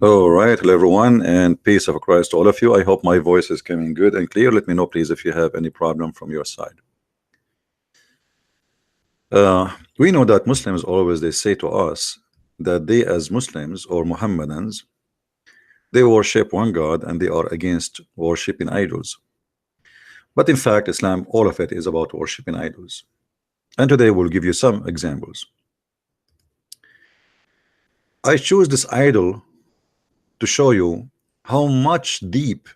All right, hello everyone, and peace of Christ to all of you. I hope my voice is coming good and clear. Let me know, please, if you have any problem from your side. We know that Muslims always they say to us that they, as Muslims or Muhammadans, they worship one God and they are against worshiping idols. But in fact, Islam, all of it is about worshiping idols. And today we'll give you some examples. I choose this idol to show you how much deep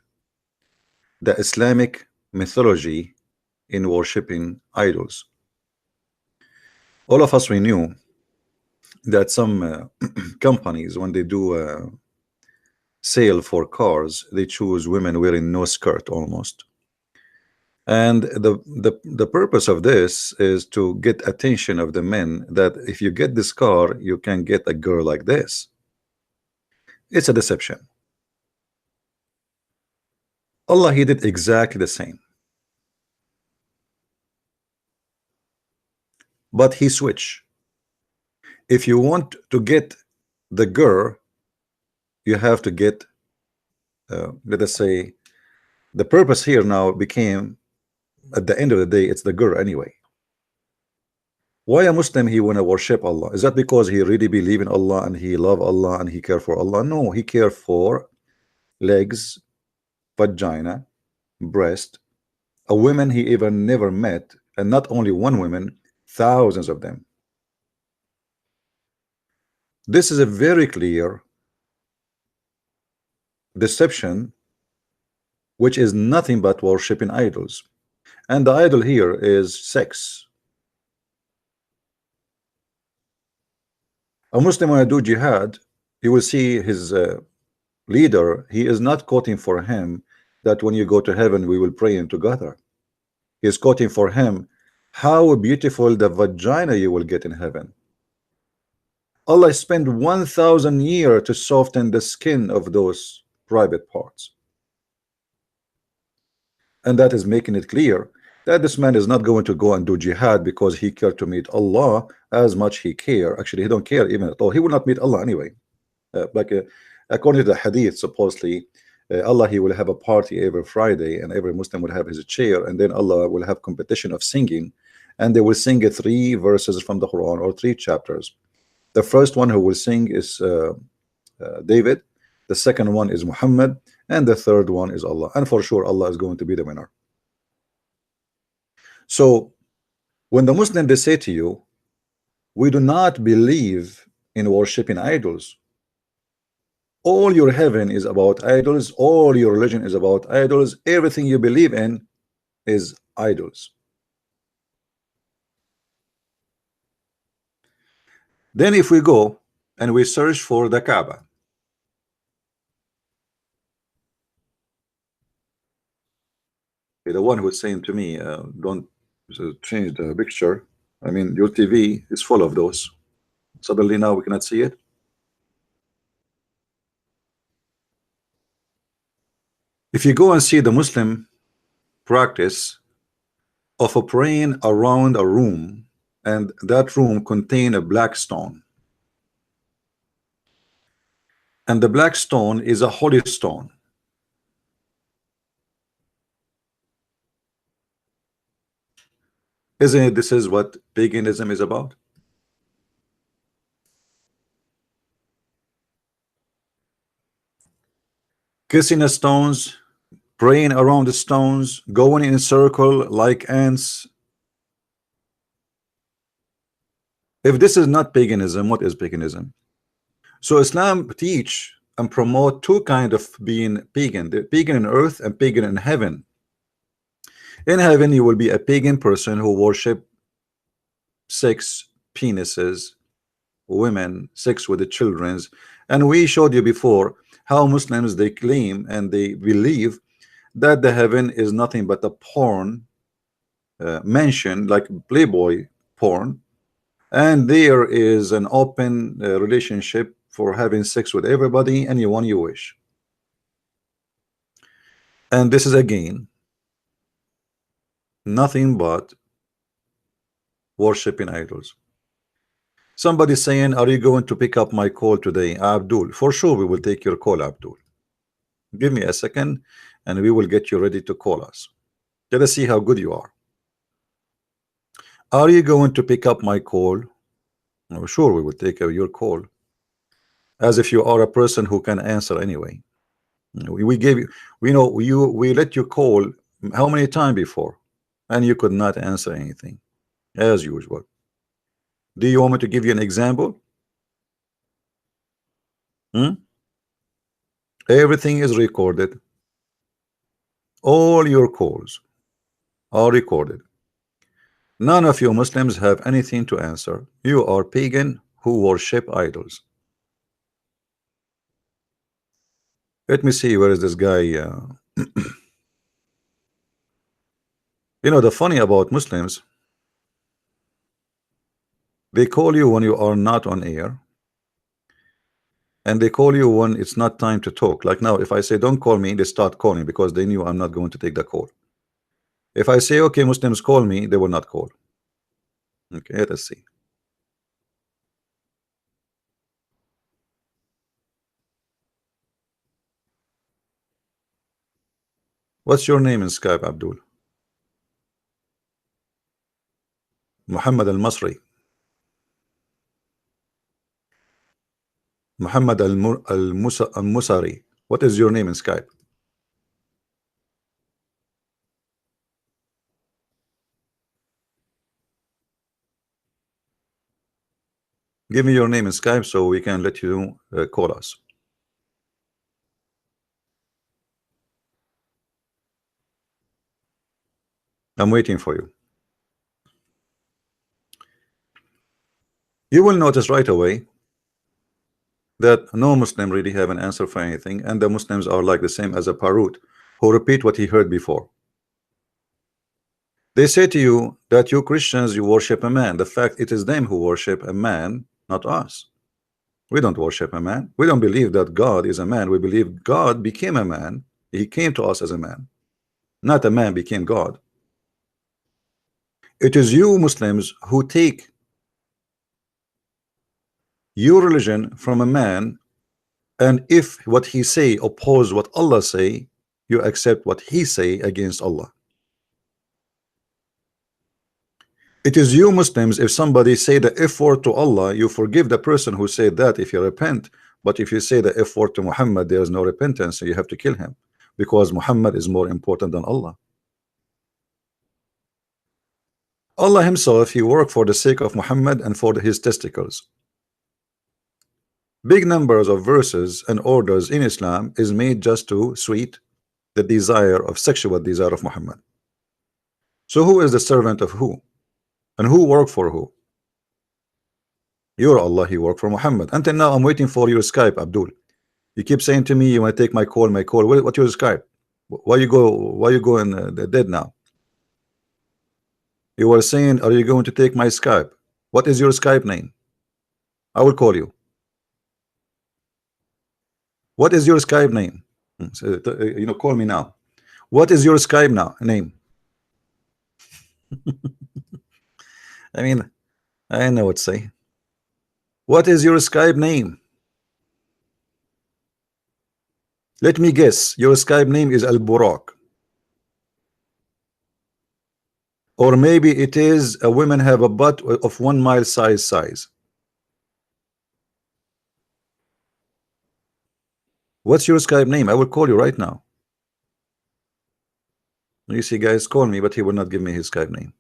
the Islamic mythology in worshiping idols. All of us we knew that some companies, when they do a sale for cars, they choose women wearing no skirt almost. And the purpose of this is to get attention of the men, that if you get this car, you can get a girl like this. It's a deception. Allah, he did exactly the same. But he switched. If you want to get the girl, you have to get, let us say, the purpose here now became, at the end of the day, it's the girl anyway. Why a Muslim he wanna worship Allah? Is that because he really believe in Allah and he love Allah and he care for Allah? No, he care for legs, vagina, breast, a woman he even never met, and not only one woman, thousands of them. This is a very clear deception, which is nothing but worshiping idols. And the idol here is sex. A Muslim when I do jihad, you will see his leader, he is not quoting for him that when you go to heaven we will pray together. He is quoting for him how beautiful the vagina you will get in heaven. Allah spent 1,000 years to soften the skin of those private parts. And that is making it clear that this man is not going to go and do jihad because he cared to meet Allah as much he care. Actually, he don't care even at all. He will not meet Allah anyway. According to the hadith, supposedly Allah, he will have a party every Friday and every Muslim will have his chair, and then Allah will have competition of singing, and they will sing 3 verses from the Quran or 3 chapters. The first one who will sing is David, the second one is Muhammad, and the third one is Allah, and for sure Allah is going to be the winner. So when the Muslim they say to you, we do not believe in worshiping idols, all your heaven is about idols, all your religion is about idols, everything you believe in is idols. Then if we go and we search for the Kaaba, the one who's saying to me, don't change the picture. I mean, your TV is full of those. Suddenly now we cannot see it. If you go and see the Muslim practice of a praying around a room, and that room contain a black stone, and the black stone is a holy stone. Isn't it this is what paganism is about? Kissing the stones, praying around the stones, going in a circle like ants. If this is not paganism, what is paganism? So Islam teach and promote 2 kinds of being pagan: the pagan in earth and pagan in heaven. In heaven you will be a pagan person who worship sex, penises, women, sex with the children's. And we showed you before how Muslims they claim and they believe that the heaven is nothing but a porn mansion, like Playboy porn, and there is an open relationship for having sex with everybody, anyone you wish. And this is again nothing but worshiping idols. Somebody saying, are you going to pick up my call today? Abdul, for sure we will take your call, Abdul. Give me a second and we will get you ready to call us. Let us see how good you are. Are you going to pick up my call? Oh, sure, we will take your call. As if you are a person who can answer anyway. We gave you, we let you call how many times before, and you could not answer anything, as usual. Do you want me to give you an example? Hmm? Everything is recorded. All your calls are recorded. None of you Muslims have anything to answer. You are pagan who worship idols. Let me see, where is this guy? The funny about Muslims, they call you when you are not on air, and they call you when it's not time to talk. Like now, if I say don't call me, they start calling because they knew I'm not going to take the call. If I say okay, Muslims call me, they will not call. Okay, let us see. What's your name in Skype, Abdul? Muhammad al-Masri. Muhammad al-Musari. What is your name in Skype? Give me your name in Skype so we can let you call us. I'm waiting for you. You will notice right away that no Muslim really have an answer for anything, and the Muslims are like the same as a parrot who repeat what he heard before. They say to you that you Christians, you worship a man. The fact it is them who worship a man, not us. We don't worship a man. We don't believe that God is a man. We believe God became a man. He came to us as a man, not a man became God. It is you Muslims who take your religion from a man, and if what he say oppose what Allah say, you accept what he say against Allah. It is you Muslims, if somebody say the F word to Allah, you forgive the person who said that if you repent. But if you say the F word to Muhammad, there is no repentance, so you have to kill him, because Muhammad is more important than Allah. Allah himself, he worked for the sake of Muhammad and for his testicles. Big numbers of verses and orders in Islam is made just to sweet the desire of sexual desire of Muhammad. So who is the servant of who? And who worked for who? Your Allah, he worked for Muhammad. Until now, I'm waiting for your Skype, Abdul. You keep saying to me, you want to take my call, my call. What's your Skype? Why you going dead now? You were saying, are you going to take my Skype? What is your Skype name? I will call you. What is your Skype name? So, call me now. What is your Skype name? I mean, I know what to say. What is your Skype name? Let me guess. Your Skype name is Al-Burak. Or maybe it is a woman have a butt of 1 mile size. What's your Skype name? I will call you right now. You see, guys, call me, but he will not give me his Skype name.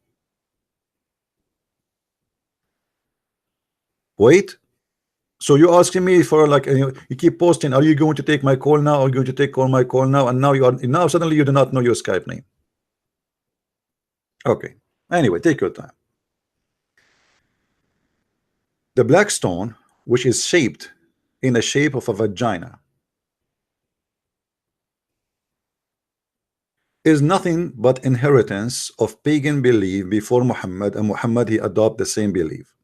Wait. So you're asking me for, like, you keep posting, are you going to take my call now? Are you going to take my call now? And now suddenly you do not know your Skype name. Okay. Anyway, take your time. The black stone, which is shaped in the shape of a vagina, is nothing but inheritance of pagan belief before Muhammad, and Muhammad, he adopted the same belief.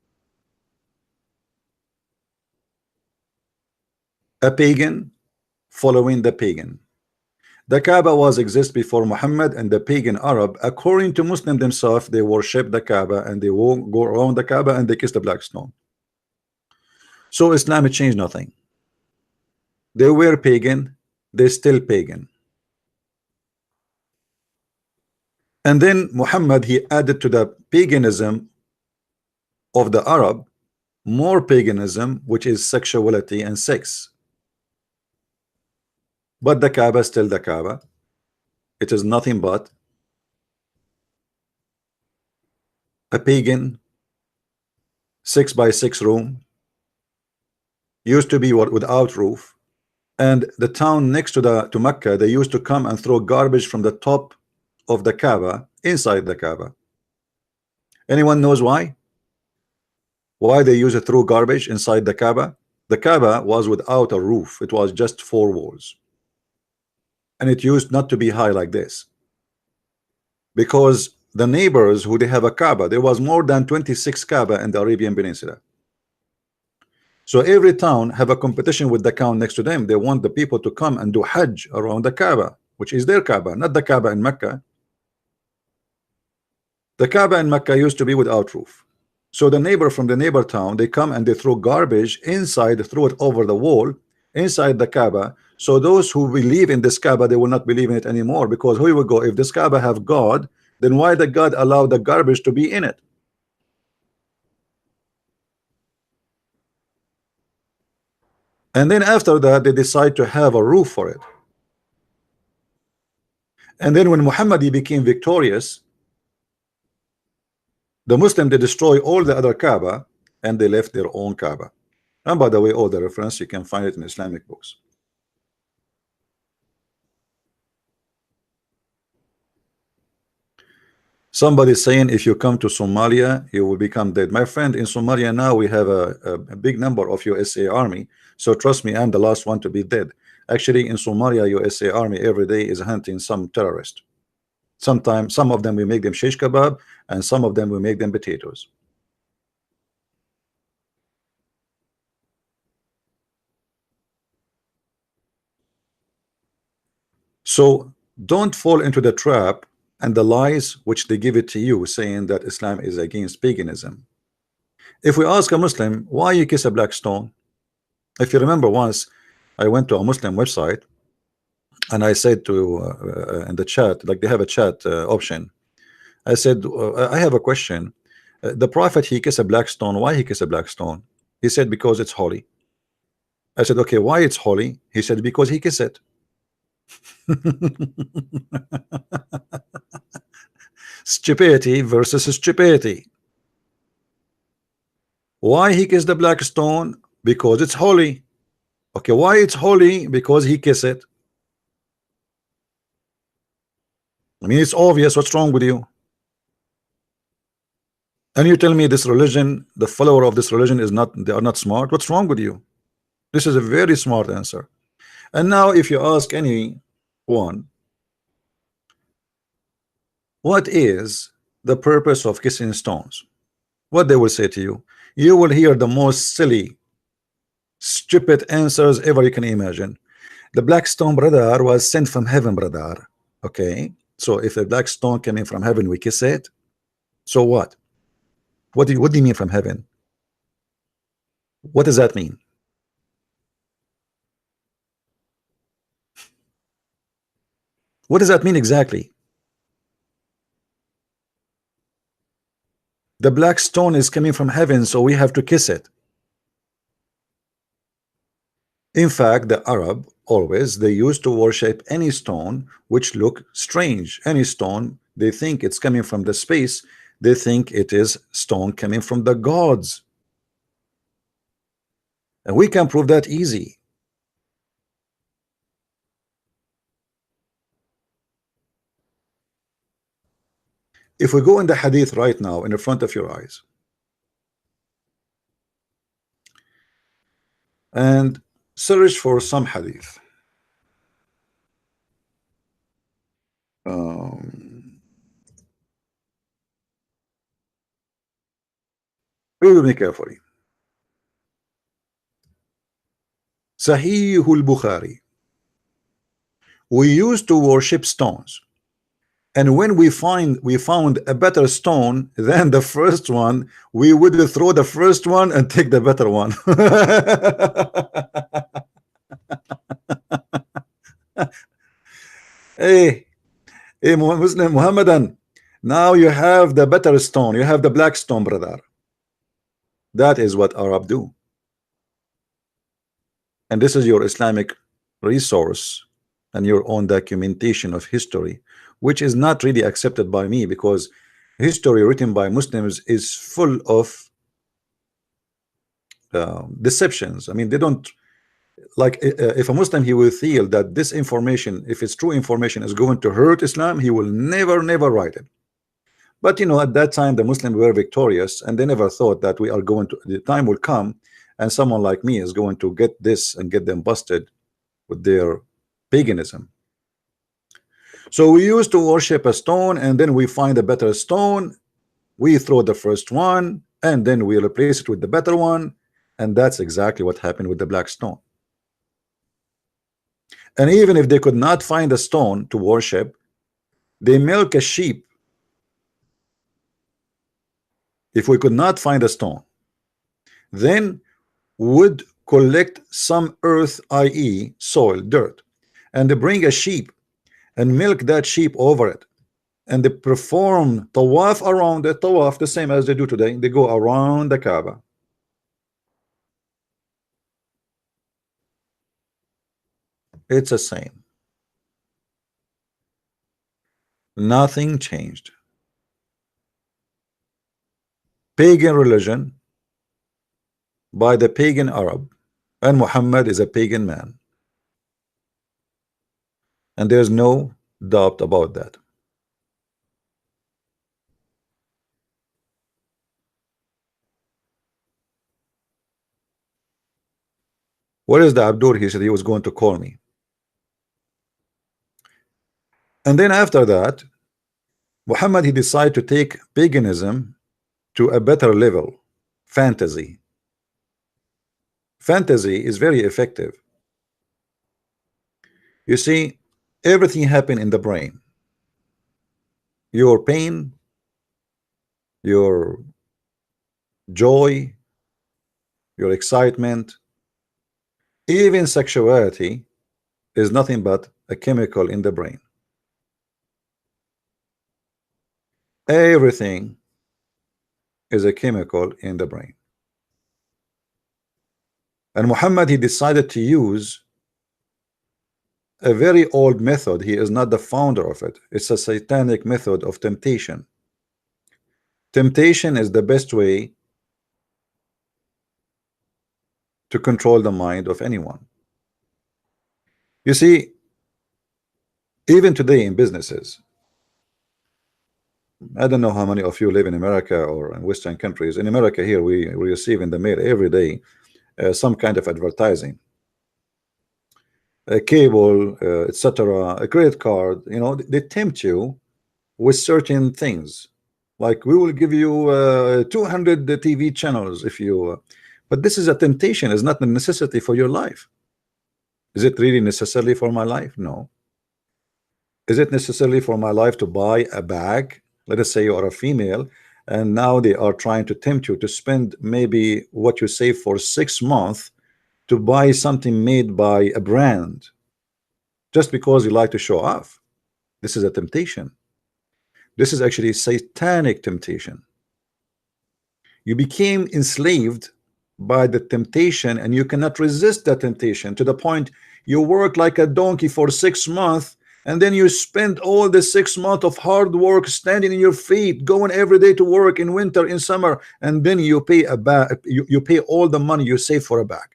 A pagan following the pagan. The Kaaba was exist before Muhammad, and the pagan Arab, according to Muslim themselves, they worship the Kaaba and they won't go around the Kaaba and they kiss the black stone. So Islam changed nothing. They were pagan, they're still pagan. And then Muhammad, he added to the paganism of the Arab more paganism, which is sexuality and sex. But the Kaaba is still the Kaaba. It is nothing but a pagan 6x6 room, used to be without roof. And the town next to Mecca, they used to come and throw garbage from the top of the Kaaba inside the Kaaba. Anyone knows why? Why they use it through garbage inside the Kaaba? The Kaaba was without a roof. It was just 4 walls. And it used not to be high like this. Because the neighbors who they have a Kaaba, there was more than 26 Kaaba in the Arabian Peninsula. So every town have a competition with the town next to them. They want the people to come and do Hajj around the Kaaba, which is their Kaaba, not the Kaaba in Mecca. The Kaaba in Mecca used to be without roof. So the neighbor from the neighbor town, they come and they throw garbage inside, throw it over the wall inside the Kaaba. So those who believe in this Kaaba, they will not believe in it anymore, because who will go? If this Kaaba have God, then why did God allow the garbage to be in it? And then after that, they decide to have a roof for it. And then when Muhammad became victorious, the Muslim, they destroy all the other Kaaba and they left their own Kaaba. And by the way, all the reference you can find it in Islamic books. Somebody saying if you come to Somalia, you will become dead. My friend, in Somalia now we have a big number of USA Army. So trust me, I'm the last one to be dead. Actually, in Somalia, USA Army every day is hunting some terrorist. Sometimes some of them we make them shish kebab, and some of them we make them potatoes. So don't fall into the trap and the lies which they give it to you, saying that Islam is against paganism. If we ask a Muslim why you kiss a black stone, if you remember, once I went to a Muslim website and I said to in the chat, like they have a chat option, I said, I have a question. The Prophet, he kissed a black stone. Why he kissed a black stone? He said, because it's holy. I said, okay, why it's holy? He said, because he kissed it. Stupidity versus stupidity. Why he kissed the black stone? Because it's holy. Okay, why it's holy? Because he kissed it. I mean, it's obvious. What's wrong with you? And you tell me this religion, the follower of this religion is not, they are not smart. What's wrong with you? This is a very smart answer. And now if you ask anyone, what is the purpose of kissing stones? What they will say to you, you will hear the most silly, stupid answers ever you can imagine. The black stone, brother, was sent from heaven, brother. Okay, so if a black stone coming from heaven, we kiss it. So what? What do you mean from heaven? What does that mean? What does that mean exactly? The black stone is coming from heaven, so we have to kiss it. In fact, the Arab always, they used to worship any stone which look strange. Any stone, they think it's coming from the space. They think it is stone coming from the gods. And we can prove that easy. If we go in the hadith right now in the front of your eyes and search for some hadith, read with me carefully. Sahih al-Bukhari. We used to worship stones. And when we found a better stone than the first one, we would throw the first one and take the better one. Hey, hey, Muslim Muhammadan, now you have the better stone. You have the black stone, brother. That is what Arab do. And this is your Islamic resource and your own documentation of history, which is not really accepted by me, because history written by Muslims is full of deceptions. I mean, they don't like, if a Muslim, he will feel that this information, if it's true information, is going to hurt Islam, he will never write it. But you know, at that time the Muslims were victorious, and they never thought that we are going to, the time will come and someone like me is going to get this and get them busted with their paganism. So we used to worship a stone, and then we find a better stone, we throw the first one, and then we replace it with the better one. And that's exactly what happened with the black stone. And even if they could not find a stone to worship, they milk a sheep. If we could not find a stone, then would collect some earth, i.e. soil, dirt, and they bring a sheep and milk that sheep over it, and they perform tawaf around it. Tawaf, the same as they do today. They go around the Kaaba. It's the same. Nothing changed. Pagan religion by the pagan Arab, and Muhammad is a pagan man, and there's no doubt about that. Where is the Abdur? He said he was going to call me. And then after that, Muhammad, he decided to take paganism to a better level. Fantasy. Fantasy is very effective. You see, everything happened in the brain. Your pain, your joy, your excitement, even sexuality is nothing but a chemical in the brain. Everything is a chemical in the brain. And Muhammad, he decided to use a very old method. He is not the founder of it. It's a satanic method of temptation. Temptation is the best way to control the mind of anyone. You see, even today in businesses, I don't know how many of you live in America or in Western countries. In America here, we receive in the mail every day some kind of advertising, a cable, etc., a credit card. You know, they tempt you with certain things, like we will give you 200 TV channels if you. But this is a temptation. It's not a necessity for your life. Is it really necessarily for my life? No. Is it necessarily for my life to buy a bag? Let us say you are a female, and now they are trying to tempt you to spend maybe what you save for 6 months to buy something made by a brand, just because you like to show off. This is a temptation. This is actually satanic temptation. You became enslaved by the temptation, and you cannot resist that temptation, to the point you work like a donkey for 6 months, and then you spend all the 6 months of hard work standing in your feet, going every day to work in winter, in summer, and then you pay a bag. You pay all the money you save for a bag.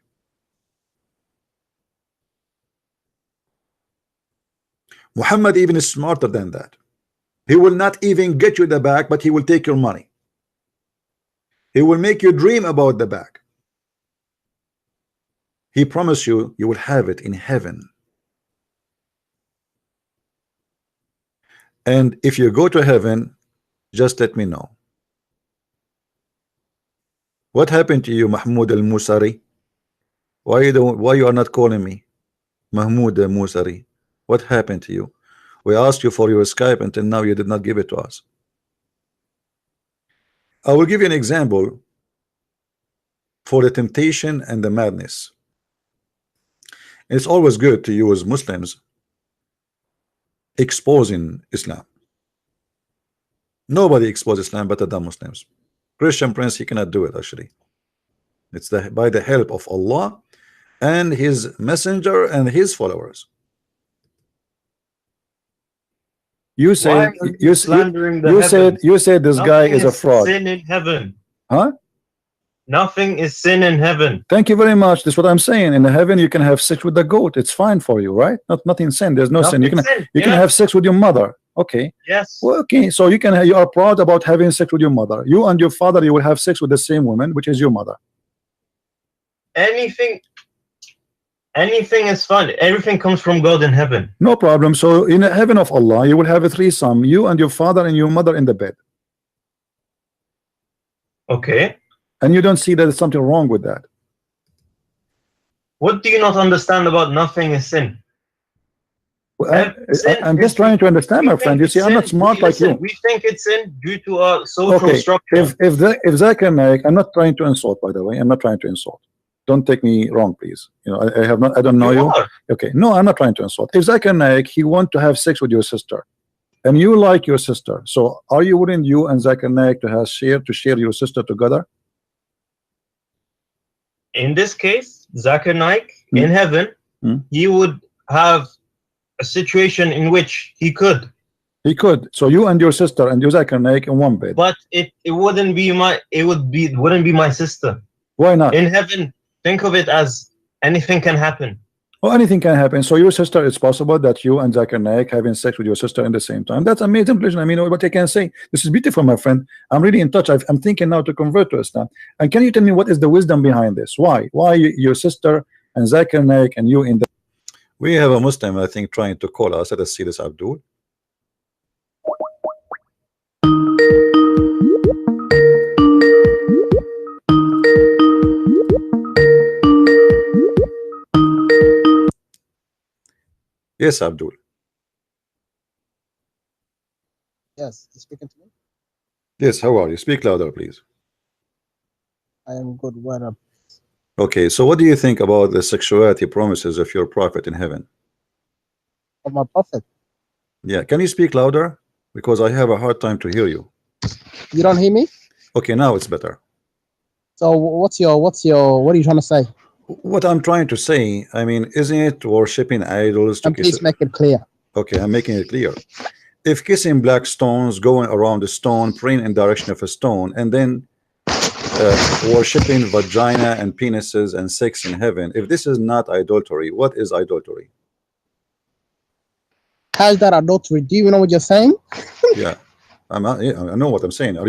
Muhammad even is smarter than that. He will not even get you the bag, but he will take your money. He will make you dream about the bag. He promised you you will have it in heaven. And if you go to heaven, just let me know. What happened to you, Mahmoud al-Musari? Why you are not calling me Mahmoud al-Musari? What happened to you? We asked you for your Skype until now you did not give it to us. I will give you an example for the temptation and the madness. It's always good to use Muslims exposing Islam. Nobody exposes Islam better than Muslims. Christian Prince, he cannot do it actually. It's by the help of Allah and his messenger and his followers. You said you said this guy is a fraud. Sin in heaven. Huh? Nothing is sin in heaven. Thank you very much. That's what I'm saying. In the heaven, you can have sex with the goat. It's fine for you, right? Nothing sin. There's no sin. You can have sex with your mother. Okay. Yes. Well, okay. So you are proud about having sex with your mother. You and your father, you will have sex with the same woman, which is your mother. Anything is fun. Everything comes from God in heaven. No problem. So in the heaven of Allah, you will have a threesome. You and your father and your mother in the bed. Okay. And you don't see that there's something wrong with that. What do you not understand about nothing is sin? Well, I'm just trying to understand, my friend. You see, I'm not smart like you. We think it's sin due to our social structure. If Zakir Naik, I'm not trying to insult, by the way. I'm not trying to insult. Don't take me wrong, please. You know, I don't know you. Okay, no, I'm not trying to insult. If Zakir Naik, he want to have sex with your sister, and you like your sister, so are you willing, you and Zakir Naik, to share your sister together? In this case, Zakir Naik in heaven, he would have a situation in which he could. He could. So you and your sister and your Zakir Naik in one bed. But it wouldn't be my sister. Why not? In heaven, think of it as anything can happen. Well, anything can happen. So your sister, it's possible that you and Zakir Naik having sex with your sister in the same time. That's amazing. I mean, what I can say. This is beautiful, my friend. I'm really in touch. I'm thinking now to convert to Islam. And can you tell me what is the wisdom behind this? Why your sister and Zakir Naik and you in the... We have a Muslim, I think, trying to call us. Let us see this, Abdul. Yes, Abdul. Yes, you speaking to me? Yes, how are you? Speak louder, please. I am good. What up? Okay, so what do you think about the sexuality promises of your prophet in heaven? Of my prophet? Yeah, can you speak louder? Because I have a hard time to hear you. You don't hear me? Okay, now it's better. So what are you trying to say? What I'm trying to say, I mean, isn't it worshipping idols to please make it clear. Okay, I'm making it clear. If kissing black stones, going around the stone, praying in direction of a stone, and then worshipping vagina and penises and sex in heaven, if this is not idolatry, what is idolatry? How's that adultery? Do you know what you're saying? Yeah, I know what I'm saying. Do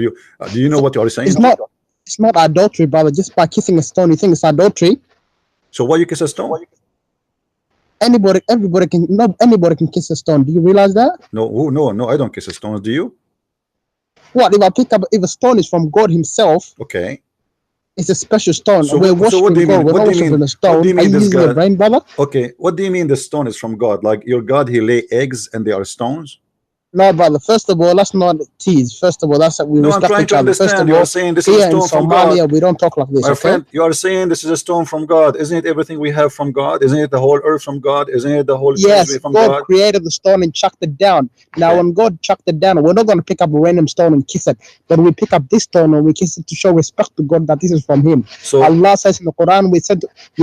you know what you are saying? It's not adultery, brother. Just by kissing a stone, you think it's adultery? So why you kiss a stone? Anybody can kiss a stone. Do you realize that? No, I don't kiss a stone. Do you? What if a stone is from God Himself? Okay. It's a special stone. So we're worshiping God. We're not worshiping the stone. What do you mean Are you using your brain, brother? Okay. What do you mean the stone is from God? Like your God, He lay eggs and they are stones? No, brother. First of all, let's not tease. First of all, that's we respect each other. First of all, you are saying this is a stone from God. We don't talk like this. My friend, you are saying this is a stone from God. Isn't it everything we have from God? Isn't it the whole earth from God? Isn't it the whole from God? Created the stone and chucked it down. Now, when God chucked it down, we're not going to pick up a random stone and kiss it, but we pick up this stone and we kiss it to show respect to God that this is from Him. So Allah says in the Quran, we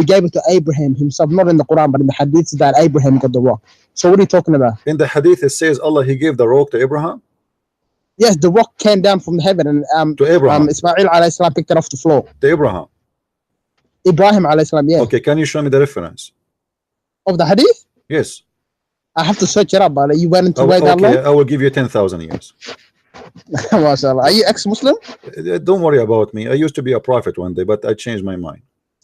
gave it to Abraham himself, not in the Quran, but in the Hadith that Abraham got the rock. So what are you talking about? In the Hadith, it says Allah, He gave the rock to Abraham. Yes, the rock came down from heaven and to Abraham. Ismail alayhi salam picked it off the floor. To Abraham. Ibrahim alayhi salam, yeah. Okay, can you show me the reference of the Hadith? Yes. I have to search it up, but you went into wait that long? I will give you 10,000 years. MashaAllah. Are you ex-Muslim? Don't worry about me. I used to be a prophet one day, but I changed my mind.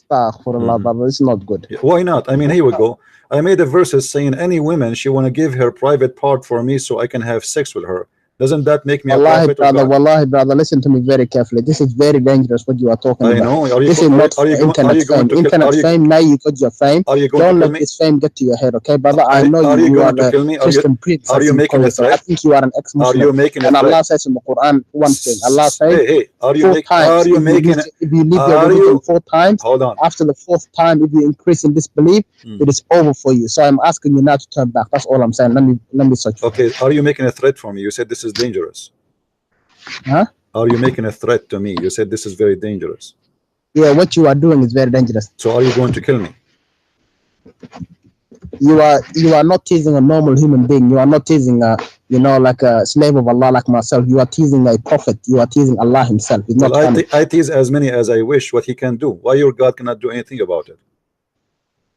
Astaghfirullah, brother. It's not good. Why not? I mean, here we go. I made a verses saying any woman, she want to give her private part for me so I can have sex with her. Doesn't that make me a Wallahi, prophet brother, of God? wallahi, brother, listen to me very carefully. This is very dangerous what you are talking I about. know. This is not internet fame. Internet fame, now you got your fame. Are you going Don't to kill let me? this fame get to your head, okay, brother? I know Are you are going to kill me? Christian prince. Are you making a I threat? think you are an ex-Muslim. Are you making a and threat? Allah says in the Quran one thing. Allah says, hey, are you 4 times. If you leave your religion 4 times, hold on. after the 4th time, if you increase in disbelief, it is over for you. So I'm asking you now to turn back. That's all I'm saying. Let me search. Okay, are you making a threat for me? You said this is dangerous. Huh? Are you making a threat to me? You said this is very dangerous. Yeah, what you are doing is very dangerous. So are you going to kill me? You are not teasing a normal human being. You are not teasing like a slave of Allah like myself. You are teasing a prophet. You are teasing Allah himself. It's well, not I tease as many as I wish what he can do. Why your God cannot do anything about it?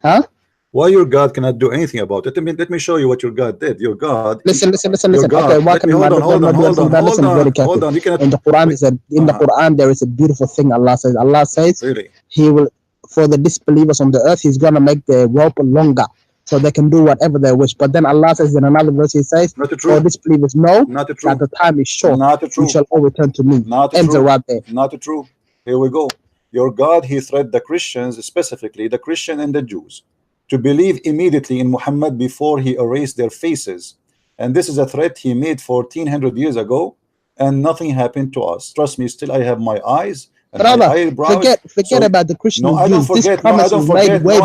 Huh? Why your God cannot do anything about it? I mean, let me show you what your God did. Your God. Listen. God, okay, why can hold on. You cannot, in the Quran, the Quran there is a beautiful thing Allah says. Allah says really? He will, for the disbelievers on the earth, He's gonna make the rope longer so they can do whatever they wish. But then Allah says in another verse, He says, for disbelievers, know that the time is short. You shall all return to me. Ends it right there. Not true. Here we go. Your God, He threatened the Christians, specifically the Christian and the Jews, to believe immediately in Muhammad before he erased their faces. And this is a threat he made 1400 years ago, and nothing happened to us. Trust me, still I have my eyes and brother, eyebrows. Forget about the Christian. No, I don't forget. No, I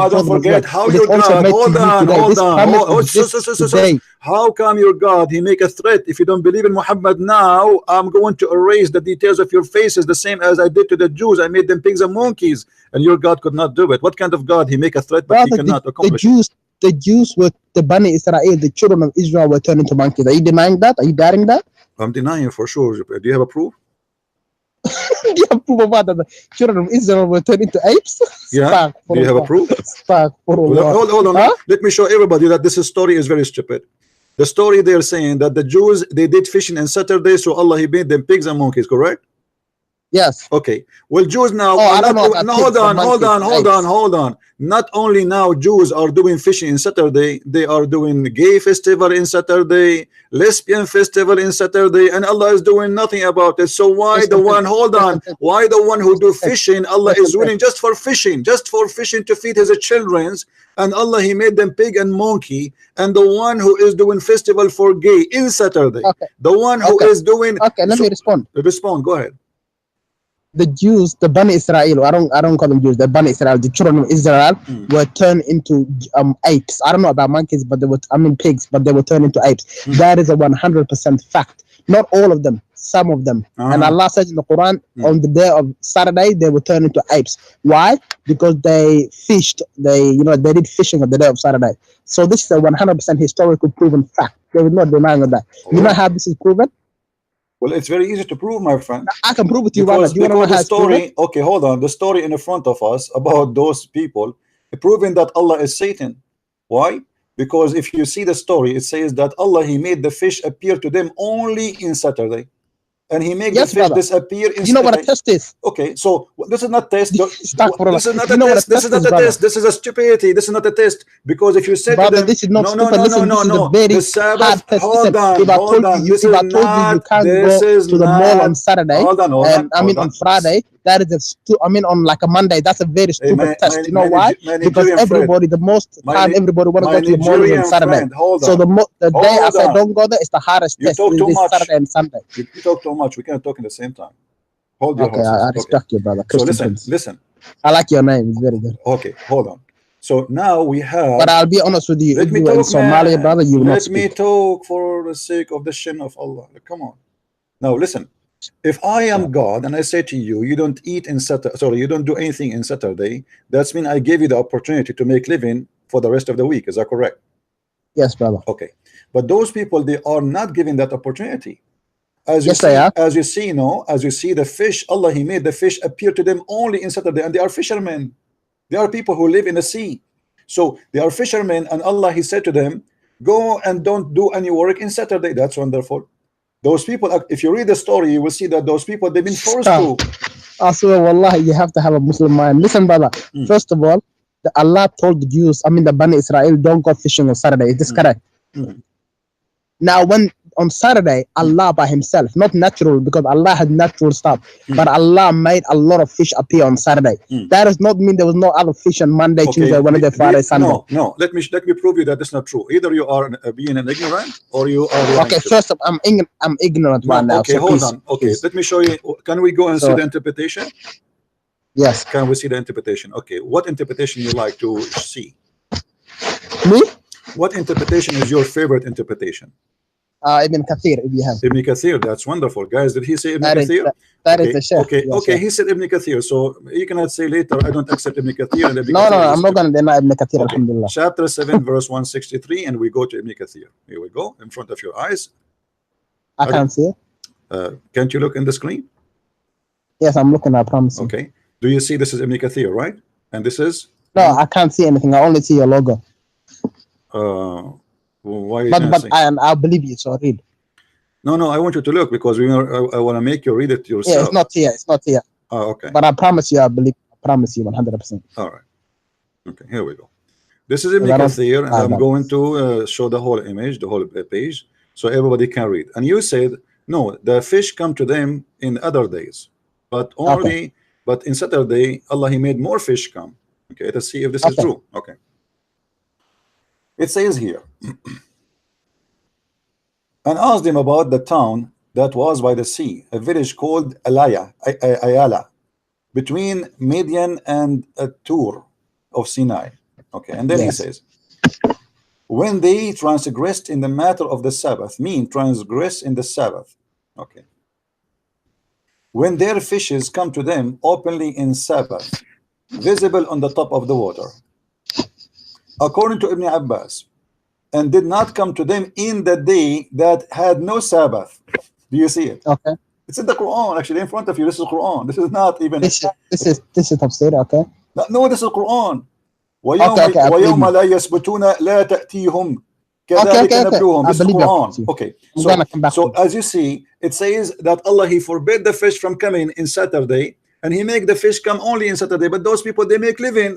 don't forget. How your God, hold on. How come your God, He make a threat? If you don't believe in Muhammad now, I'm going to erase the details of your faces, the same as I did to the Jews. I made them pigs and monkeys, and your God could not do it. What kind of God? He make a threat, but He cannot accomplish it. The Jews were the Bani Israel, the children of Israel were turned into monkeys. Are you denying that? Are you doubting that? I'm denying for sure. Do you have a proof? Do you have proof about that? The children of Israel were turned into apes? Yeah. Do you have a proof? Hold on. Huh? Let me show everybody that this story is very stupid. The story they're saying that the Jews, they did fishing on Saturday, so Allah, He made them pigs and monkeys, correct? Yes. Okay. Well, Jews now. Hold on. Not only now Jews are doing fishing in Saturday, they are doing gay festival in Saturday, lesbian festival in Saturday, and Allah is doing nothing about it. So why the one? Hold on. Why the one who do fishing? Allah is willing just for fishing to feed His children, and Allah, He made them pig and monkey. And the one who is doing festival for gay in Saturday, the one who is doing. Okay, let me respond. Respond. Go ahead. The Jews, the Bani Israel, I don't call them Jews, the Bani Israel, the children of Israel were turned into apes. I don't know about monkeys, but pigs, but they were turned into apes. That is a 100% fact. Not all of them, some of them. And Allah says in the Quran, on the day of Saturday, they were turned into apes. Why? Because they fished, they did fishing on the day of Saturday. So this is a 100% historical proven fact. There is no denying of that. You know how this is proven? Well, it's very easy to prove, my friend. I can prove it to you. Because the story, okay, hold on. The story in front of us about those people proving that Allah is Satan. Why? Because if you see the story, it says that Allah, He made the fish appear to them only in Saturday. And He made the fish disappear in You know what a test is? Okay, so this is not test. This is not a test. This is not a test. This is a stupidity. This is not a test. Because if you said to them, this is not stupid. No. The Sabbath, hold on. If I told you you can't go to the mall on Saturday, on Friday, that is on like a Monday, that's a very stupid test. You know why? Because everybody, the most time everybody want to go to the mall on Saturday. So the day I say don't go there, it's the hardest test. This Saturday and Sunday. You talk too much. We can't talk at the same time. Hold your horses. I respect you, brother. So listen. I like your name. It's very good. Okay, hold on. So now we have. But I'll be honest with you. Let if me you talk, in Somalia, brother, you will not speak. Let me talk for the sake of the shin of Allah. Come on. Now listen. If I am God and I say to you, you don't eat in Saturday, sorry, you don't do anything in Saturday, that's mean I gave you the opportunity to make living for the rest of the week. Is that correct? Yes, brother. Okay. But those people, they are not given that opportunity. As you see, the fish, Allah, He made the fish appear to them only in Saturday, and they are fishermen. They are people who live in the sea. So they are fishermen, and Allah, He said to them, go and don't do any work in Saturday. That's wonderful. Those people, if you read the story, you will see that those people, they've been forced to. I swear, wallahi, you have to have a Muslim mind. Listen, brother. First of all, Allah told the Jews, the Bani Israel, don't go fishing on Saturday. Is this correct? Now, when on Saturday, Allah by himself, not natural, because Allah had natural stuff, but Allah made a lot of fish appear on Saturday. That does not mean there was no other fish on Monday, Tuesday, Wednesday, Friday, Sunday. No, let me prove you that that's not true. Either you are being an ignorant or you are lying. Okay, first of all, I'm ignorant right now. Okay, so hold on. Okay, please. Let me show you. Can we go and see the interpretation? Yes. Can we see the interpretation? Okay, what interpretation you like to see? Me? What interpretation is your favorite interpretation? Ibn Kathir, if you have. Ibn Kathir, that's wonderful. Guys, did he say Ibn Kathir? That is the Sheikh. Okay, yes, okay, yes. he said Ibn Kathir, so you cannot say later, I don't accept Ibn Kathir. And Ibn no, I'm not going to deny Ibn Kathir, okay. Alhamdulillah. Chapter 7, verse 163, and we go to Ibn Kathir. Here we go, in front of your eyes. I can't see it. Can't you look in the screen? Yes, I'm looking, I promise you. Okay. Do you see this is Ibn Kathir, right? And this is? No, I can't see anything. I only see your logo. Why? But I'll believe you, so read. No, I want you to look because I want to make you read it yourself. Yeah, it's not here. It's not here. Oh, okay. But I promise you, I promise you 100%. All right. Okay, here we go. This is Ibn Kathir, and I'm going to show the whole image, the whole page, so everybody can read. And you said, no, the fish come to them in other days, but only, but in Saturday, Allah, He made more fish come. Okay, let's see if this is true. Okay. It says here, and asked him about the town that was by the sea, a village called Ayala, between Midian and Tur of Sinai. Okay, and then he says, when they transgressed in the matter of the Sabbath, transgress in the Sabbath. Okay. When their fishes come to them openly in Sabbath, visible on the top of the water, according to Ibn Abbas, and did not come to them in the day that had no Sabbath. Do you see it? Okay. It's in the Quran, actually, in front of you. This is Quran. This is not even. This is tafsir. Okay. No, this is Quran. ويوم لا يثبتون لا تأتيهم كذلك نبلوهم. This is Quran. Okay. So as you see, it says that Allah, He forbid the fish from coming in Saturday, and He make the fish come only in Saturday. But those people, they make living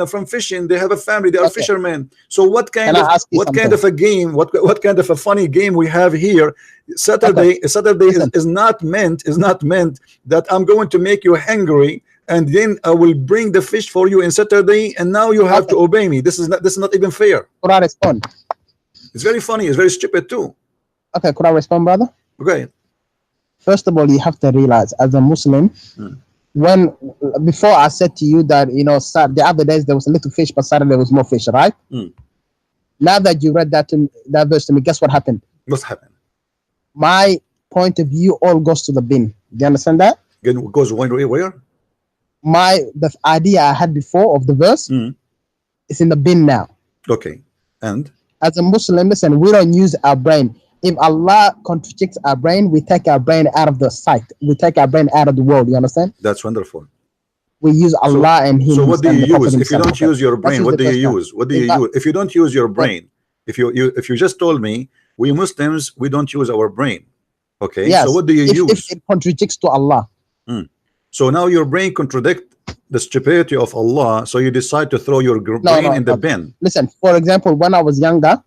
from fishing. They have a family. They are fishermen. So what kind of a game? What kind of a funny game we have here? Saturday is not meant that I'm going to make you hungry, and then I will bring the fish for you in Saturday, and now you have to obey me. This is not even fair. Could I respond? It's very funny. It's very stupid too. Okay, could I respond, brother? Okay. First of all, you have to realize, as a Muslim, before I said to you that, you know, the other days there was a little fish, but Saturday there was more fish, right? Now that you read that verse to me, guess what happened? What's happened? My point of view all goes to the bin. Do you understand that? Again, goes where? The idea I had before of the verse is in the bin now. Okay. And as a Muslim, listen, we don't use our brain. If Allah contradicts our brain, we take our brain out of the sight. We take our brain out of the world. You understand? That's wonderful. We use Allah and Him. So what do you use? If you don't use your brain, what do you use? What do you use? If you don't use your brain, if you just told me, we Muslims, we don't use our brain. Okay. Yes. So what do you use? If it contradicts to Allah. So now your brain contradicts the stupidity of Allah, so you decide to throw your brain in the bin. Listen, for example, when I was younger,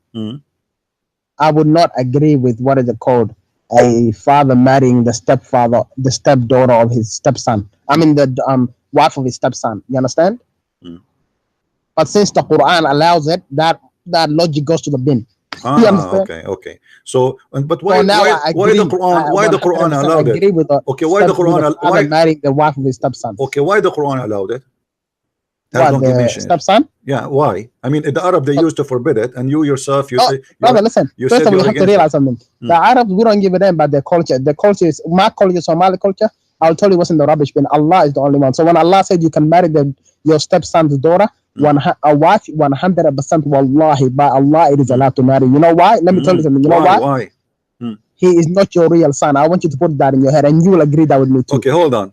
I would not agree with what is it called, a father marrying the stepdaughter of his stepson. I mean the wife of his stepson. You understand? But since the Quran allows it, that logic goes to the bin. Okay. So, but why the Quran allowed it? Okay, why the Quran marrying the wife of his stepson? Okay, why the Quran allowed it? What, the stepson? Yeah, why? I mean, the Arab, they used to forbid it, and you yourself, say, brother, listen. First of all, you have to realize something. The Arabs, we don't give a damn about their culture. The culture is my culture, Somali culture. I'll tell you what's in the rubbish bin. Allah is the only one. So when Allah said you can marry your stepson's daughter, a wife, 100%, wallahi, by Allah, it is allowed to marry. You know why? Let me tell you something. You know why? Why? He is not your real son. I want you to put that in your head, and you will agree that with me too. Okay, hold on.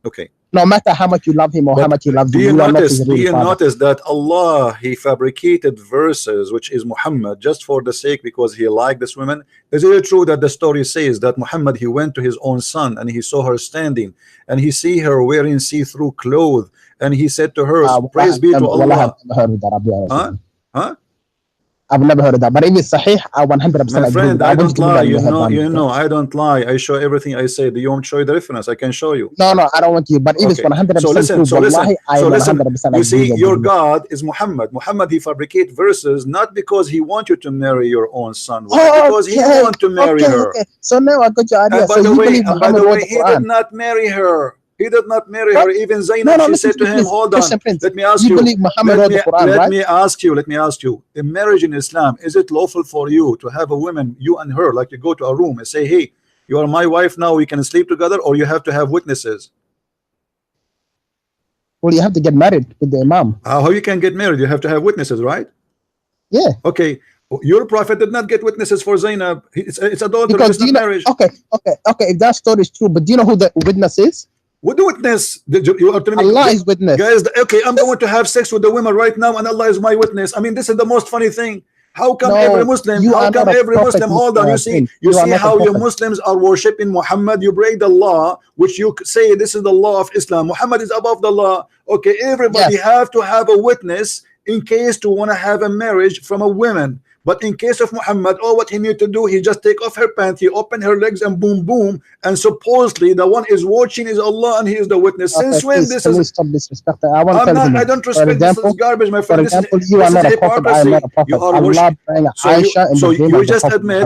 Okay. No matter how much you love him or how much he loves you, do you notice that Allah, He fabricated verses, which is Muhammad, just for the sake because he liked this woman? Is it true that the story says that Muhammad, he went to his own son and he saw her standing and he see her wearing see-through clothes and he said to her, praise be to Allah. I've never heard of that. But if it's sahih, I 100% My agree friend, with that. I don't lie. You know, you I don't lie. I show everything I say. Do you want to show you the reference? I can show you. No, I don't want you. But if it's 100% so listen, true, so listen, I so 100% agree. You see, your God is Muhammad. Muhammad, he fabricate verses not because he wants you to marry your own son, because he wants to marry her. Okay. So now I got your idea. And by the way, he did not marry her. He did not marry her. Even Zainab, she said to him, hold on, let me ask you. Let me ask you. The marriage in Islam, is it lawful for you to have a woman, you and her, like you go to a room and say, hey, you are my wife now, we can sleep together, or you have to have witnesses? Well, you have to get married with the imam. How you can get married? You have to have witnesses, right? Yeah. Okay. Your prophet did not get witnesses for Zainab. It's adultery. Because it's not marriage. Okay. If that story is true, but do you know who the witness is? What the witness? You are telling me, Allah is witness. Guys, okay, I'm going to have sex with the women right now, and Allah is my witness. I mean, this is the most funny thing. How come every Muslim? Hold on. You see how you Muslims are worshiping Muhammad? You break the law, which you say this is the law of Islam. Muhammad is above the law. Okay, everybody have to have a witness in case to want to have a marriage from a woman. But in case of Muhammad, what he need to do, he just take off her pants, he open her legs, and boom, boom. And supposedly the one is watching is Allah, and he is the witness. Since when this is? Stop disrespecting. I don't respect. This is garbage, my friend. For example, you are not a prophet. I am not a prophet.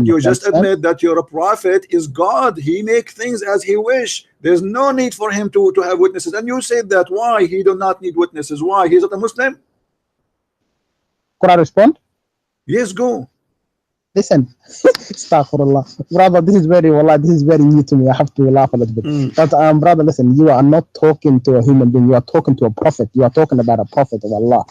You just admit that you're a prophet is God. He make things as he wish. There's no need for him to have witnesses. And you said that why he do not need witnesses? Why? He's not a Muslim? Could I respond? Yes, go. Listen, astaghfirullah. Brother, this is very new to me. I have to laugh a little bit. But brother, listen, you are not talking to a human being, you are talking to a prophet. You are talking about a prophet of Allah.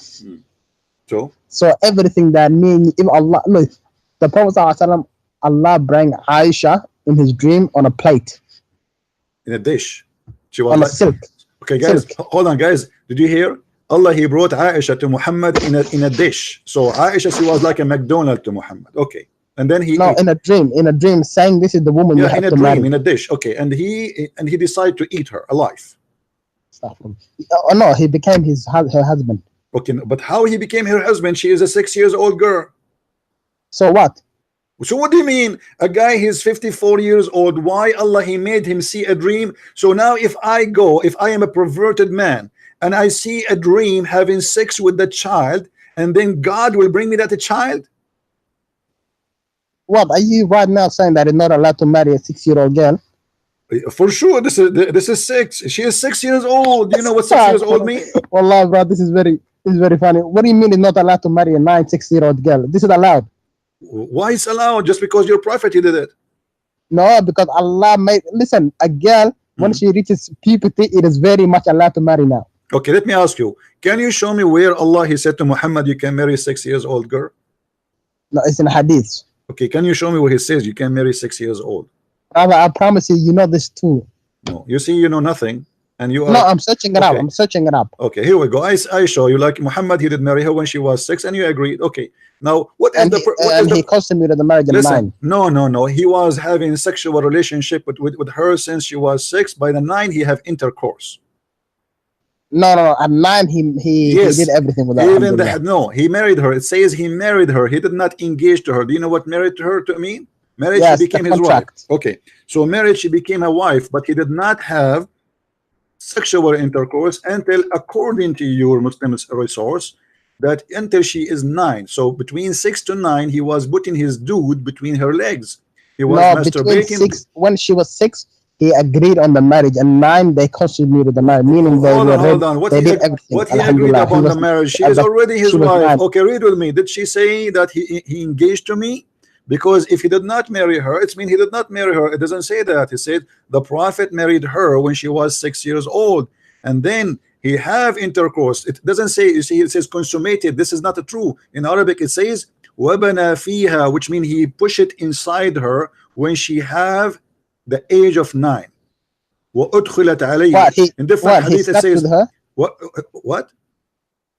So everything that means, if Allah, look, the Prophet ﷺ, Allah bring Aisha in his dream on a plate. In a dish. She was on a silk. Okay, guys, hold on, guys. Did you hear? Allah, he brought Aisha to Muhammad in a dish. So Aisha, she was like a McDonald's to Muhammad. Okay. And then he in a dream saying this is the woman you have to marry. In a dish. Okay. And he decided to eat her alive. Oh no, he became her husband. Okay, but how he became her husband? She is a 6-year-old girl. So what? So what do you mean? A guy, he's 54 years old. Why Allah, he made him see a dream? So now if I am a perverted man, and I see a dream having sex with the child, and then God will bring me that a child? What are you right now saying that it's not allowed to marry a 6-year-old girl? For sure, this is 6. She is 6 years old. Do you know what 6 years old means? Wallah, bro, this is very funny. What do you mean it's not allowed to marry a 6-year-old girl? This is allowed. Why is allowed? Just because your prophet he did it? No, because Allah made. Listen, a girl when she reaches puberty, it is very much allowed to marry now. Okay, let me ask you. Can you show me where Allah he said to Muhammad you can marry a 6-year-old girl? No, it's in hadith. Okay, can you show me where he says you can marry 6 years old? I promise you know this too. No, you see, you know nothing, and you are. No, I'm searching it up. I'm searching it up. Okay, here we go. I show you. Like Muhammad, he did marry her when she was 6, and you agreed. Okay, now what is he consummated the marriage at 9. No. He was having sexual relationship with her since she was 6. By the 9, he have intercourse. No. At 9, he did everything with her. He married her. It says he married her. He did not engage to her. Do you know what married to her to mean? Marriage, yes, she became his wife. Okay, so marriage, she became a wife, but he did not have sexual intercourse until, according to your Muslim resource, that until she is 9. So between 6 to 9, he was putting his dude between her legs. He was masturbating. When she was 6. He agreed on the marriage, and 9 they consummated the marriage, meaning hold on. What he agreed upon the marriage? She is already his wife. Okay, read with me. Did she say that he engaged to me? Because if he did not marry her, it means he did not marry her. It doesn't say that. He said the prophet married her when she was 6 years old, and then he have intercourse. It doesn't say. You see, it says consummated. This is not true. In Arabic, it says وَبَنَا فِيهَا, which means he push it inside her when she have the age of 9. وَأُدْخِلَتْ عَلَيْهِ. In different hadith it says what?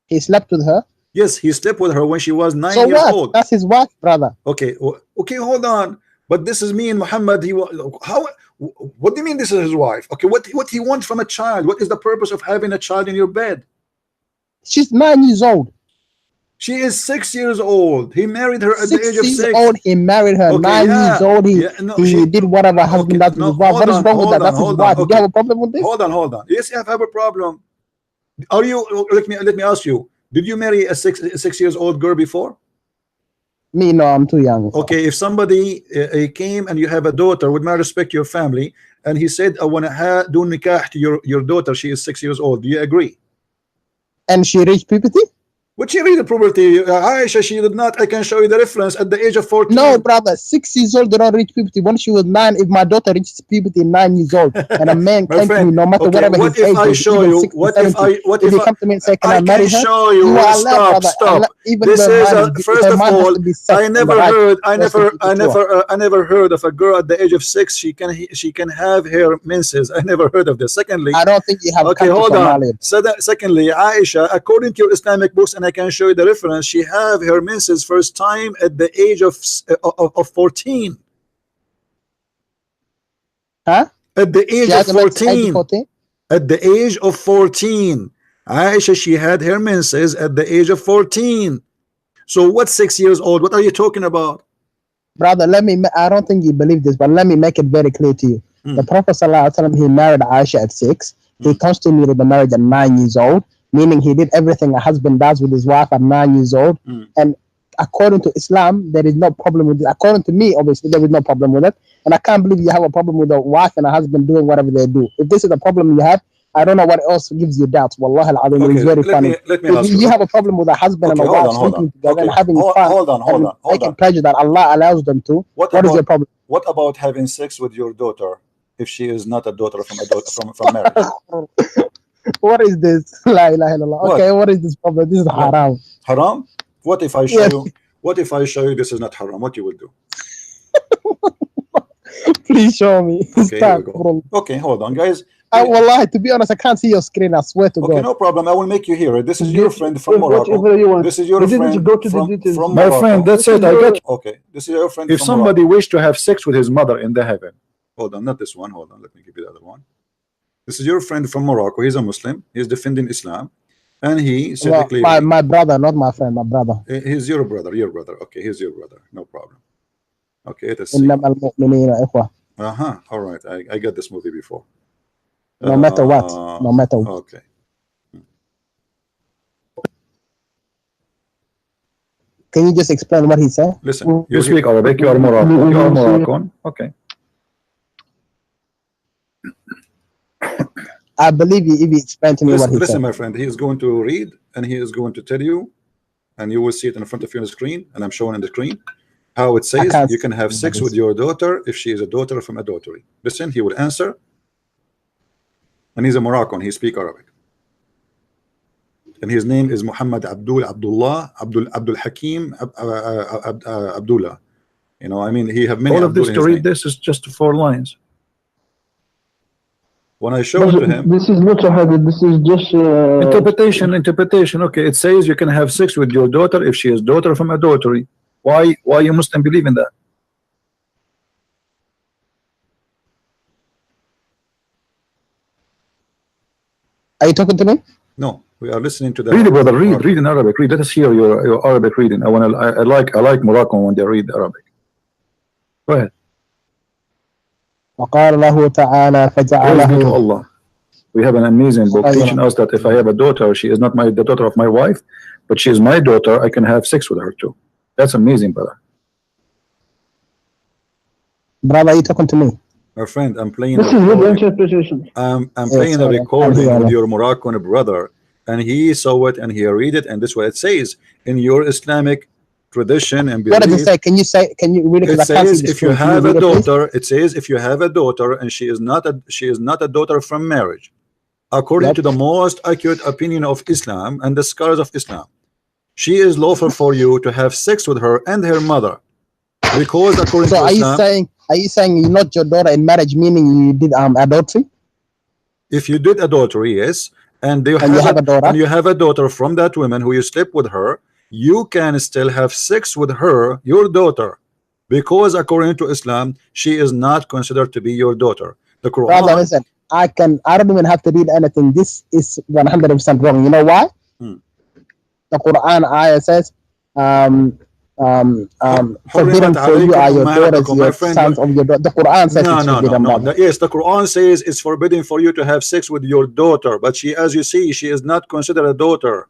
He slept with her? Yes, he slept with her when she was 9 years old. That's his wife, brother. Okay, hold on. But this is me and Muhammad. What do you mean this is his wife? Okay, what he wants from a child? What is the purpose of having a child in your bed? She's 9 years old. She is 6 years old. He married her at the age of 6. 6 years old, he married her. Okay, 9 years old, he did whatever husband does with his wife. What is wrong with that? That's his wife. Do you have a problem with this? Hold on. Yes, I have a problem. Are you? Let me ask you. Did you marry a 6 years old girl before? Me, no, I'm too young. Okay, if somebody came and you have a daughter, with my respect to your family, and he said, I want to do nikah to your daughter, she is 6 years old, do you agree? And she reached puberty? Would she read the puberty? Aisha, she did not. I can show you the reference at the age of 14. No, brother, 6 years old did not reach puberty. Once she was 9, if my daughter reaches puberty 9 years old, and a man came to me, no matter whatever his age is, even 60, 70, if he come to me and say, can I marry her? Show you. Stop. This is first of all, I never heard of a girl at the age of 6 she can have her menses. I never heard of this. Secondly, I don't think you have. Okay, hold on. Secondly, Aisha, according to your Islamic books, and I can show you the reference, she have her menses first time at the age of 14. Huh? At the age of 14. At the age of 14. Aisha, she had her menses at the age of 14. So what 6 years old? What are you talking about? Brother, I don't think you believe this, but let me make it very clear to you. The Prophet ﷺ, he married Aisha at 6. He consummated the marriage at 9 years old, meaning he did everything a husband does with his wife at 9 years old. And according to Islam, there is no problem with it. According to me, obviously, there is no problem with it. And I can't believe you have a problem with a wife and a husband doing whatever they do. If this is the problem you have, I don't know what else gives you doubts. Wallahi al-azim, it's very funny. If you have a problem with a husband and a wife sleeping together and having fun and making pleasure that Allah allows them to, what is your problem? What about having sex with your daughter if she is not a daughter from marriage? What is this? La ilaha illallah. Okay, what is this problem? This is haram. Haram? What if I show you? What if I show you this is not haram? What you will do? Please show me. Okay, here we go. Okay, hold on, guys. Wallahi, to be honest, I can't see your screen. I swear to God. Okay, no problem. I will make you hear it. This is your friend from Morocco. This is your friend from my friend. That's it. I got you. Okay, this is your friend. If somebody wished to have sex with his mother in the heaven, hold on, not this one. Hold on, let me give you the other one. This is your friend from Morocco. He's a Muslim. He's defending Islam, and he said my brother, not my friend, my brother. He's your brother. Your brother. Okay, he's your brother. No problem. Okay, let's see. All right, I got this movie before. No matter what. No matter what. Okay. Can you just explain what he said? Listen, you speak Arabic. You are Moroccan. You are Moroccan. Okay. I believe you if you explain to me what he said. Listen, my friend, he is going to read and he is going to tell you, and you will see it in front of you on the screen, and I'm showing on the screen how it says you can have sex with your daughter if she is a daughter from adultery. Listen, he will answer, and he's a Moroccan. He speaks Arabic, and his name is Muhammad Abdullah Abdul Hakim Abdullah. You know, I mean, he have many. All of this to read this is just 4 lines. When I show it to him, this is not a hadith. This is just interpretation. Okay, it says you can have sex with your daughter if she is daughter from adultery. Why you Muslim believe in that? Are you talking to me? No, we are listening to that. Read, brother. Read in Arabic. Read. Let us hear your Arabic reading. I like Moroccan when they read Arabic. Go ahead. وقال له تعالى فجعله Allah. We have an amazing book teaching us that if I have a daughter, she is not the daughter of my wife, but she is my daughter, I can have sex with her too. That's amazing, brother. Brother, are you talking to me? My friend, I'm playing. This is good interpretation. I'm playing a recording with your Moroccan brother, and he saw it and he read it, and this is what it says in your Islamic tradition and belief. What does it say? Can you read it? It says if you have a daughter, it says if you have a daughter and she is not a daughter from marriage, according to the most accurate opinion of Islam and the scholars of Islam, she is lawful for you to have sex with her and her mother, because according to Islam. Are you saying you're not your daughter in marriage, meaning you did adultery? If you did adultery, yes, and you have a daughter from that woman who you slept with her, you can still have sex with her, your daughter, because according to Islam, she is not considered to be your daughter. The Quran. Brother, listen, I don't even have to read anything. This is 100% wrong. You know why? the Quran ayah says, forbidden for you are your daughters, your sons of your daughter. The Quran says it's forbidden. No. Yes, the Quran says it's forbidden for you to have sex with your daughter, but she, as you see, she is not considered a daughter.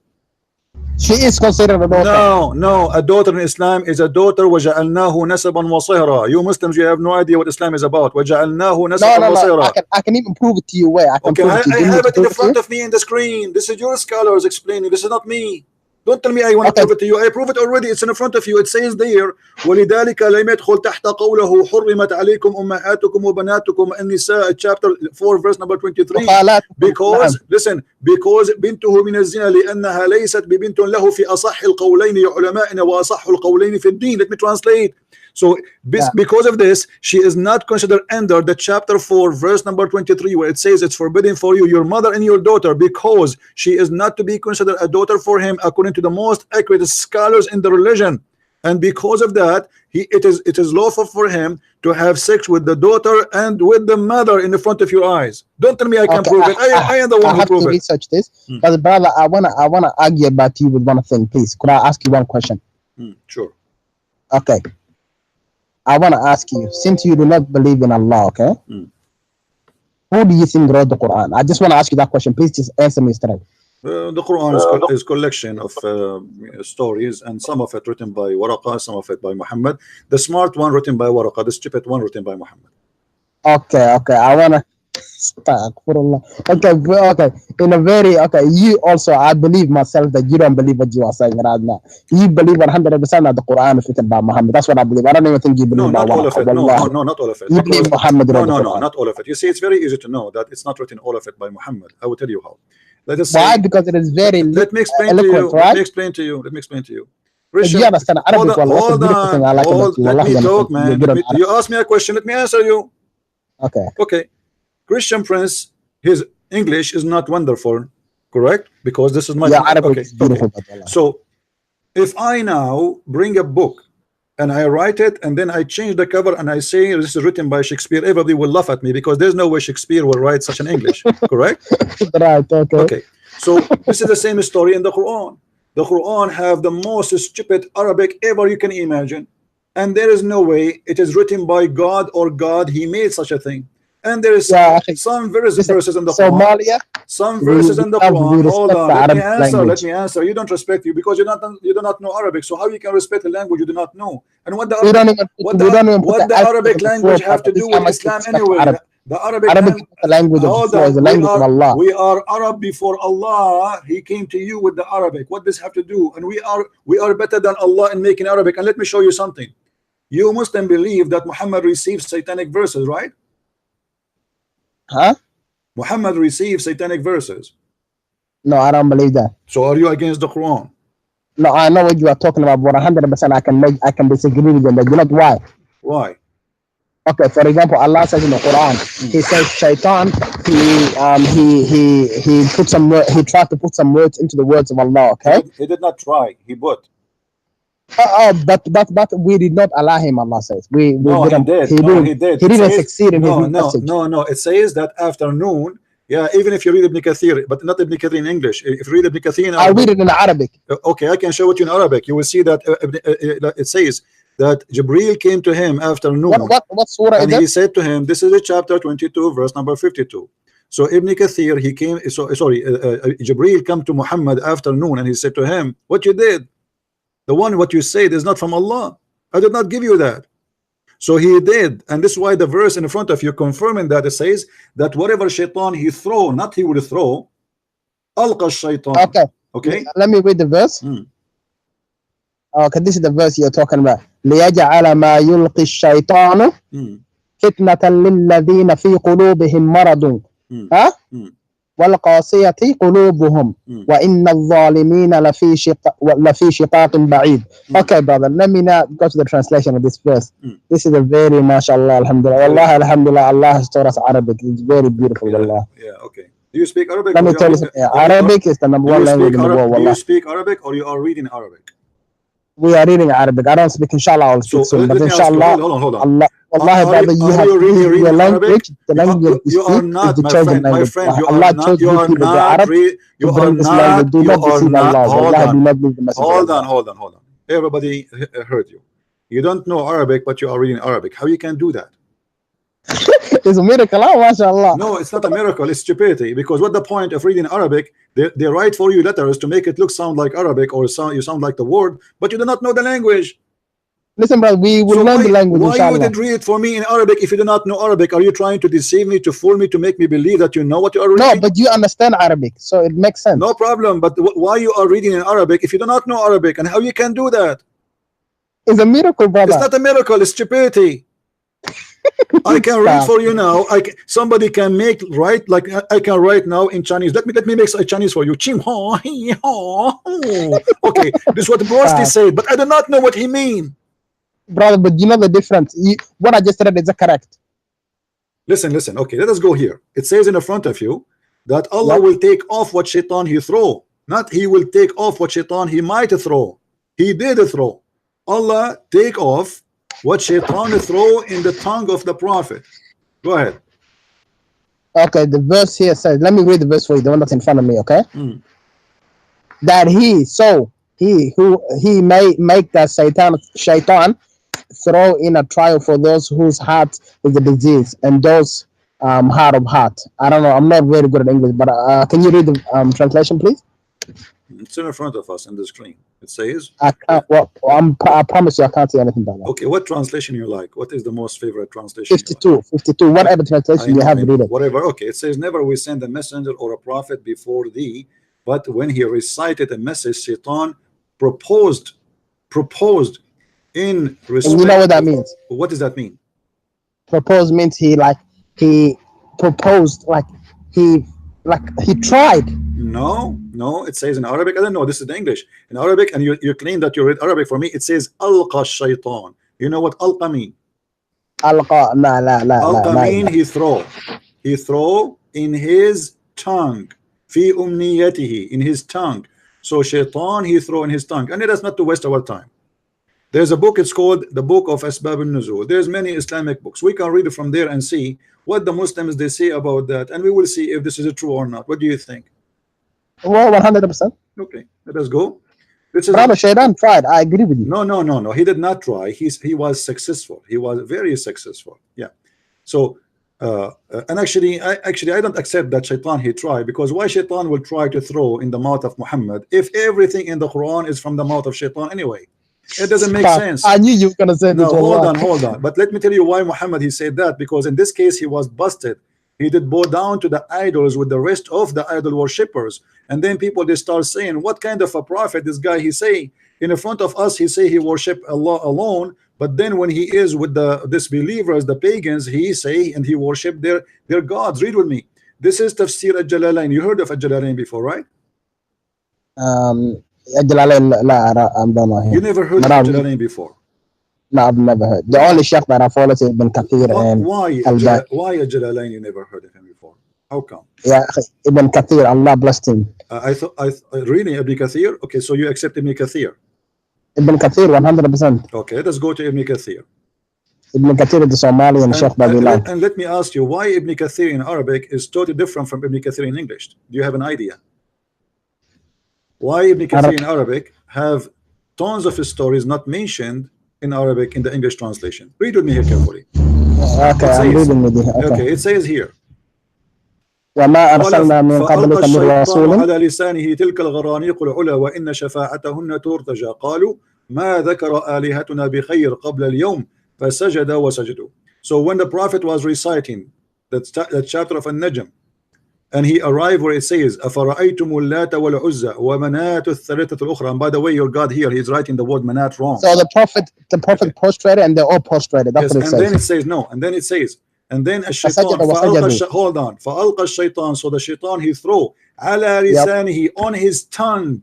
She is considered a daughter. No, a daughter in Islam is a daughter. وَجَعَلْنَاهُ نَسَبًا وَصِهْرًا. You Muslims, you have no idea what Islam is about. وَجَعَلْنَاهُ نَسَبًا وَصِهْرًا. I can even prove it to you where I can prove it to you. I have it in front of me in the screen. This is your scholars explaining. This is not me. Don't tell me I want to prove it to you. I prove it already. It's in front of you. It says there, وَلِذَلِكَ لَمْ يَدْخُلْ تَحْتَ قَوْلَهُ حُرِّمَتْ عَلَيْكُمْ أُمَّهَاتُكُمْ وَبَنَاتُكُمْ النِّسَاء chapter 4 verse number 23. Because listen, because بنته من الزنا لأنها ليست ببنت له في أصح القولين لعلمائنا وأصح القولين في الدين. Let me translate. So because of this, she is not considered under the chapter 4 verse number 23 where it says it's forbidden for you, your mother and your daughter, because she is not to be considered a daughter for him according to the most accurate scholars in the religion. And because of that, it is lawful for him to have sex with the daughter and with the mother in the front of your eyes. Don't tell me I can prove it. I am the one who prove it. I have to research this, but brother, I wanna argue about you with one thing, please. Could I ask you one question? Sure. Okay. I want to ask you, since you do not believe in Allah, okay? Who do you think wrote the Quran? I just want to ask you that question. Please just answer me straight. The Quran is collection of stories, and some of it written by Waraqa, some of it by Muhammad. The smart one written by Waraqa, the stupid one written by Muhammad. Okay. I want to Okay. In a very you also, I believe myself that you don't believe what you are saying right now. You believe 100% that the Quran is written by Muhammad. That's what I believe. I don't even think you believe not all of it. No, not all of it. You believe Muhammad wrote No, not all of it. You see, it's very easy to know that it's not written all of it by Muhammad. I will tell you how. Let us Why? Because it is very let me explain to you. Right? Let me explain to you. Christian, you understand Arabic? Hold on. Let me talk, man. You ask me a question. Let me answer you. Okay. Christian Prince, his English is not wonderful, correct? Because this is my Arabic is beautiful. So if I now bring a book and I write it and then I change the cover and I say this is written by Shakespeare, everybody will laugh at me because there's no way Shakespeare will write such an English, correct? Right. Okay. So this is the same story in the Quran. The Quran have the most stupid Arabic ever you can imagine, and there is no way it is written by God or God he made such a thing. And there is some verses in the Quran. Some verses in the Quran. Hold on, let me answer. You don't respect you because you do not know Arabic. So how you can respect a language you do not know? And what the Arabic language have to do with Islam anyway? The Arabic language is the language of Allah. We are Arab before Allah. He came to you with the Arabic. What does have to do? And we are better than Allah in making Arabic. And let me show you something. You Muslim believe that Muhammad received satanic verses, right? Huh? Muhammad received satanic verses. No, I don't believe that. So are you against the Quran? No, I know what you are talking about, but 100% I can disagree with them. But you know why? Why? Okay, for example, Allah says in the Quran, He says Shaitan, he tried to put some words into the words of Allah. Okay, he did not try. He put. But we did not allow him. Allah says we didn't. He did. He didn't succeed in his message. No. It says that afternoon. Yeah, even if you read Ibn Kathir, but not Ibn Kathir in English. If you read Ibn Kathir in Arabic, I'll read it in Arabic. Okay, I can show it you in Arabic. You will see that it says that Jibreel came to him after noon. What surah and is he said to him, this is chapter 22, verse number 52. So Ibn Kathir, he came. Jibreel come to Muhammad after noon, and he said to him, "What you did? What you said is not from Allah. I did not give you that." So he did, and this is why the verse in front of you confirming that it says that whatever shaitan he throw, not he will throw, alqa shaitan. Okay. Let me read the verse. Okay, this is the verse you're talking about. لِيَجْعَلَ مَا يُلْقِي الشَّيْطَانُ فِتْنَةً لِلَّذِينَ فِي قُلُوبِهِمْ مَرَضٌ والقاسية قلوبهم وإن الظالمين لفي شقاق بعيد. Okay, brother, let me now go to the translation of this verse. This is a very mashallah, alhamdulillah. Wallahi, alhamdulillah, Allah has taught us Arabic. It's very beautiful. Yeah, okay. Do you speak Arabic? Let me tell you something. Arabic is the number one language in the world. Do you speak Arabic or you are reading Arabic? We are reading Arabic. I don't speak inshallah, I'll speak soon. But inshallah, hold on. Wallahi, brother, you have reading your Arabic? language. The language You are not, the my chosen friend. My language. friend, you Allah are not. chose You you are people, the not. Arab, You to bring are this not. language. Do You not are deceive not. Allah. Hold Wallahi, do on. not believe the message of Hold Allah. on. Hold on. Hold on. Everybody heard you. You don't know Arabic, but you are reading Arabic. How you can do that? It's a miracle, mashallah. No, it's not a miracle. It's stupidity. Because what the point of reading Arabic? They write for you letters to make it sound like Arabic, or you sound like the word, but you do not know the language. Listen, brother, we will learn the language, why inshallah. you did read it for me in Arabic if you do not know Arabic? Are you trying to deceive me, to fool me, to make me believe that you know what you are reading? No, but you understand Arabic, so it makes sense. No problem, but why you are reading in Arabic if you do not know Arabic, and how you can do that? It's a miracle, brother. It's not a miracle, it's stupidity. I can read for you now. Somebody can write like I can write now in Chinese. Let me make a Chinese for you. Okay, this is what Bruce said, but I do not know what he means. Brother, but you know the difference. What I just read is correct. Listen. Okay, let us go here. It says in the front of you that Allah will take off what shaitan he throw. Not he will take off what shaitan he might throw. He did throw. Allah take off what shaitan throw in the tongue of the prophet. Go ahead. Okay, the verse here says, let me read the verse for you, the one that's in front of me, okay? That he may make that shaitan throw in a trial for those whose heart is a disease, and those hard of heart. I don't know, I'm not very good at English, but can you read the translation, please? It's in front of us in the screen. It says, I can't. Well, I promise you, I can't see anything about that. Okay, what translation you like? What is the most favorite translation? 52. Whatever translation you have, read it. Whatever. Okay, it says, never we send a messenger or a prophet before thee, but when he recited a message, Satan proposed in respect. And you know what that means? What does that mean? Propose means he proposed, like he tried. No, it says in Arabic. I don't know, this is the English. In Arabic, and you claim that you read Arabic for me, it says alqa shaitan. You know what alqa mean? Alqa, alqa mean he throw in his tongue, fi umniyatihi, in his tongue. So shaitan he throw in his tongue, and it is not to waste our time. There's a book, it's called the book of Asbab al-Nuzul. There's many Islamic books. We can read it from there and see what the Muslims they say about that, and we will see if this is true or not. What do you think? Well, 100%. Okay, let us go. This is Brother Shaitan tried. I agree with you. No. He did not try. He was successful. He was very successful. Yeah. So and actually I don't accept that Shaitan he tried, because why Shaitan will try to throw in the mouth of Muhammad if everything in the Quran is from the mouth of Shaitan anyway? It doesn't make sense. I knew you were gonna say no, hold on. But let me tell you why Muhammad he said that, because in this case he was busted. He did bow down to the idols with the rest of the idol worshippers, and then people they start saying, what kind of a prophet this guy he say? In the front of us he say he worship Allah alone, but then when he is with the disbelievers, the pagans, he say and he worship their gods. Read with me. This is Tafsir al-Jalalain. You heard of al-Jalalain before, right? You never heard of al-Jalalain before? No, I've never heard. The only sheikh that I follow is Ibn Kathir. Why al-Jalalain you never heard of him before? How come? Yeah, Ibn Kathir, Allah blessed him. I thought really Ibn Kathir. Okay, so you accept Ibn Kathir? Ibn Kathir 100%. Okay, let's go to Ibn Kathir. Ibn Kathir is the Somalian Sheikh Babylon. And let me ask you, why Ibn Kathir in Arabic is totally different from Ibn Kathir in English? Do you have an idea? Why Ibn Kathir in Arabic have tons of his stories not mentioned in Arabic in the English translation? Read with me here carefully. Okay, I'm reading with you. Okay, it says here. وما أرسلنا من قبلك من رسول على لسانه تلك الغرانيق العلا وإن شفاعتهن ترتجى قالوا ما ذكر آلهتنا بخير قبل اليوم فسجد وسجدوا. So when the prophet was reciting that chapter of An-Najm, and he arrived where it says أفرأيتم اللات والعزى ومناة الثالثة الأخرى, and by the way your God here he's writing the word Manat wrong. So the prophet prostrated and they're all prostrated. That's what it says. Then it says no, and then it says, and then الشيطان hold on فألقى الشيطان, so the shaitan he throw على لسانه, on his tongue,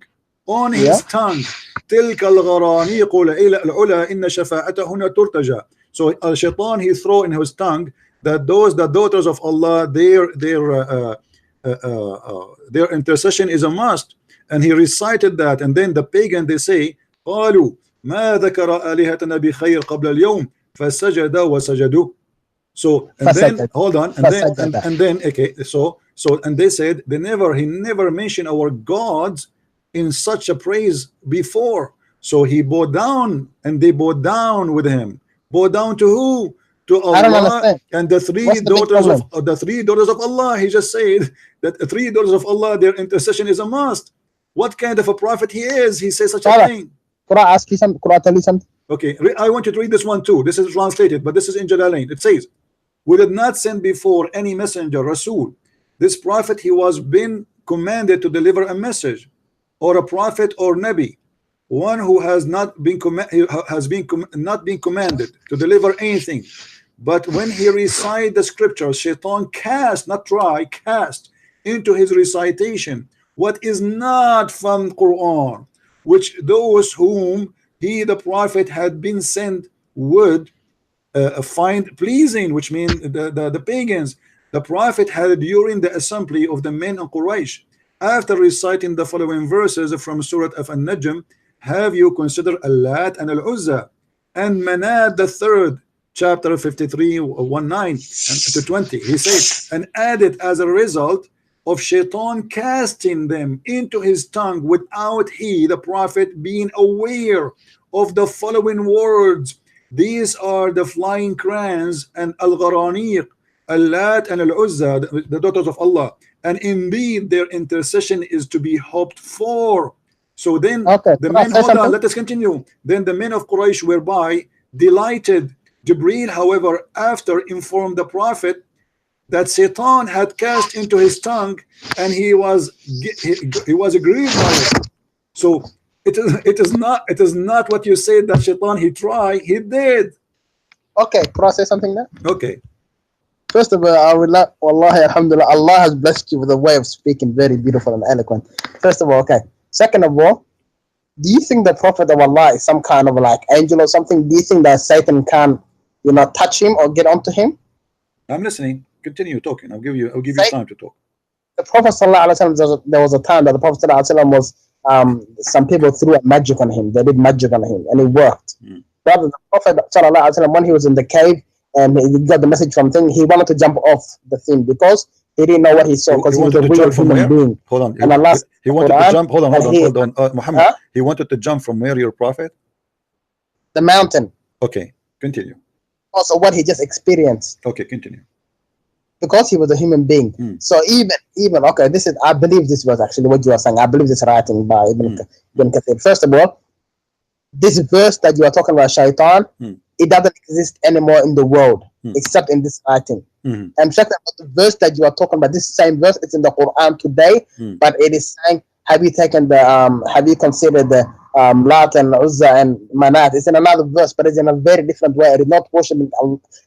تلك الغرانيق العلا إن شفاعتهن ترتجى. So shaitan he throw in his tongue that the daughters of Allah their intercession is a must, and he recited that, and then the pagan they say قالوا ما ذكر آلهتنا بخير قبل اليوم فَسَجَدَ وَسَجَدُوا. So and then hold on, and then okay, so and they said he never mentioned our gods in such a praise before. So he bowed down, and they bowed down with him. Bow down to who? To Allah and the three daughters of Allah. He just said that the three daughters of Allah, their intercession is a must. What kind of a prophet he is? He says such a thing. Could I ask you something? Could I tell you something? Okay, I want you to read this one too. This is translated, but this is in Jalalain. It says, "We did not send before any messenger, Rasul. This prophet, he was been commanded to deliver a message, or a prophet or Nabi, one who has not been commanded to deliver anything. But when he recited the scriptures, Shaitan cast into his recitation what is not from Quran, which those whom he, the prophet, had been sent would find pleasing," which means the pagans. The prophet had during the assembly of the men of Quraysh, after reciting the following verses from Surah of An-Najm, "Have you considered Al-Lat and Al-Uzza and Manat the third," chapter 53, 19 to 20. He said, and added, as a result of Shaitan casting them into his tongue without he, the prophet, being aware of the following words. These are the flying crans and Al-Gharaniq, Al-Lat and Al-Uzza, the daughters of Allah, and indeed their intercession is to be hoped for. So then the men, hold on, let us continue. Then the men of Quraysh were delighted. Jibreel, however, after informed the prophet that Satan had cast into his tongue, and he was aggrieved by it. So it is not what you said that Shaitan he tried, he did. Okay, can I say something now? Okay. First of all, I would like, wallahi, alhamdulillah, Allah has blessed you with a way of speaking very beautiful and eloquent. First of all, okay. Second of all, do you think the Prophet of Allah is some kind of like angel or something? Do you think that Satan can, touch him or get onto him? I'm listening. Continue talking. I'll give you time to talk. The Prophet sallallahu alaihi wasallam, there was a time that the Prophet sallallahu alaihi wasallam was some people threw magic on him. They did magic on him, and it worked. Rather, the Prophet sallallahu alaihi wasallam, when he was in the cave and he got the message from thing, he wanted to jump off the thing because he didn't know what he saw, because he was a real human being. Hold on. And Allah, he wanted to jump. Hold on. Muhammad. He wanted to jump from where, your prophet? The mountain. Okay, continue. Also, what he just experienced. Okay, continue. Because he was a human being. So even okay, this is, I believe this was actually what you are saying. I believe this writing by Ibn Kathir. First of all, this verse that you are talking about, Shaitan, it doesn't exist anymore in the world except in this writing. And second, the verse that you are talking about, this same verse, it's in the Quran today, but it is saying, have you considered the Lat and Uzza and Manat? It's in another verse, but it's in a very different way. It is not worshiping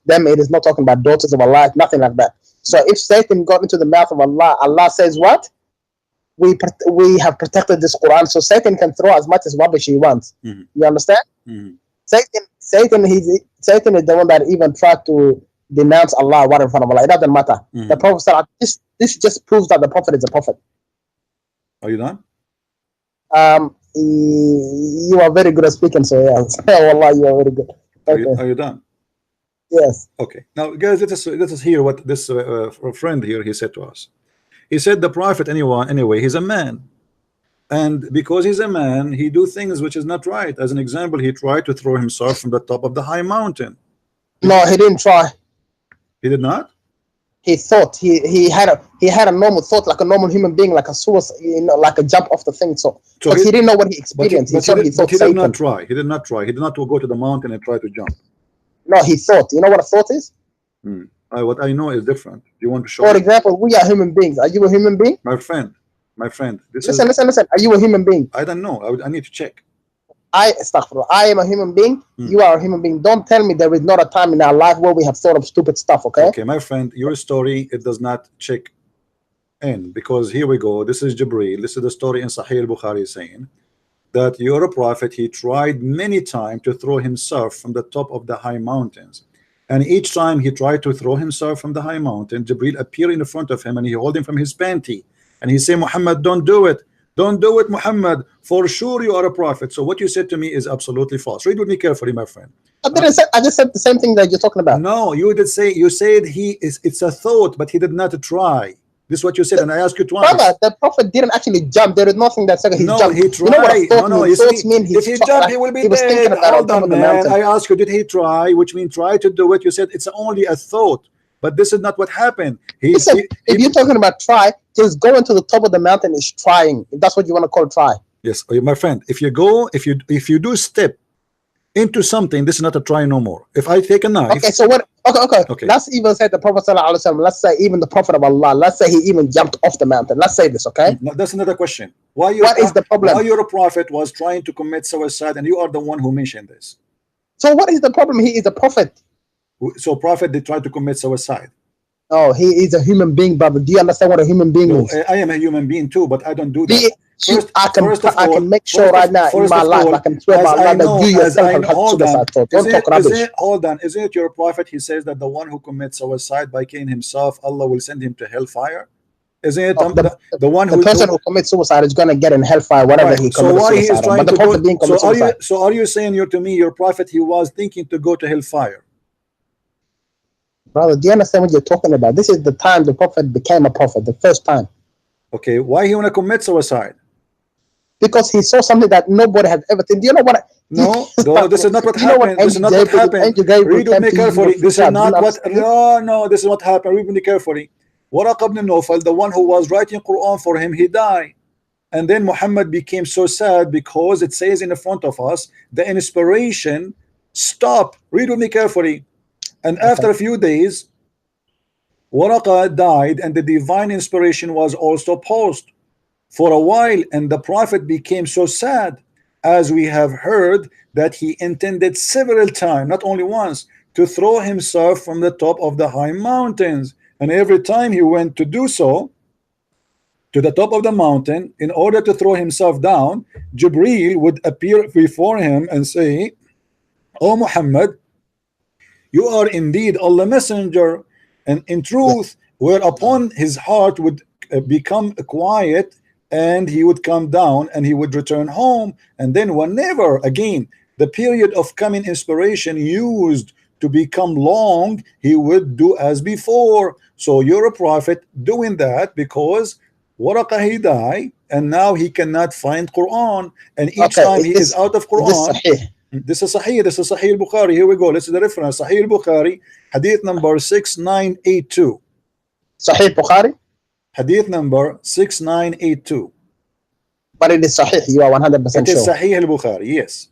them. It is not talking about daughters of Allah, nothing like that. So if Satan got into the mouth of Allah, Allah says what? We have protected this Quran, so Satan can throw as much as rubbish he wants. You understand? Satan is the one that even tried to denounce Allah in front of Allah. It doesn't matter. The Prophet said, this just proves that the Prophet is a prophet. Are you done? You are very good at speaking, so yes. Wallah, you are very good. Okay. Are you done? Yes. Okay. Now, guys, let us hear what this friend here he said to us. He said the prophet anyway, he's a man, and because he's a man, he do things which is not right. As an example, he tried to throw himself from the top of the high mountain. No, he didn't try. He did not. He thought he had a normal thought, like a normal human being, like a suicide, like a jump off the thing. So he didn't know what he experienced. He did not try. He did not try. He did not go to the mountain and try to jump. No, he thought. You know what a thought is? What I know is different. Do you want to show? For example, we are human beings. Are you a human being? My friend. Listen. Are you a human being? I don't know. I need to check. I am a human being. You are a human being. Don't tell me there is not a time in our life where we have thought of stupid stuff. Okay, my friend, your story, it does not check in, because here we go. This is Jibreel. This is the story in Sahih al-Bukhari saying that you're a prophet. He tried many times to throw himself from the top of the high mountains, and each time he tried to throw himself from the high mountain, Jibreel appeared in front of him and he held him from his panty and he said, Muhammad, don't do it. Don't do it, Muhammad. For sure you are a prophet. So what you said to me is absolutely false. Read with me carefully, my friend. I just said the same thing that you're talking about. No, you did say, you said it's a thought, but he did not try. This is what you said, and I asked you twice. Brother, the prophet didn't actually jump. There is nothing that said he jumped. He tried. You know what a thought no, means? Thoughts mean if he jumped, he will be dead. Hold on, man. I asked you, did he try? Which means try to do it. You said it's only a thought, but this is not what happened. If you're talking about try, just going to the top of the mountain is trying. If that's what you want to call try. Yes, my friend. If you do step into something, this is not a try no more. If I take a knife. Okay, so what? Okay. Let's even say the Prophet ﷺ, let's say even the Prophet of Allah, let's say he even jumped off the mountain. Let's say this, okay? No, that's another question. What is the problem? Why your prophet was trying to commit suicide, and you are the one who mentioned this? So what is the problem? He is a prophet. So prophet did try to commit suicide. Oh, he is a human being, brother. Do you understand what a human being is? I am a human being too, but I don't do that. I can make sure right now in my life, I can swear by Allah that you yourself have had suicide thoughts. Don't talk rubbish. Hold on, isn't it your prophet? He says that the one who commits suicide by killing himself, Allah will send him to hellfire. Isn't it the one who... The person who commits suicide is going to get in hellfire, whatever he commits suicide on. But the prophet didn't commit suicide. So are you saying to me, your prophet, he was thinking to go to hellfire? Brother, do you understand what you're talking about? This is the time the prophet became a prophet, the first time. Okay, why he want to commit suicide? Because he saw something that nobody had ever seen. Do you know what? No, this is not what happened. This is not what happened. Read with me carefully. This is not what. No, this is what happened. Read with me carefully. Waraq ibn Nawfal, the one who was writing Quran for him, he died. And then Muhammad became so sad because it says in the front of us, the inspiration stopped. Read with me carefully. And after a few days, Waraqa died, and the divine inspiration was also paused for a while, and the prophet became so sad, as we have heard, that he intended several times, not only once, to throw himself from the top of the high mountains. And every time he went to do so, to the top of the mountain, in order to throw himself down, Jibreel would appear before him and say, "O Muhammad, you are indeed Allah's messenger," and in truth, whereupon his heart would become quiet, and he would come down and he would return home. And then whenever again the period of coming inspiration used to become long, he would do as before. So you're a prophet doing that because Waraqa, he died, and now he cannot find Quran, and each time he is out of Quran. This is Sahih. This is Sahih al-Bukhari. Here we go. This is the reference. Sahih al-Bukhari, hadith number 6982. Sahih Bukhari? Hadith number 6982. But it is Sahih. You are 100% sure. It is Sahih al-Bukhari, yes.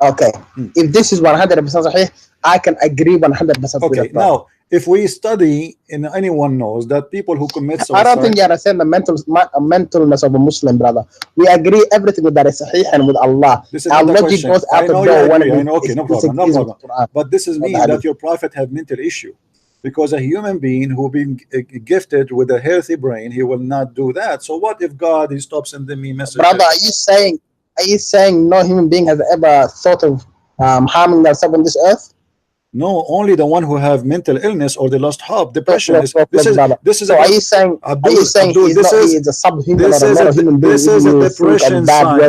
Okay. If this is 100% Sahih, I can agree 100% okay. with that. Now, if we study, and anyone knows that people who commit suicide... I don't think you understand the mentalness of a Muslim, brother. We agree everything with that is Sahih and with Allah. This is our not logic goes out the door when I know, okay, no problem. But this is mean that your prophet have mental issue. Because a human being who been gifted with a healthy brain, he will not do that. So what if God, he stops sending me messages? Brother, are you saying no human being has ever thought of harming themselves on this earth? No, only the one who have mental illness or they lost hope, depression. This is. So are you saying he's a subhuman or not a human being? This is a depression sign.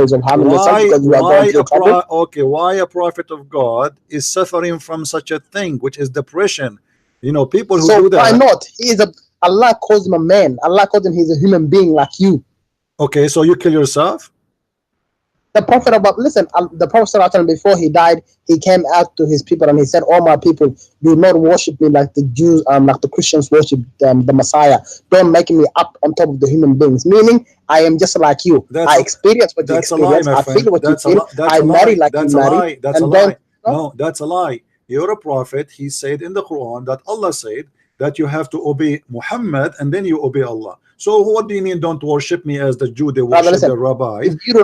Why a prophet of God is suffering from such a thing, which is depression? You know, people who do that. Why not? Allah calls him a man. Allah calls him he's a human being like you. Okay, so you kill yourself? The Prophet the Prophet before he died, he came out to his people and he said, "Oh my people, do not worship me like the Jews, like the Christians worship the Messiah. Don't make me up on top of the human beings." Meaning, I am just like you. I experience what you experience. I feel what you feel. I marry like you marry. That's a lie. No, that's a lie. You're a prophet. He said in the Quran that Allah said that you have to obey Muhammad and then you obey Allah. So what do you mean don't worship me as the Jew they worship the rabbi? If you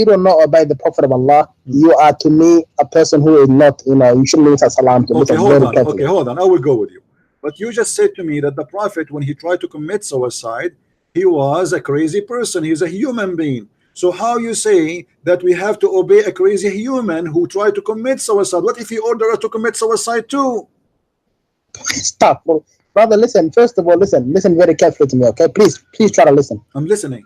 do not obey the Prophet of Allah, you are to me a person who is not, you shouldn't say salam to me. Okay, hold on. I will go with you. But you just said to me that the Prophet, when he tried to commit suicide, he was a crazy person. He's a human being. So how you say that we have to obey a crazy human who tried to commit suicide? What if he ordered us to commit suicide too? Stop, brother. Listen. First of all, listen very carefully to me, okay? Please try to listen. I'm listening.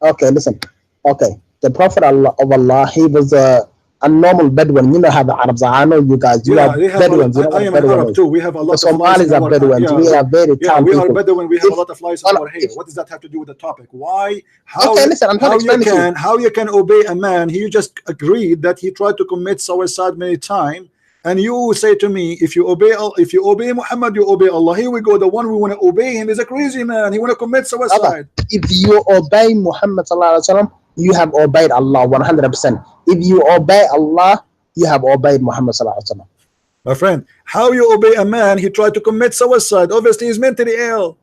Okay, listen. Okay, the Prophet of Allah, he was a normal Bedouin. You know how the Arabs are. I know you guys. You Yeah, are they have Bedouins. You know I what am an Bedouin Arab is. too. We have a The lot of lies in Somalis are our Bedouins. yeah, We are very yeah, we are people. Bedouin. We have a lot of lies in If- our hair. What does that have to do with the topic? Why? How? Okay, listen, I'm trying to explain it to you. How you can obey a man? He just agreed that he tried to commit suicide many times, and you say to me, if you obey Muhammad, you obey Allah. Here we go. The one we want to obey him is a crazy man. He want to commit suicide. Brother, if you obey Muhammad sallallahu alaihi wasallam, you have obeyed Allah 100%. If you obey Allah, you have obeyed Muhammad sallallahu alaihi wasallam. My friend, how you obey a man? He tried to commit suicide. Obviously, he's mentally ill.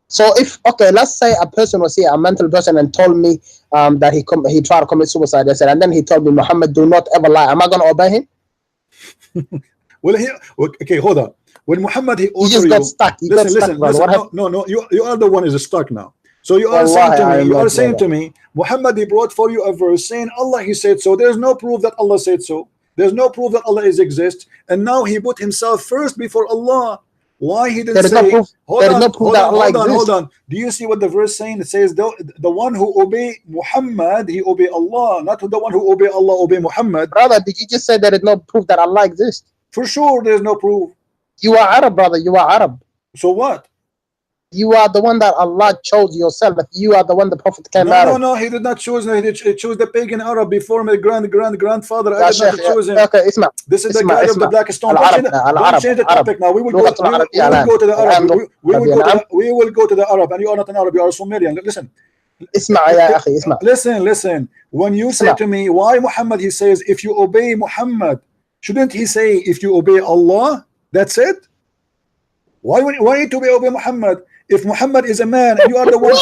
So if okay, let's say a person was here, a mental person, and told me that he tried to commit suicide, I said, and then he told me, Muhammad, do not ever lie. Am I going to obey him? Well, okay, hold on. When Muhammad he just got stuck. Listen. No. You are the one is stuck now. So you are saying to me, Muhammad he brought for you a verse saying Allah he said so. There's no proof that Allah said so. There's no proof that Allah is exist, and now he put himself first before Allah. Why he didn't say? Hold on. Do you see what the verse saying? It says the one who obey Muhammad, he obey Allah, not the one who obey Allah obey Muhammad. Brother, did you just say there is no proof that Allah exists? For sure, there's no proof. You are Arab, brother. You are Arab. So what? You are the one that Allah chose yourself. You are the one the Prophet came out of. No, he did not choose. He chose the pagan Arab before my grandfather. I did not choose him. Okay, Isma. This is the guy of the black stone. Don't change the topic now. We will go to the Arab. We will go to the Arab, and you are not an Arab. You are a Sumerian. Listen. Listen. When you say to me, why Muhammad? He says, if you obey Muhammad, shouldn't he say, if you obey Allah? That's it. Why need to obey Muhammad? If Muhammad is a man and you are the one,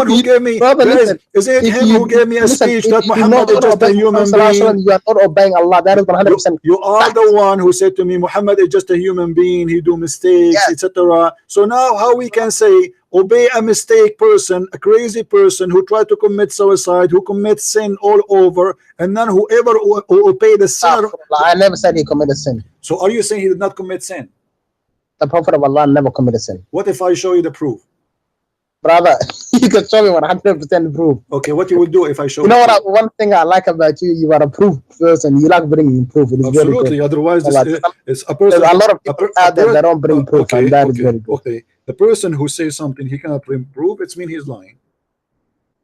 who gave me, guys, is it him who gave me a speech that Muhammad is just a human being? You are not obeying Allah. That is 100%. You are the one who said to me, Muhammad is just a human being. He do mistakes, etc. So now, how we can say obey a mistake person, a crazy person who tried to commit suicide, who commits sin all over, and then whoever will obey the sin? I never said he committed sin. So are you saying he did not commit sin? The Prophet of Allah never committed sin. What if I show you the proof? Brother, you can show me 100% proof. Okay, what you will do if I show you? You know what? One thing I like about you, you are a proof person. You like bringing proof. It is absolutely. Otherwise, it's a person. There's a lot of people out there that don't bring proof, and that is very good. Okay, the person who says something he cannot bring proof, it's mean he's lying.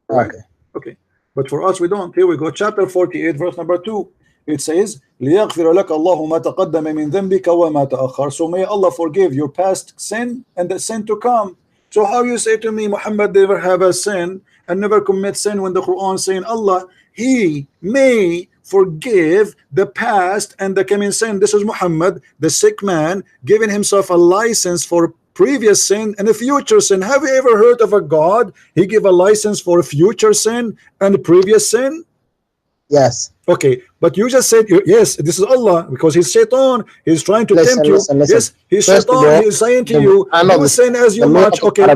Right? Okay. But for us, we don't. Here we go. Chapter 48, verse number 2. It says, لِيَغْفِرَ لَكَ اللَّهُ مَا تَقَدَّمَ مِنْ ذَنْبِكَ وَمَا تَأَخَّرَ. So may Allah forgive your past sin and the sin to come. So how you say to me, Muhammad never have a sin and never commit sin, when the Quran saying Allah, he may forgive the past and the coming sin. This is Muhammad, the sick man, giving himself a license for previous sin and a future sin. Have you ever heard of a God? He give a license for future sin and previous sin? Yes. Okay, but you just said yes, this is Allah, because he's Shaitan. He's trying to tempt you. Listen. Yes, he's Shaitan. He's saying to you, you sin as you much. Okay,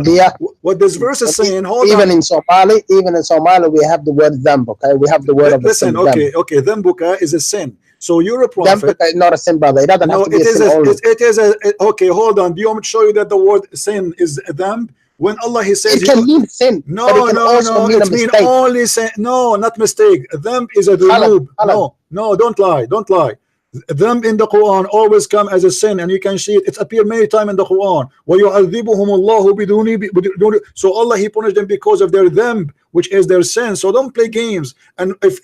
what this verse is saying, hold even on. in Somali, we have the word dhanb. Okay, we have the word of listen. Okay, dhanbuka is a sin. So you're a prophet. Dhanbuka is not a sin, brother. It doesn't have to be a sin. It is a okay. Hold on. Do you want me to show you that the word sin is a dhanb? When Allah he says it can mean sin. No, it mean only sin. No, not mistake. Them is a dhunub. No, don't lie. Them in the Quran always come as a sin, and you can see it. It's appeared many times in the Quran. وَيُعَذِّبُهُمُ اللَّهُ بِدُونِ. So Allah he punished them because of their them, which is their sin. So don't play games. And if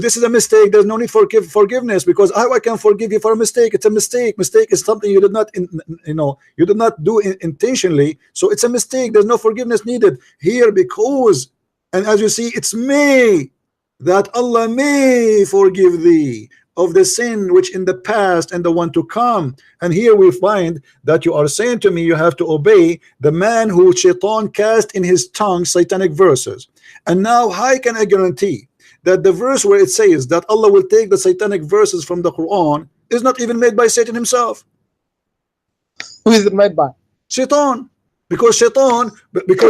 this is a mistake, there's no need for forgiveness, because how I can forgive you for a mistake? It's a mistake. Mistake is something you did not you did not do intentionally. So it's a mistake. There's no forgiveness needed here, because, and as you see, it's may that Allah may forgive thee of the sin which in the past and the one to come. And here we find that you are saying to me you have to obey the man who Shaitan cast in his tongue satanic verses. And now how can I guarantee that the verse where it says that Allah will take the satanic verses from the Quran is not even made by Satan himself? Who is it made by? Shaitan. Because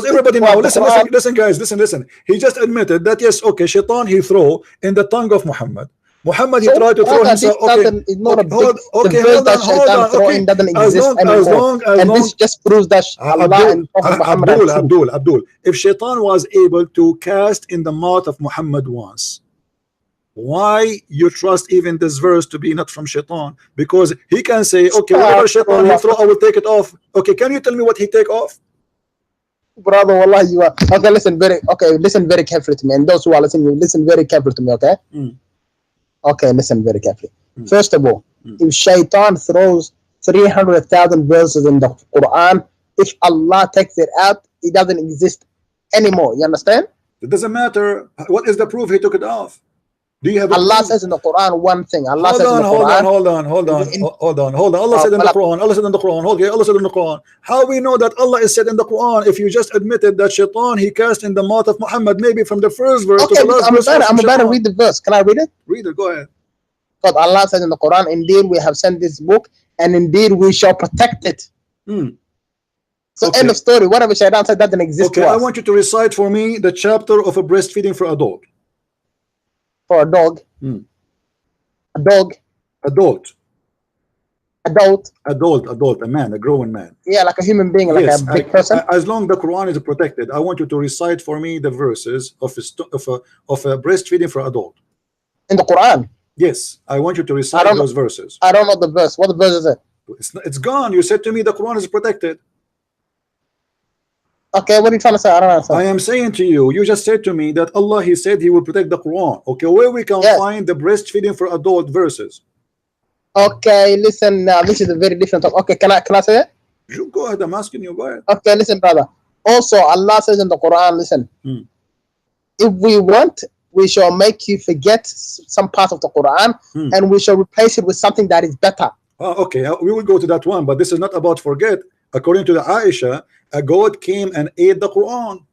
everybody now listen guys, listen. He just admitted that yes, okay, Shaitan he throw in the tongue of Muhammad. Muhammad, he So, tried to throw brother, himself. this Okay, doesn't, it's not a big, hold on, hold on. Okay, doesn't as exist long, anymore. as long, This just proves that Allah and Prophet Muhammad are true. Abdul, if Shaitan was able to cast in the mouth of Muhammad once, why you trust even this verse to be not from Shaitan? Because he can say, okay, whatever Shaitan he throw, I will take it off. Okay, can you tell me what he take off? Brother, wallah, you are okay. Listen very carefully to me, and those who are listening, listen very carefully to me. Okay. Okay, listen very carefully. First of all, if Shaitan throws 300,000 verses in the Quran, if Allah takes it out, it doesn't exist anymore. You understand? It doesn't matter. What is the proof he took it off? Do you have Allah says in the Quran one thing. Allah says in the Quran. Hold on. Allah said in the Quran. Allah said in the Quran. Okay, Allah said in the Quran. How we know that Allah is said in the Quran if you just admitted that Shaitan he cast in the mouth of Muhammad, maybe from the first verse to the last verse? I'm about to read the verse. Can I read it? Read it. Go ahead. Because Allah says in the Quran, indeed we have sent this book, and indeed we shall protect it. So end of story. Whatever Shaitan said doesn't exist. Okay, I want you to recite for me the chapter of a breastfeeding for a dog. For a dog. A dog. Adult. Adult. A man, a grown man. Yeah, like a human being, like yes, a big person. As long the Quran is protected, I want you to recite for me the verses of a breastfeeding for adult. In the Quran? Yes, I want you to recite those verses. I don't know the verse. What verse is it? It's gone. You said to me the Quran is protected. Okay, what are you trying to say? I don't understand. I am saying to you, you just said to me that Allah, he said he will protect the Quran. Okay, where we can find the breastfeeding for adult verses? Okay, listen now, this is a very different topic. Okay, can I say it? You go ahead, I'm asking you, go ahead. Okay, listen, brother. Also, Allah says in the Quran, listen, if we want, we shall make you forget some part of the Quran, and we shall replace it with something that is better. Okay, we will go to that one, but this is not about forget. According to the Aisha, a goat came and ate the Quran.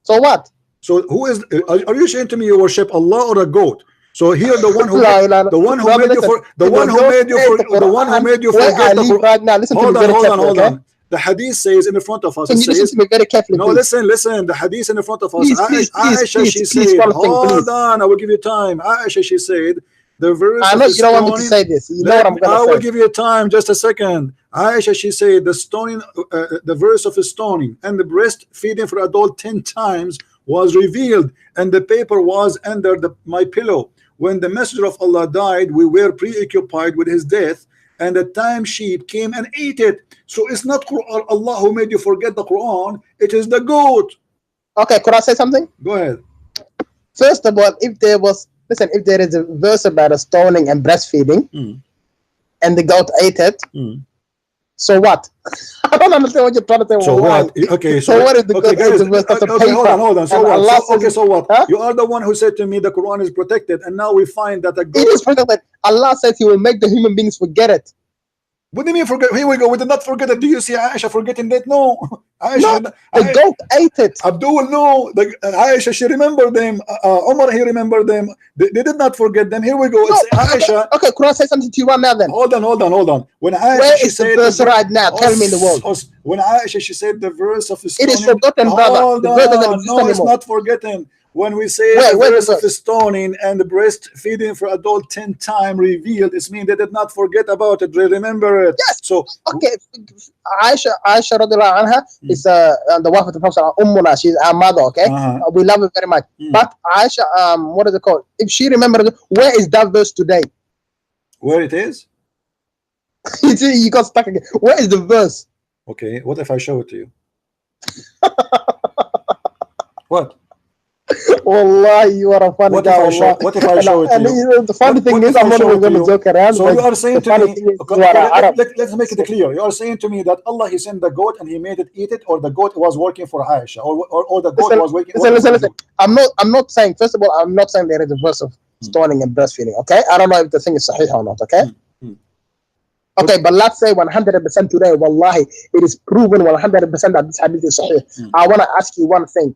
So what? So who is? Are you saying to me you worship Allah or a goat? So here the one who made you forget the Quran. Right now, listen to me very carefully. Hold on. The hadith says in front of us. Can you listen to me very carefully? No, listen. The hadith in front of us. Aisha, she said, hold on, I will give you time. Aisha, she said, the verse. I know you don't want me to say this. You know what I'm going to say. I will give you time. Just a second. Aisha, she said, the stoning, the verse of stoning and the breastfeeding for adult 10 times was revealed, and the paper was under my pillow. When the messenger of Allah died, we were preoccupied with his death, and the time sheep came and ate it. So it's not Quran, Allah who made you forget the Quran, it is the goat. Okay, could I say something? Go ahead. First of all, if there is a verse about a stoning and breastfeeding, and the goat ate it, so what? I don't understand what you're trying to say. So what? Okay, so what is the hold on. So what? So what? Huh? You are the one who said to me the Quran is protected, and now we find that the goat... It is protected. Allah says he will make the human beings forget it. What do you mean forget? Here we go. We did not forget it. Do you see Aisha forgetting that? No. Aisha, no, the goat ate it. Abdul, no. Aisha, she remembered them. Omar, he remembered them. They did not forget them. Here we go. It's Aisha. Okay, could I say something to you right now then? Hold on. When Aisha, where is the verse right now? Tell me in the world. When Aisha, she said the verse of stoning. It is forgotten, brother. The verse doesn't exist anymore. It's not forgotten. When we say the verse of stoning and the breastfeeding for adult 10 times revealed, it means they did not forget about it. They remember it. Yes. So okay, Aisha radiallahu anha is the wife of the Prophet. Ummuna, she's our mother. Okay, we love her very much. But Aisha, what is it called? If she remembers, where is that verse today? Where it is? You got stuck again. Where is the verse? Okay, what if I show it to you? What? Wallah, you are a funny guy. What if I show it to you? The funny thing is, I'm not even going to joke around. So you are saying to me, let's make it clear. You are saying to me that Allah, he sent the goat and he made it eat it, or the goat was working for Aisha, or the goat was working. Listen. I'm not saying. First of all, I'm not saying there is a verse of stoning and breastfeeding. Okay, I don't know if the thing is sahih or not. Okay. Okay, but let's say 100% today, wallahi, it is proven 100% that this hadith is sahih. I want to ask you one thing.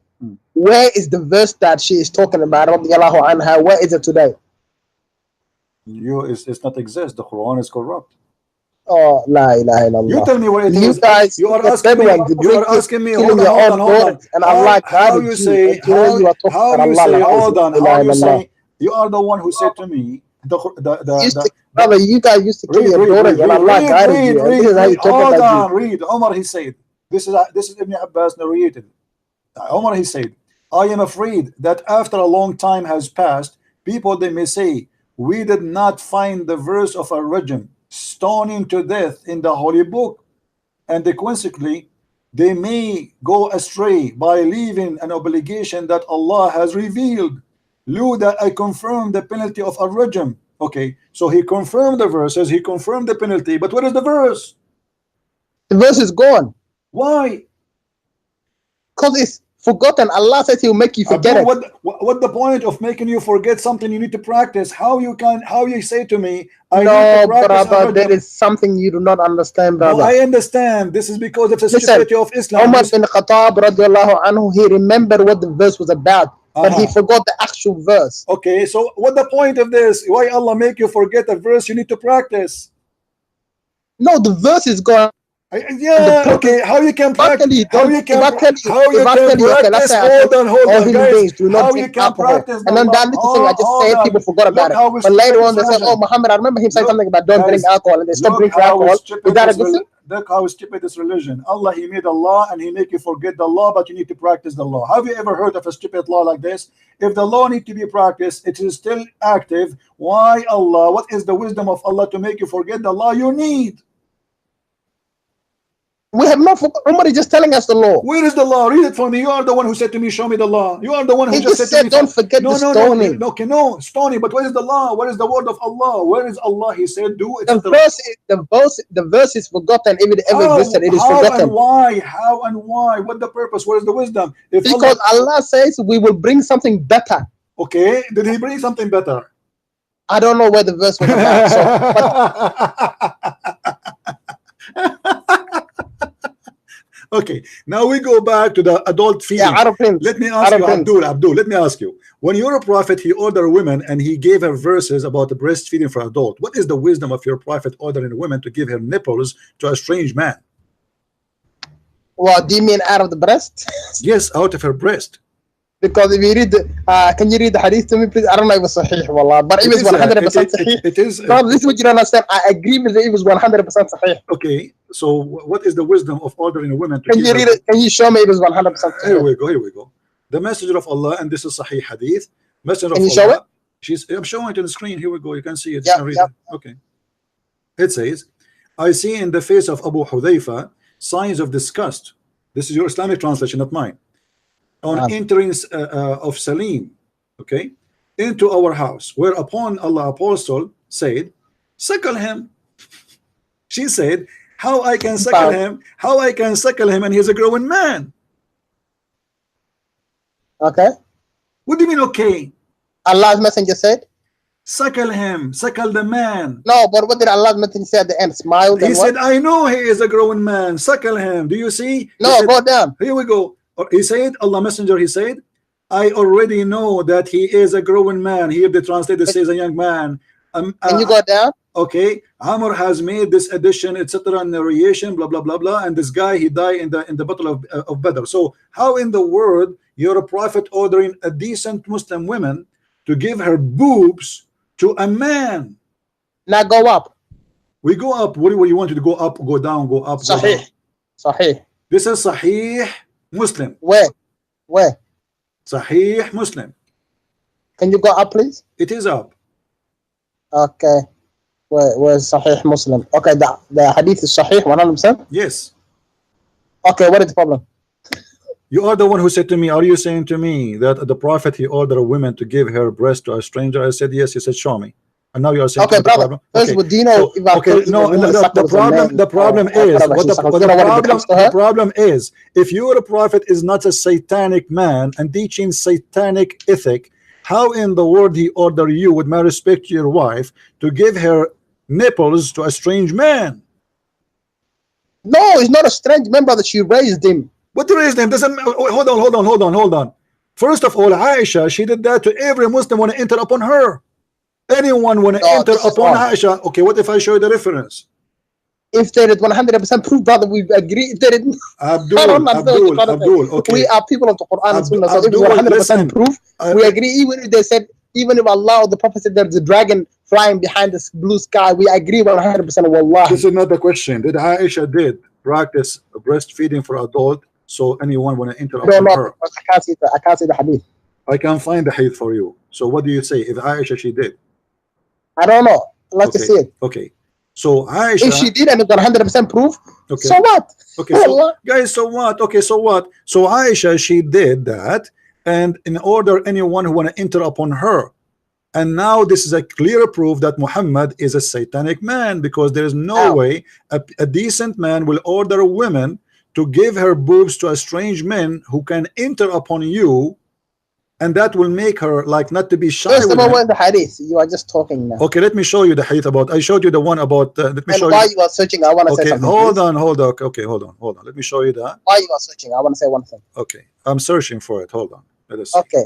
Where is the verse that she is talking about? Anha, where is it today? It's not exist. The Quran is corrupt. Oh, la ilaha illallah. You tell me where it is. Guys, you are asking me. You are asking me. Hold on. And Allah, how you say? Hold on. How you say? You are the one who said to me Brother, you guys used to kill your daughters and Allah guided you. This is how you talk about you. Read. Omar, he said, this is Ibn Abbas narrated. Omar, he said, I am afraid that after a long time has passed, people, they may say, we did not find the verse of a rajam, stoning to death, in the holy book, and consequently they may go astray by leaving an obligation that Allah has revealed. Lo, that I confirm the penalty of a rajam. Okay, so he confirmed the verses, he confirmed the penalty, but what is the verse? The verse is gone. Why? Because it's forgotten. Allah says He'll make you forget it. What the point of making you forget something you need to practice? How you say to me, I no, need to practice brother, there is something you do not understand, brother. No, I understand. This is because of the stupidity of Islam. Umar bin Khattab radiallahu anhu, he remembered what the verse was about, but he forgot the actual verse. Okay, so what the point of this? Why Allah make you forget a verse you need to practice? No, the verse is gone. Yeah, okay. How you can practice? How you can practice? Hold on, guys. How you can practice? And then that little thing I just said, people forgot about it. But later on, they said, "Oh, Muhammad, I remember him saying something about don't drink alcohol," and they stopped drinking alcohol. Is that a good thing? Look how stupid this religion. Allah, He made a law and He make you forget the law, but you need to practice the law. Have you ever heard of a stupid law like this? If the law need to be practiced, it is still active. Why Allah? What is the wisdom of Allah to make you forget the law you need? We have not forgotten. Umar is just telling us the law. Where is the law? Read it for me. You are the one who said to me, show me the law. You are the one who just said to me, don't forget the stoning. No, stoning. But what is the law? What is the word of Allah? Where is Allah? He said, do it. The verse is forgotten. If it ever existed, it is forgotten. How and why? What the purpose? Where is the wisdom? Because Allah says we will bring something better. Okay, did He bring something better? I don't know where the verse was about. Okay, now we go back to the adult feeding. Let me ask you, Abdul, let me ask you. When you're a prophet, he ordered women and he gave her verses about the breastfeeding for adult. What is the wisdom of your prophet ordering women to give her nipples to a strange man? Well, do you mean out of the breast? Yes, out of her breast. Because if you read can you read the hadith to me, please? I don't know if it's sahih, wallah, but it was 100% sahih. It is. No, this is what you don't understand. I agree with it. It was 100% sahih. Okay, so what is the wisdom of ordering a woman to Can you read it? Can you show me it was 100% sahih? Here we go. The Messenger of Allah, and this is sahih hadith. Messenger can of you Allah. Show it? I'm showing it on the screen. Here we go. You can see it. Yeah. Okay. It says, I see in the face of Abu Hudhayfa signs of disgust. This is your Islamic translation, not mine. On entering of Salim, okay, into our house, whereupon Allah apostle said, suckle him. She said, how I can suckle him? How I can suckle him? And he's a growing man. Okay. What do you mean, okay? Allah's messenger said, suckle him, suckle the man. No, but what did Allah's messenger say at the end? Smiled. He said, I know he is a growing man. Suckle him. Do you see? No, said, go down. Here we go. He said, Allah Messenger, he said, I already know that he is a growing man. Here the translator says a young man. Can you go down? Okay, Amr has made this addition, etc. narration, blah blah blah blah, and this guy, he died in the battle of Badr. So how in the world you're a prophet ordering a decent Muslim woman to give her boobs to a man? Now go up. We go up. What do you want to go up, go down, go up? Sahih. Sahih. This is Sahih Muslim. Where? Sahih Muslim. Can you go up, please? It is up. Okay. Where's Sahih Muslim? Okay, the hadith is Sahih 100%? Yes. Okay, what is the problem? You are the one who said to me, are you saying to me that the prophet, he ordered a woman to give her breast to a stranger? I said, yes. He said, show me. And now you are saying, okay, brother. Okay. Do you know if the problem is, if your prophet is not a satanic man and teaching satanic ethic, how in the world he order you, with my respect to your wife, to give her nipples to a strange man? No, it's not a strange man, brother. She raised him. What raised him? Doesn't hold on. First of all, Aisha, she did that to every Muslim when it entered upon her. Anyone when it enter upon Aisha. Okay, what if I show you the reference? If there is 100% proof, brother, we agree. If there is Abdul, okay. We are people of the Quran and Sunnah, so if 100% proof, we agree. Even if they said, even if Allah or the Prophet said there's a dragon flying behind this blue sky. We agree 100%. Wallah. This is not the question. Did Aisha did practice breastfeeding for adult? So anyone want to interrupt her? I can't see the hadith. I can find the hadith for you. So what do you say? If Aisha she did? I don't know. Let's just see it. Okay. So Aisha, if she did and it's 100% proof, okay. So what? Okay, so guys, so what? Okay, so what? So Aisha, she did that, and in order anyone who want to enter upon her, and now this is a clear proof that Muhammad is a satanic man, because there is no way a decent man will order a woman to give her boobs to a strange man who can enter upon you, and that will make her like not to be shy. First of all, the hadith, you are just talking now. Okay, let me show you the hadith about. I showed you the one about. Let me show while you. You are searching, I want to say something. Hold on. Okay, hold on. Let me show you that. While you are searching, I want to say one thing. Okay, I'm searching for it. Hold on. Let us see. Okay,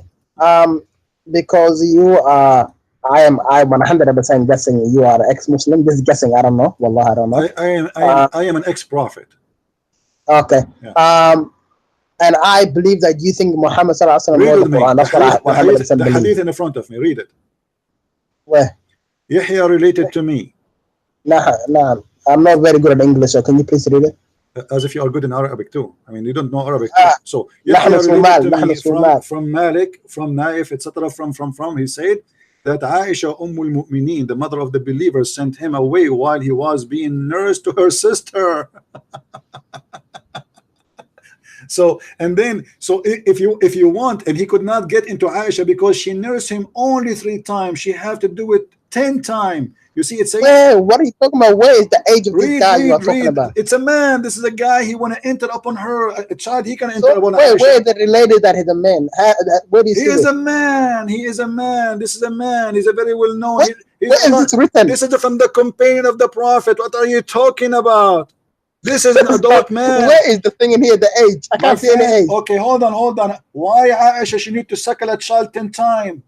because you are. I'm 100% guessing you are ex-Muslim. Just guessing. I don't know. Wallah, I don't know. I am an ex-prophet. Okay. Yeah. And I believe that you think Muhammad sallallahu alaihi wasallam wrote the Quran. That's what I 100% believe. The hadith in front of me. Read it. Where? Yahya related to me. Nah. I'm not very good at English, so can you please read it? As if you are good in Arabic too. I mean, you don't know Arabic. So Yahya related to me from Malik, from Naif, etc. From. He said that Aisha Ummul Mu'mineen, the mother of the believers, sent him away while he was being nursed to her sister. So if you want, and he could not get into Aisha because she nursed him only 3 times, she have to do it 10 times. You see, it's what are you talking about? Where is the age of this guy you are talking about? It's a man. This is a guy. He want to enter upon her. A child. He can enter upon Aisha. Where is it related that he's a man? Where do you see he is a man. He is a man. This is a man. He's a very well known. Where is this written? This is from the companion of the Prophet. What are you talking about? This is an adult man. Where is the thing in here? The age? I can't see any age. Okay, hold on. Why Aisha she need to suckle a child 10 times?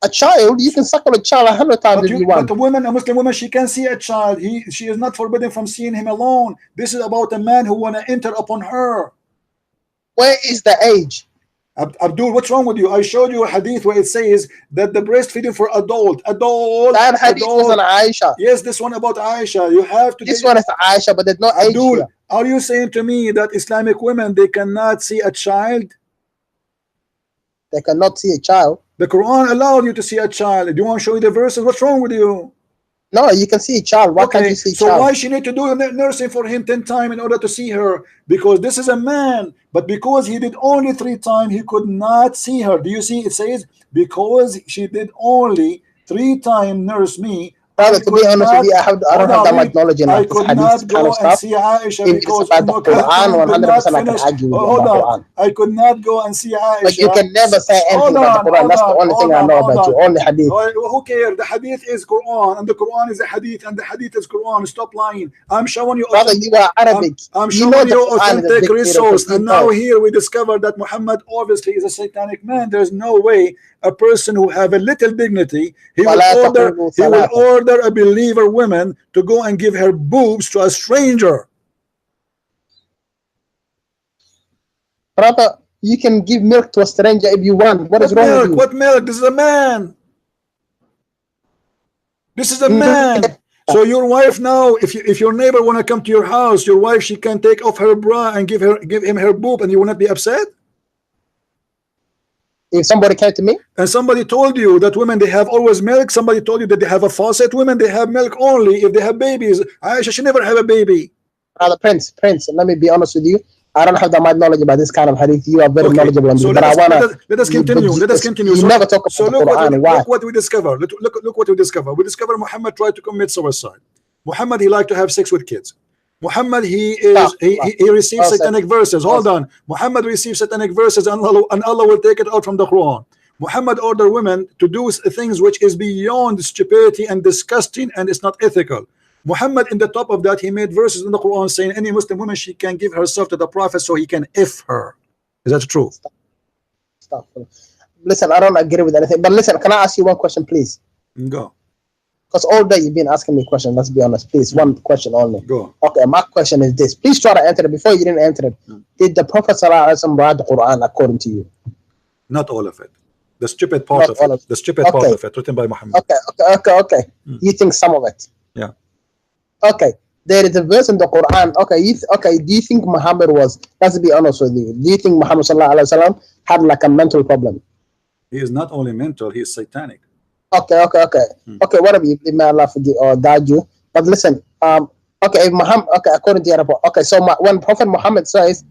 A child? You can suckle a child 100 times if you want. But a Muslim woman, she can see a child. She is not forbidden from seeing him alone. This is about a man who want to enter upon her. Where is the age? Abdul, what's wrong with you? I showed you a hadith where it says that the breastfeeding for adult. That hadith was on Aisha. Yes, this one about Aisha. You have to. This one is Aisha, but there's no age here. Are you saying to me that Islamic women, they cannot see a child? They cannot see a child. The Quran allowed you to see a child. Do you want to show you the verses? What's wrong with you? No, you can see a child. Why can't you see a child? So why she need to do nursing for him 10 times in order to see her? Because this is a man. But because he did only 3 times, he could not see her. Do you see? It says, because she did only 3 times nurse me. Brother, to be honest with you, I don't have that much knowledge in this hadith kind of stuff. See Aisha if it's about the Quran, 100% I can argue with you about Quran. I could not go and see Aisha. But you can never say anything about the Quran. That's the only thing I know about you. Only hadith. Who cares? The hadith is Quran, and the Quran is a hadith, and the hadith is Quran. Stop lying. I'm showing you. Brother, you are Arabic. I'm showing you authentic resource, and now here we discover that Muhammad obviously is a satanic man. There's no way a person who have a little dignity, he will order a believer woman to go and give her boobs to a stranger. Brother, you can give milk to a stranger if you want. What is wrong with you? What milk? This is a man. This is a man. So your wife now, if your neighbor want to come to your house, your wife, she can take off her bra and give him her boob, and you will not be upset? If somebody came to me and somebody told you that women, they have always milk, somebody told you that they have a faucet, women, they have milk only if they have babies. Aisha, she never have a baby. Brother Prince, let me be honest with you. I don't have that much knowledge about this kind of hadith. You are very knowledgeable on this. So but let us continue. Let us continue. You never talk about the Quran. Look what we discover. Look what we discover. We discover Muhammad tried to commit suicide. Muhammad, he liked to have sex with kids. Muhammad, he receives satanic verses. Hold on. Muhammad receives satanic verses, and Allah will take it out from the Quran. Muhammad ordered women to do things which is beyond stupidity and disgusting, and it's not ethical. Muhammad, in the top of that, he made verses in the Quran saying any Muslim woman, she can give herself to the Prophet so he can F her. Is that true? Stop. Listen, I don't agree with anything. But listen, can I ask you one question, please? Go. Because all day you've been asking me questions. Let's be honest, please. One question only. Go. Okay, my question is this. Please try to answer it. Before you didn't answer it, did the Prophet ﷺ write the Quran according to you? Not all of it. The stupid part Not of all it. of it. The stupid part Okay. of it, written by Muhammad. Okay. You think some of it? Yeah. Okay. There is a verse in the Quran. Okay. Do you think Muhammad was? Let's be honest with you. Do you think Muhammad sallallahu alaihi wasallam had like a mental problem? He is not only mental, he is satanic. Okay. Okay. Whatever. May Allah forgive or guide you. But listen. Okay. Muhammad. Okay. According to your report. Okay. So when Prophet Muhammad says,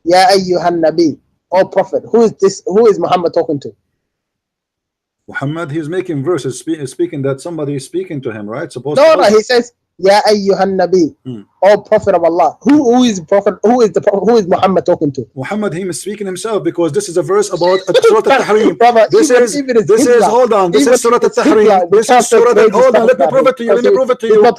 "Ya ayyuhan nabi," or Prophet, who is this? Who is Muhammad talking to? Muhammad, he's making verses speaking that somebody is speaking to him, right? No. He says, "Ya ayyuhan nabi," or Prophet of Allah. Who is Prophet? Who is the Prophet? Who is Muhammad talking to? Muhammad, he is speaking himself, because this is a verse about Surah Al-Tahrim. This is hold on. This is Surah Al-Tahrim. This is Surah. Hold on. Let me prove it to you. Let me prove it to you. Let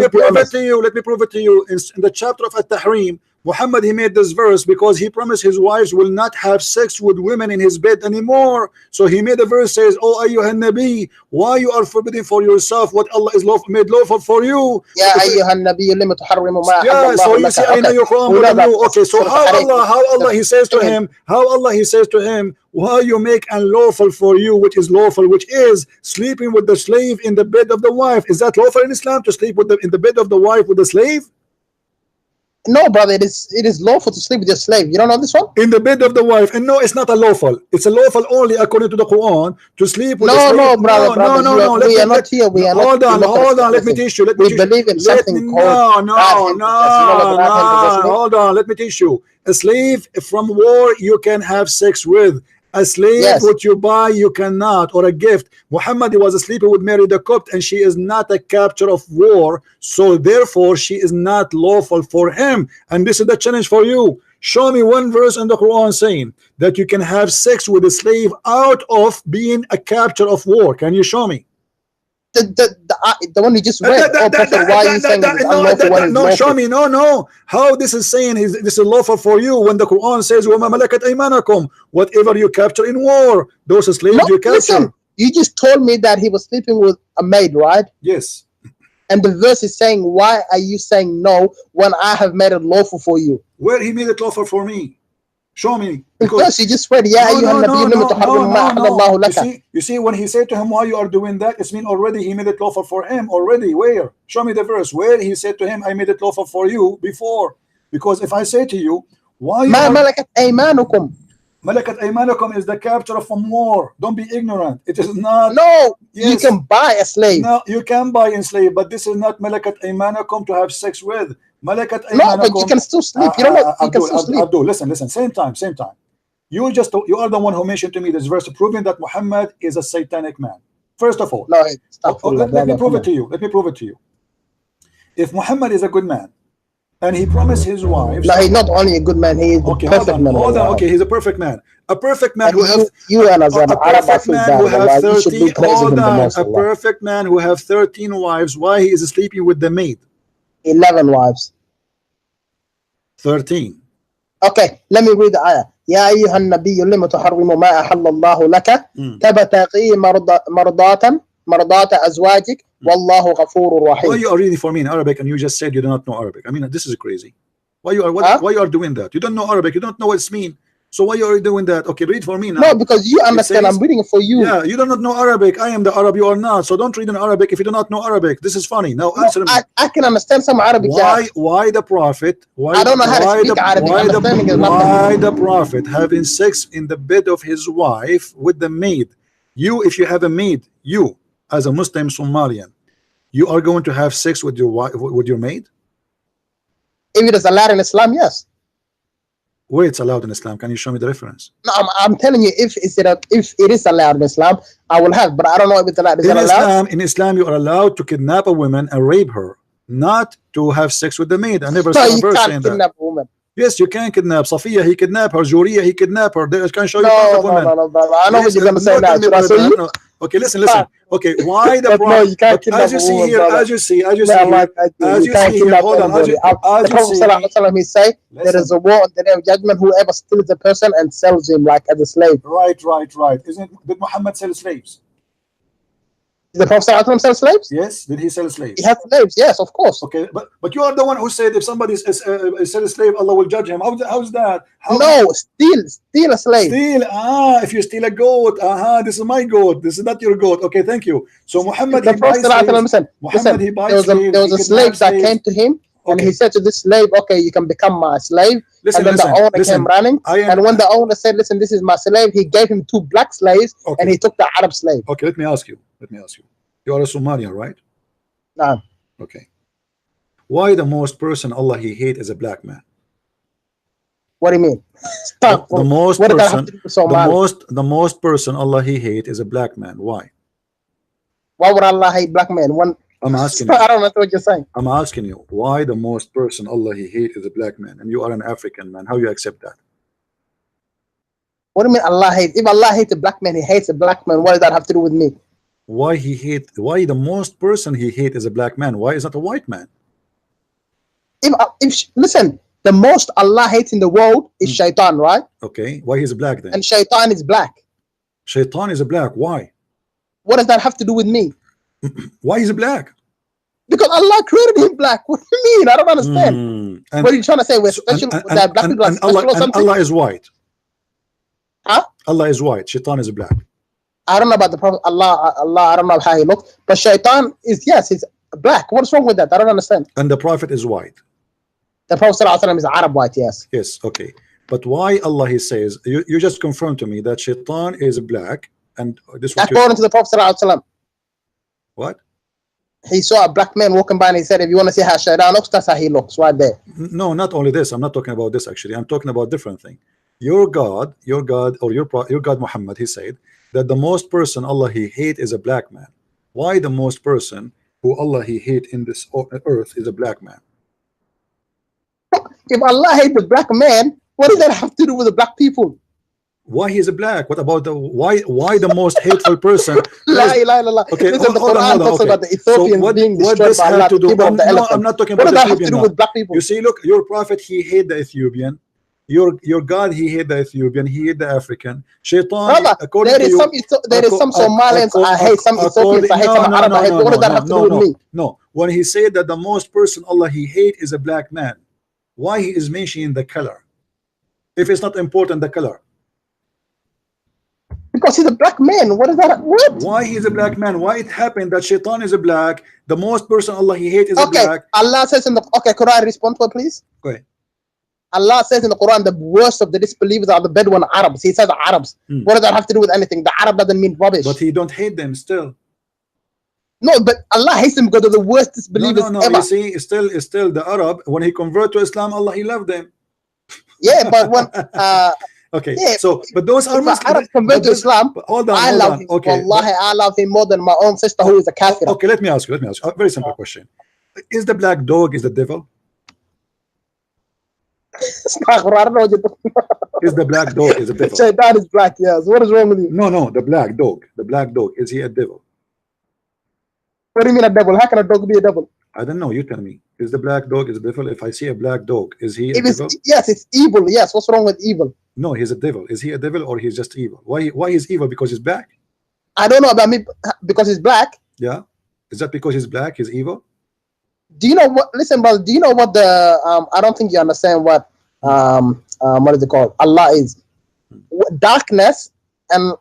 me prove it to you. Let me prove it to you. In the chapter of Al-Tahrim, Muhammad, he made this verse because he promised his wives will not have sex with women in his bed anymore. So he made a verse says, "Oh ayyuhan nabi, why you are forbidding for yourself what Allah is made lawful for you?" Ya ayyuhan nabi, lima tuharrimu ma yeah, so you see, I know your Quran more than you. Okay, so how Allah he says to him, why you make unlawful for you which is lawful, which is sleeping with the slave in the bed of the wife. Is that lawful in Islam to sleep with in the bed of the wife with the slave? No, brother, it is lawful to sleep with your slave. You don't know this one? In the bed of the wife. And no, it's not a lawful. It's a lawful only according to the Quran to sleep with the slave. No, brother. No. We are not here. We are hold not. Hold on. Let me teach you. We believe in something called. No. Hold on. Let me teach you. A slave from war you can have sex with. A slave, what you buy, you cannot, or a gift. Muhammad was a sleeper with Mary the Copt, and she is not a capture of war, so therefore she is not lawful for him. And this is the challenge for you. Show me one verse in the Quran saying that you can have sex with a slave out of being a capture of war. Can you show me? The one you just read. Why are you saying it is unlawful? No, show me. No. How this is saying this is lawful for you when the Quran says وَمَا مَلَكَتْ أَيْمَانَكُمْ, whatever you capture in war, those slaves you capture. Listen, you just told me that he was sleeping with a maid, right? Yes. And the verse is saying, why are you saying no when I have made it lawful for you? Where he made it lawful for me? Show me. Because you just read, you see, when he said to him, why you are doing that, it's mean already he made it lawful for him already. Where? Show me the verse where he said to him, I made it lawful for you before. Because if I say to you, why you malakat aymanukum. Malakat aymanukum is the capture from war. Don't be ignorant. It is not. No, you can buy a slave. No, you can buy a slave, but this is not malakat aymanukum to have sex with. Malakat no, but you can still sleep. You know what? You can still sleep. Abdul, listen. Same time. You are the one who mentioned to me this verse proving that Muhammad is a satanic man. First of all, no, stop. Let me prove it to you. Let me prove it to you. If Muhammad is a good man, and he promised his wives. No, he's not only a good man. He is a perfect man. Hold on. Okay, he's a perfect man. A perfect man who have. A perfect man who have 13. Hold on. A perfect man who have 13 wives. Why he is sleeping with the maid? 11 wives. 13. Okay, let me read the ayah. يا أيها النبي لم تحرم ما أحل الله لك تبتغي مرضات أزواجك والله غفور رحيم. Why you are reading for me in Arabic and you just said you do not know Arabic? I mean, this is crazy. Why you are doing that? You don't know Arabic. You don't know what it means. So why are you doing that? Okay, read for me now. No, because you understand. I'm reading it for you. Yeah, you do not know Arabic. I am the Arab. You are not. So don't read in Arabic if you do not know Arabic. This is funny. Now answer me. I can understand some Arabic. Why the Prophet? I don't know how to speak Arabic. Why the Prophet having sex in the bed of his wife with the maid? You, if you have a maid, you as a Muslim Somalian, you are going to have sex with your wife, with your maid? If it is allowed in Islam, yes. Where it's allowed in Islam? Can you show me the reference? No, I'm telling you, if it is allowed in Islam, I will have, but I don't know if it's allowed. In Islam, you are allowed to kidnap a woman and rape her, not to have sex with the maid. I never saw a verse saying that. Kidnap a woman. Yes, you can kidnap Safiya. He kidnapped her. Juriya, he kidnapped her. I can show you tons of women. No, brother. I know what you're gonna say now. Should I say you? Okay, listen. Okay, why the no, you can't kidnap as you see here, as you see here, he say there is a war on the day of judgment. Whoever steals a person and sells him like as a slave. Right. Did Muhammad sell slaves? The Prophet ﷺ sell slaves? Yes. Did he sell slaves? He had slaves, yes, of course. Okay, but you are the one who said if somebody is sell a slave, Allah will judge him. How's that? How? No, steal a slave. Steal. If you steal a goat, this is my goat. This is not your goat. Okay, thank you. So Muhammad, The he buys Prophet slaves. ﷺ, Muhammad, he buys there was a slave that came to him, and he said to this slave, okay, you can become my slave. Listen, and then the owner came running, and when the owner said, listen, this is my slave, he gave him 2 black slaves, and he took the Arab slave. Okay, let me ask you. You are a Somalian, right? No. Okay. Why the most person Allah he hate is a black man? What do you mean? The most person Allah he hate is a black man. Why? Why would Allah hate black men? I'm asking you. I don't know what you're saying. I'm asking you why the most person Allah he hate is a black man, and you are an African man. How you accept that? What do you mean Allah hate? If Allah hates a black man, he hates a black man. What does that have to do with me? Why the most person he hate is a black man? Why is not a white man? Listen, the most Allah hates in the world is Shaitan, right? Okay, why he's black then? And Shaitan is black. Shaitan is a black. Why? What does that have to do with me? Why is he black? Because Allah created him black. What do you mean? I don't understand. What are you trying to say? We're special. That black people are special or something? Allah is white. Huh? Allah is white. Shaitan is black. I don't know about the Prophet. Allah, I don't know how he looks. But Shaitan is, yes, he's black. What's wrong with that? I don't understand. And the Prophet is white. The Prophet ﷺ is Arab white, yes. Yes, okay. But why Allah he says, you just confirmed to me that Shaitan is black, and this was according to the Prophet ﷺ. What? He saw a black man walking by and he said, if you want to see how Shaitan looks, that's how he looks, right there. No, not only this. I'm not talking about this actually. I'm talking about different thing. Your God, or your God Muhammad, he said that the most person Allah he hate is a black man. Why the most person who Allah he hate in this earth is a black man? If Allah hates the black man, what does that have to do with the black people? Why he is a black? What about the why the most hateful person? La ilaha illallah. Okay, listen, the Quran talks about the Ethiopians being destroyed by Allah. No, I'm not talking about the Ethiopian. What does that have to do with black people? You see, look, your prophet he hate the Ethiopian. Your God he hate the Ethiopian. He hate the African. Shaitan. Brother, there is some Somalians I hate, some Ethiopians I hate, some Arab I hate. What does that have to do with me? No. When he said that the most person Allah he hate is a black man, why he is mentioning the color? If it's not important, the color. Because he's a black man. What is that? What? Why he's a black man? Why it happened that Shaitan is a black? The most person Allah he hates is a black. Allah says in the Quran, respond to it, please. Go ahead. Allah says in the Quran, the worst of the disbelievers are the Bedouin Arabs. He says Arabs. What does that have to do with anything? The Arab doesn't mean rubbish. But he don't hate them still. No, but Allah hates them because they're the worst disbelievers ever. You see, it's still the Arab. When he converted to Islam, Allah he loved them. Yeah, but when okay, yeah, so but those are Muslims. Arabs convert to Islam. Hold on, I love him. Okay, Wallahi, I love him more than my own sister who is a kafir. Okay, let me ask you. A very simple question: is the black dog is the devil? I don't know what you're talking about. Is the black dog is a devil? Shaitan is black, yes. What is wrong with you? No, the black dog. The black dog, is he a devil? What do you mean a devil? How can a dog be a devil? I don't know. You tell me. Is the black dog is a devil? If I see a black dog, is he a devil? Yes, it's evil. Yes. What's wrong with evil? No, he's a devil. Is he a devil or he's just evil? Why is evil? Because he's black? I don't know about me because he's black. Yeah. Is that because he's black? He's evil? Do you know what? Listen, brother. Do you know what the? I don't think you understand what what is it called? Allah is. Darkness and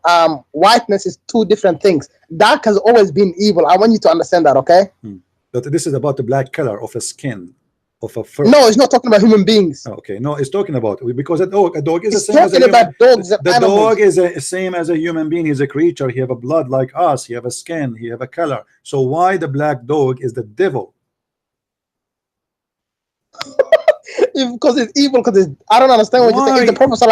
whiteness is two different things. Dark has always been evil. I want you to understand that, okay? But this is about the black color of a skin, of a fur. No, it's not talking about human beings. Okay, no, it's talking about because a dog is the same as a human. The dog is the same as a human being. He's a creature. He have a blood like us. He have a skin. He have a color. So why the black dog is the devil? Because it's evil. Because I don't understand what you're saying. If the Prophet said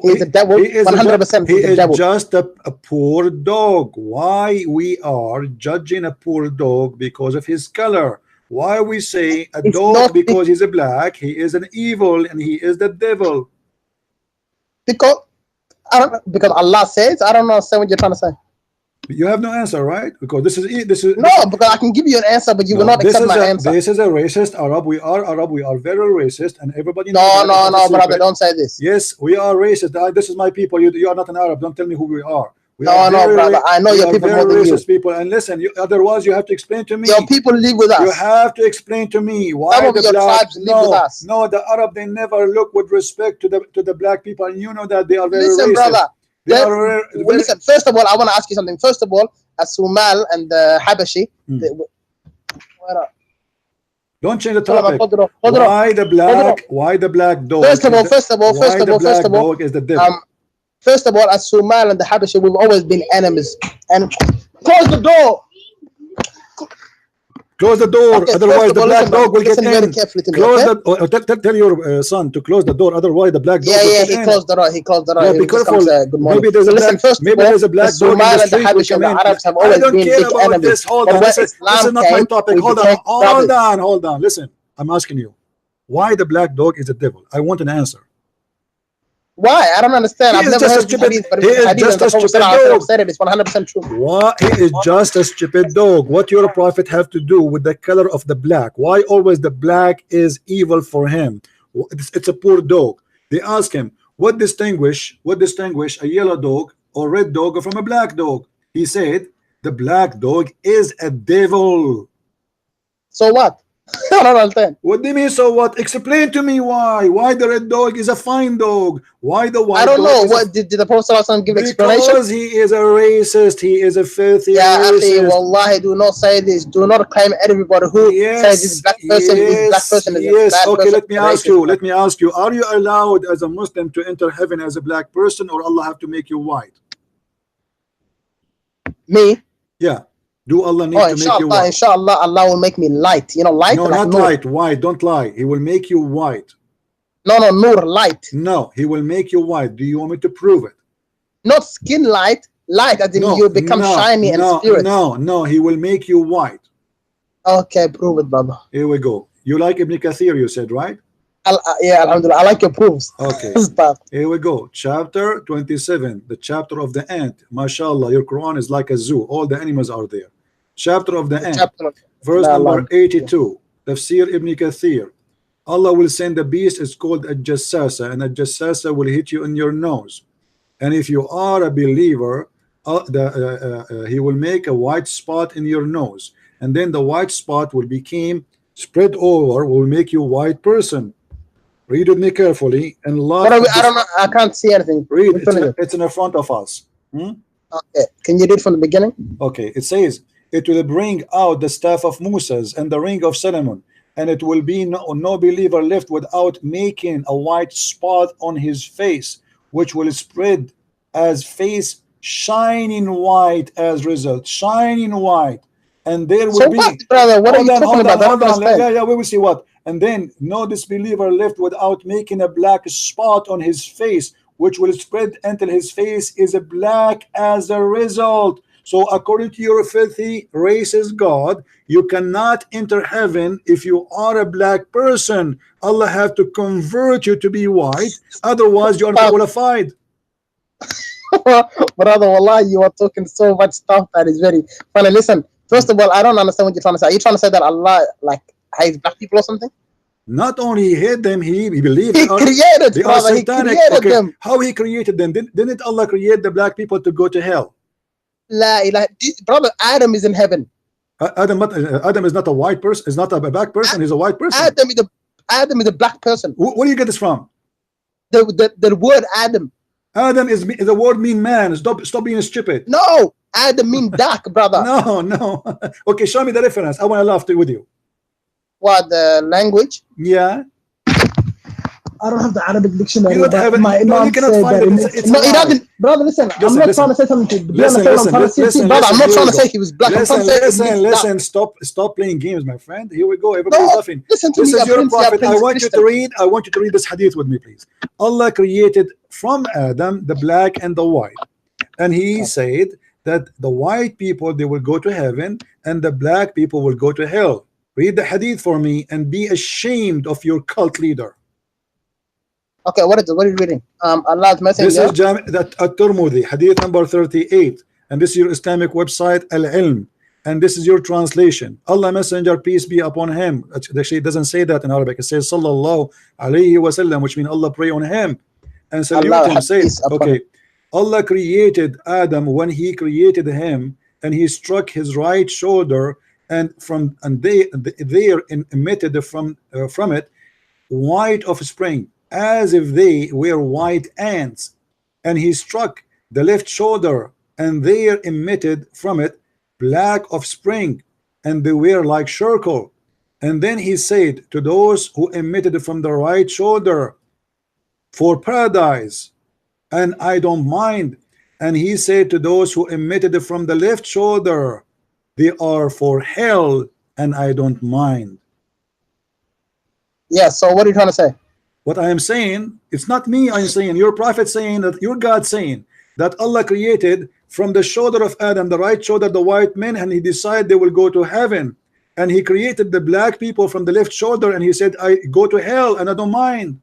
he's the devil, 100%. He is just a poor dog. Why we are judging a poor dog because of his color? Why we say a dog because he's a black, he is an evil and he is the devil? Because Allah says, I don't understand what you're trying to say. You have no answer, right? Because this is no, because I can give you an answer, but you will not accept my answer. This is a racist Arab. We are Arab. We are very racist, and everybody knows. No, brother, don't say this. Yes, we are racist. This is my people. You are not an Arab. Don't tell me who we are. No, brother. I know your people more than you. People. And listen, otherwise you have to explain to me. Your people live with us. You have to explain to me why Some of the your tribes live with us. No, the Arab, they never look with respect to the black people, and you know that they are very listen, racist. brother. Listen. First of all, I want to ask you something. First of all, Sumal and the Habashi. Don't change the topic. Why the black dog? First of all, is the devil. First of all, as Sumal and the Habashi, we've always been enemies. And close the door. Close the door, okay, otherwise the black dog will get in. Very carefully to me, close the, tell your son to close the door, otherwise the black dog will get in. He closed the door. He closed the door. Yeah, be careful. Maybe there's a black, there's a black dog in the street. The Habashi and the Arabs have always been big enemies. This. Hold on. This is not my topic. Hold on. Listen, I'm asking you, why the black dog is a devil? I want an answer. Why? I don't understand. I've never heard hadith, but he is just a stupid dog. Said it. It's 100% true. Why? He is just a stupid dog. What your prophet have to do with the color of the black? Why always the black is evil for him? It's a poor dog. They ask him, what distinguish a yellow dog or red dog from a black dog? He said, the black dog is a devil. So what? I don't understand. What do you mean, so what? Explain to me why. Why the red dog is a fine dog? Why the white dog? I don't know. What did the Prophet give explanation? Because he is a racist. He is a filthy racist. Wallahi, do not say this. Do not claim everybody who says this black person is black person is a bad okay, person. Let me ask you. Are you allowed as a Muslim to enter heaven as a black person, or Allah have to make you white? Me? Yeah. Do Allah need to make you white? Inshallah, Allah will make me light. You know, light. No, not light. White. Don't lie. He will make you white. No, nur, light. No, he will make you white. Do you want me to prove it? Not skin light. Light, as in you become shiny and spirit. No, he will make you white. Okay, prove it, brother. Here we go. You like Ibn Kathir, you said, right? Yeah, alhamdulillah. I like your proofs. Okay. Here we go. Chapter 27, the chapter of the ant. MashaAllah, your Quran is like a zoo. All the animals are there. Chapter of the ant. Verse number 82. Tafsir Ibn Kathir. Allah will send a beast. It's called a jassasa, and a jassasa will hit you in your nose. And if you are a believer, he will make a white spot in your nose, and then the white spot will become spread over, will make you a white person. Read with me carefully and love. I don't know. I can't see anything. Read. It's in the front of us. Okay. Can you read from the beginning? Okay. It says, it will bring out the staff of Moses and the ring of Solomon, and it will be no believer left without making a white spot on his face, which will spread as face shining white as result. Shining white. And there will be. What, brother? What are you talking about? Hold on. Yeah, we will see what. And then no disbeliever left without making a black spot on his face, which will spread until his face is black as a result. So according to your filthy racist God, you cannot enter heaven if you are a black person. Allah have to convert you to be white, otherwise you are not qualified. Brother, wallahi, you are talking so much stuff that is very funny. Listen, first of all, I don't understand what you're trying to say. Are you trying to say that Allah hates black people or something? Not only he hate them, he believed he created, brother. He created them. How he created them? Didn't Allah create the black people to go to hell? Brother, Adam is in heaven. Adam is not a white person. Is not a black person. He's a white person. Adam is a black person. Where do you get this from? The word Adam. Adam is the word mean man. Stop being stupid. No, Adam mean dark, brother. No. Okay, show me the reference. I want to laugh with you. What, the language? Yeah. I don't have the Arabic dictionary. You don't have it. No, you cannot find it. No, it doesn't. Brother, listen. I'm not trying to say something. Brother, I'm not trying to say he was black. Listen. Stop playing games, my friend. Here we go. Everybody's laughing. Listen to me. This is your prophet. I want you to read this hadith with me, please. Allah created from Adam the black and the white, and he said that the white people, they will go to heaven, and the black people will go to hell. Read the hadith for me and be ashamed of your cult leader. Okay, what are you reading? Allah's Messenger. This is At-Tirmidhi, hadith number 38, and this is your Islamic website, Al-Ilm, and this is your translation. Allah Messenger, peace be upon him. Actually, it doesn't say that in Arabic. It says Sallallahu Alaihi Wasallam, which means Allah pray on him and salute him. Say, okay, Allah created Adam when he created him, and he struck his right shoulder, and they emitted from it white offspring, as if they were white ants, and he struck the left shoulder, and there emitted from it black offspring, and they were like charcoal. And then he said to those who emitted from the right shoulder, for paradise, and I don't mind. And he said to those who emitted from the left shoulder, they are for hell, and I don't mind. Yeah, so what are you trying to say? What I am saying, it's not me, I'm saying, your prophet saying, that your God saying that Allah created from the shoulder of Adam, the right shoulder, the white men, and he decided they will go to heaven. And he created the black people from the left shoulder, and he said, I go to hell and I don't mind.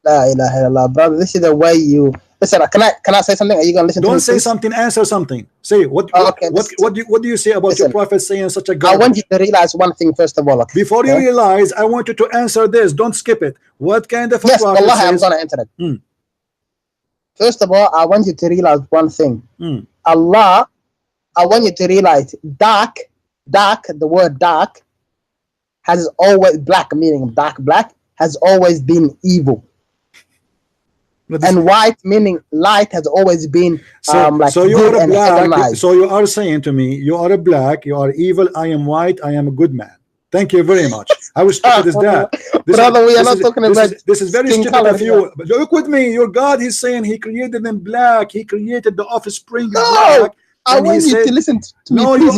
La ilaha illallah, brother. This is the way you listen. Can I say something? Are you gonna listen? Don't to me, say please? something. Answer something. Say what. Okay, what do you say about your prophet saying such a garbage? I want you to realize one thing first of all. Okay? Before you realize, I want you to answer this. Don't skip it. What kind of a yes, prophet Allah, says? I'm gonna answer it. First of all, I want you to realize one thing. Allah, I want you to realize dark. The word dark has always black, meaning dark black, has always been evil. And white meaning light has always been like so you good are a and black. heavenly. So you are saying to me, you are a black, you are evil, I am white, I am a good man. Thank you very much. How stupid is that? Brother, we are not talking about this is very stupid of you. But look with me, your God is saying he created them black, he created the offspring black. I want you to listen to me. No, please,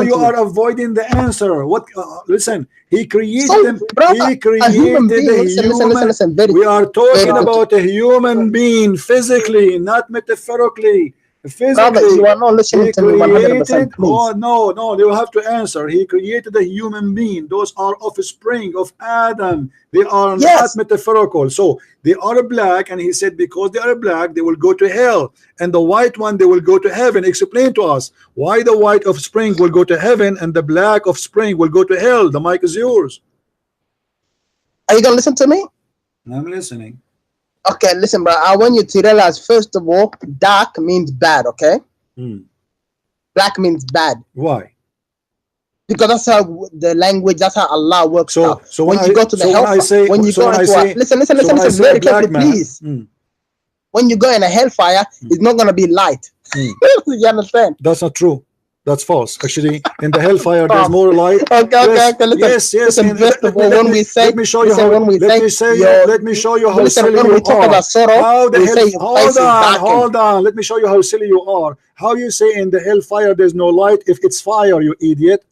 you are avoiding the answer. What? Listen, he created them. Brother, he created listen, we are talking about a human being physically, not metaphorically. Physically, brother, you are not listening to me 100%. Oh no, you have to answer. He created a human being. Those are offspring of Adam. They are not metaphorical. So they are black, and he said because they are black, they will go to hell, and the white one they will go to heaven. Explain to us why the white offspring will go to heaven and the black offspring will go to hell. The mic is yours. Are you gonna listen to me? I'm listening. Okay, listen, bro. I want you to realize, first of all, dark means bad, okay? Black means bad. Why? Because that's how the language, that's how Allah works. So when you go to the hellfire, when you go into listen very carefully, please. When you go in a hellfire, it's not going to be light. You understand? That's not true. That's false. Actually, in the hellfire, there's more light. Okay. Yes. Listen, first of all, when we say, let me show you how. Let me show you how silly you are. Hold on. Let me show you how silly you are. How you say in the hellfire there's no light if it's fire, you idiot?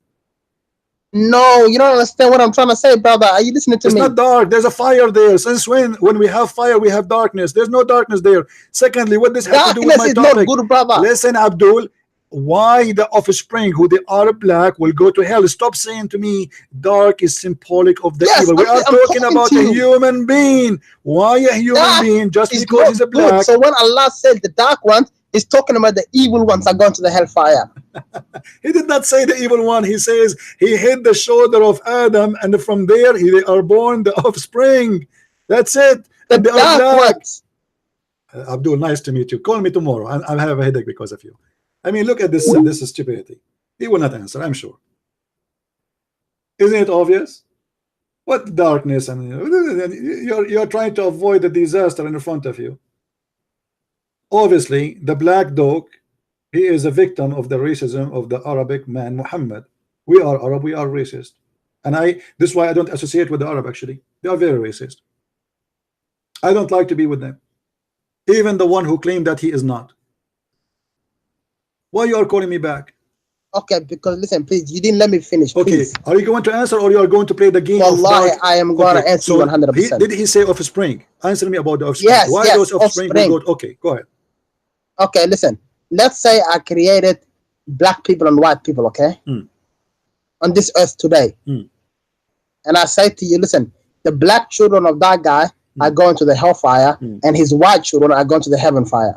No, you don't understand what I'm trying to say, brother. Are you listening to me? It's not dark. There's a fire there. Since when we have fire, we have darkness. There's no darkness there. Secondly, what does have to do with my topic? Darkness is not good, brother. Listen, Abdul. Why the offspring who they are black will go to hell? Stop saying to me dark is symbolic of the evil. We are talking about a human being. Why a human being just because he's a black? Good. So when Allah said the dark ones, he's talking about the evil ones are going to the hellfire. He did not say the evil one. He says he hit the shoulder of Adam, and from there they are born the offspring. That's it. The dark ones. Abdul, nice to meet you. Call me tomorrow. I have a headache because of you. I mean, look at this. This is stupidity. He will not answer, I'm sure. Isn't it obvious? What darkness, and you're trying to avoid the disaster in front of you. Obviously, the black dog, he is a victim of the racism of the Arabic man Muhammad. We are Arab, we are racist, and this is why I don't associate with the Arab. Actually, they are very racist. I don't like to be with them, even the one who claimed that he is not. Why you are calling me back? Okay, because listen, please, you didn't let me finish. Okay, please. Are you going to answer, or you are going to play the game? Wallahi, I am going to answer 100%. Did he say offspring? Answer me about the offspring. Yes, why those offspring will go? Okay, go ahead. Okay, listen. Let's say I created black people and white people, okay, on this earth today, and I say to you, listen, the black children of that guy are going to the hellfire, and his white children are going to the heaven fire.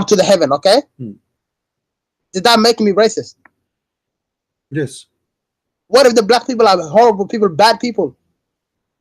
To the heaven, okay? Did that make me racist? Yes. What if the black people are horrible people, bad people?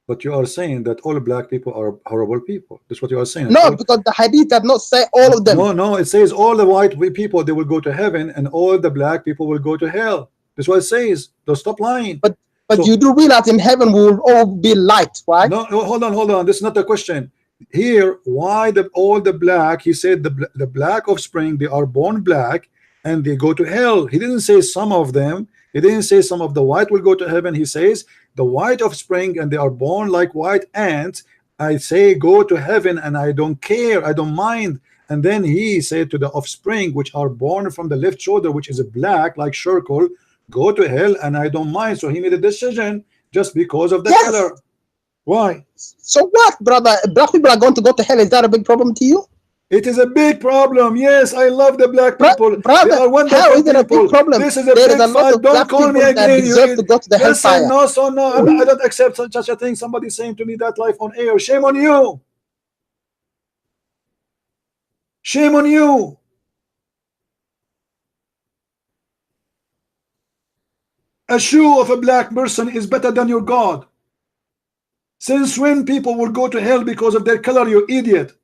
But you are saying that all black people are horrible people. That's what you are saying. No, because the hadith does not say all of them. No, it says all the white people, they will go to heaven, and all the black people will go to hell. That's what it says. Don't stop lying. But So- you do realize in heaven we will all be light, right? No, hold on. This is not the question. Here, why all the black? He said the black offspring, they are born black and they go to hell. He didn't say some of them. He didn't say some of the white will go to heaven. He says the white offspring, and they are born like white ants. I say go to heaven, and I don't care. I don't mind. And then he said to the offspring, which are born from the left shoulder, which is a black like circle, go to hell, and I don't mind. So he made a decision just because of the Yes. color. Why? So what, brother? Black people are going to go to hell. Is that a big problem to you? It is a big problem. Yes, I love the black people. Brother, They are wonderful how is it a people. big problem? This is a There big is a lot fight. of Don't black call me people that again. deserve to go to the Listen, hellfire. no, so no, I don't accept such a thing. Somebody saying to me that live on air. Shame on you. Shame on you. A shoe of a black person is better than your God. Since when people will go to hell because of their color, you idiot?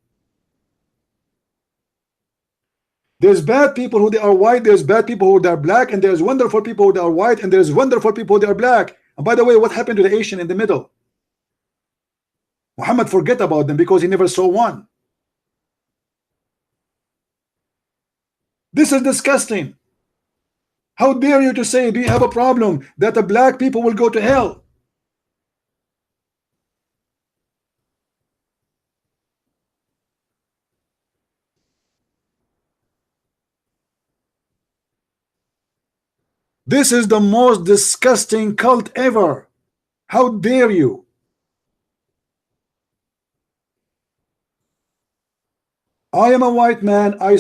There's bad people who they are white, there's bad people who they are black, and there's wonderful people who they are white, and there's wonderful people who they are black. And by the way, what happened to the Asian in the middle? Muhammad forget about them because he never saw one. This is disgusting. How dare you to say, do you have a problem that the black people will go to hell? This is the most disgusting cult ever. How dare you? I am a white man. I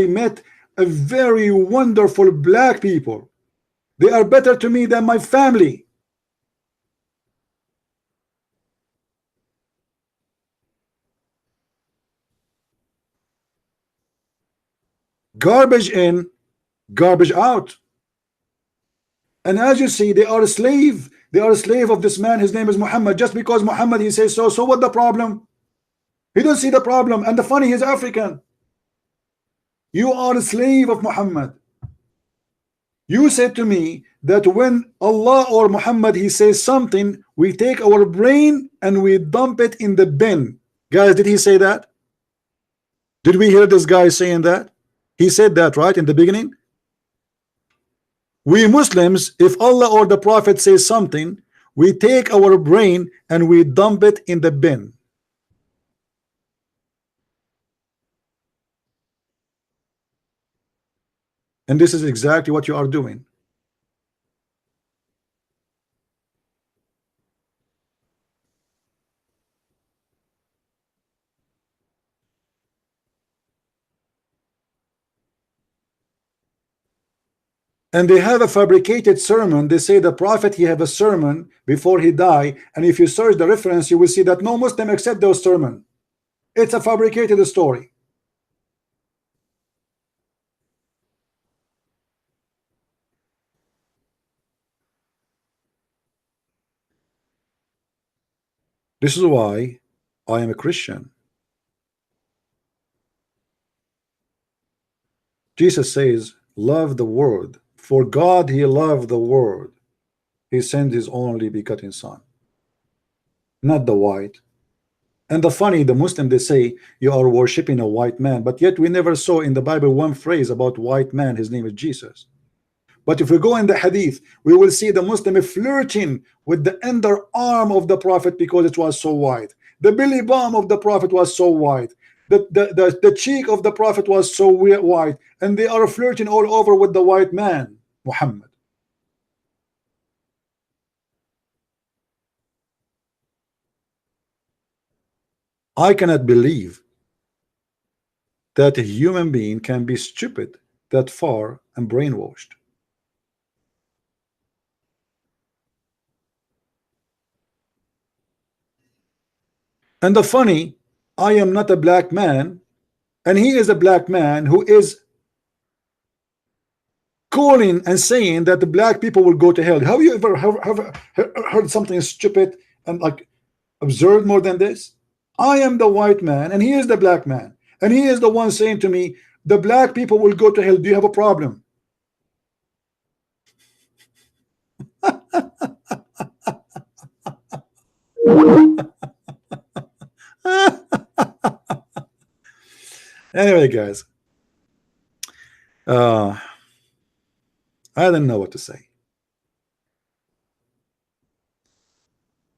met a very wonderful black people. They are better to me than my family. Garbage in, garbage out. And as you see, they are a slave. They are a slave of this man. His name is Muhammad. Just because Muhammad, he says so. So what the problem? He don't see the problem. And the funny, he's African. You are a slave of Muhammad. You said to me that when Allah or Muhammad, he says something, we take our brain and we dump it in the bin. Guys, did he say that? Did we hear this guy saying that? He said that, right, in the beginning? We Muslims, if Allah or the Prophet says something, we take our brain and we dump it in the bin. And this is exactly what you are doing. And they have a fabricated sermon. They say the prophet, he have a sermon before he died, and if you search the reference, you will see that no Muslim accept those sermon. It's a fabricated story. This is why I am a Christian. Jesus says, love the world. For God, he loved the world. He sent his only begotten son, not the white. And the funny, the Muslim, they say you are worshiping a white man, but yet we never saw in the Bible one phrase about white man. His name is Jesus. But if we go in the hadith, we will see the Muslim flirting with the underarm of the prophet because it was so white. The belly bump of the prophet was so white. The cheek of the prophet was so white, and they are flirting all over with the white man, Muhammad. I cannot believe that a human being can be stupid that far and brainwashed. And the funny, I am not a black man, and he is a black man who is calling and saying that the black people will go to hell. Have you ever heard something stupid and like absurd more than this? I am the white man and he is the black man, and he is the one saying to me, the black people will go to hell. Do you have a problem? Anyway, guys, I don't know what to say.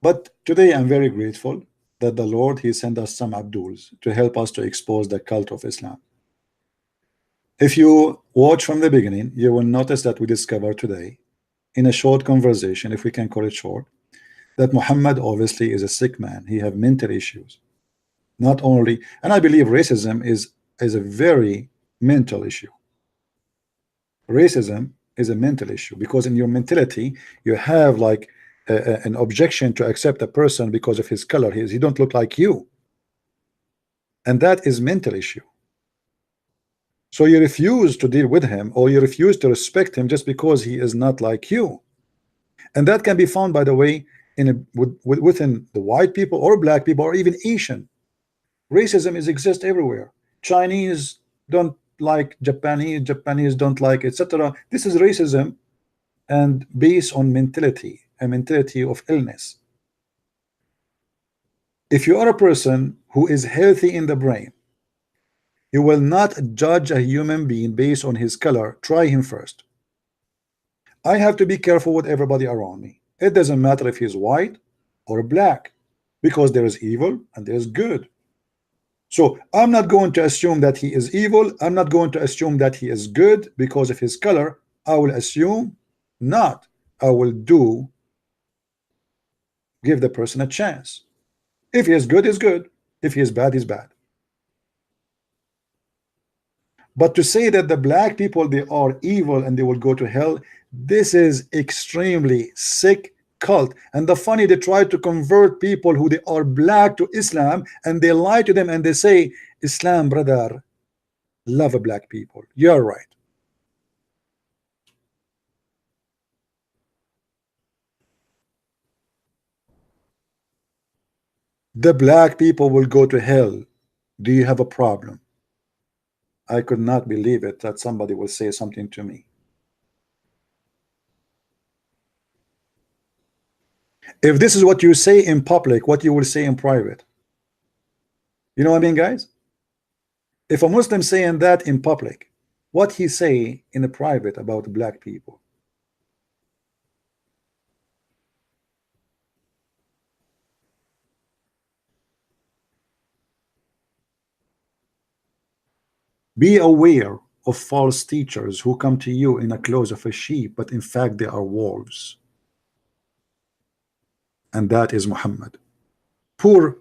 But today I'm very grateful that the Lord, he sent us some Abduls to help us to expose the cult of Islam. If you watch from the beginning, you will notice that we discovered today in a short conversation, if we can call it short, that Muhammad obviously is a sick man. He have mental issues. Not only, and I believe racism is a very mental issue. Racism is a mental issue because in your mentality you have like an objection to accept a person because of his color. He don't look like you, and that is mental issue. So you refuse to deal with him, or you refuse to respect him just because he is not like you. And that can be found, by the way, within the white people or black people or even Asian. Racism exists everywhere. Chinese don't like Japanese, Japanese don't like, etc. This is racism, and based on mentality, a mentality of illness. If you are a person who is healthy in the brain, you will not judge a human being based on his color. Try him first. I have to be careful with everybody around me. It doesn't matter if he's white or black, because there is evil and there is good. So I'm not going to assume that he is evil. I'm not going to assume that he is good because of his color. I will assume not. I will give the person a chance. If he is good, he's good. If he is bad, he's bad. But to say that the black people, they are evil and they will go to hell, this is extremely sick cult. And the funny, they try to convert people who they are black to Islam, and they lie to them and they say, Islam, brother, love black people. You're right. The black people will go to hell. Do you have a problem? I could not believe it that somebody will say something to me. If this is what you say in public, what you will say in private? You know what I mean, guys? If a Muslim saying that in public, what he say in the private about black people? Be aware of false teachers who come to you in the clothes of a sheep, but in fact they are wolves. And that is Muhammad. Poor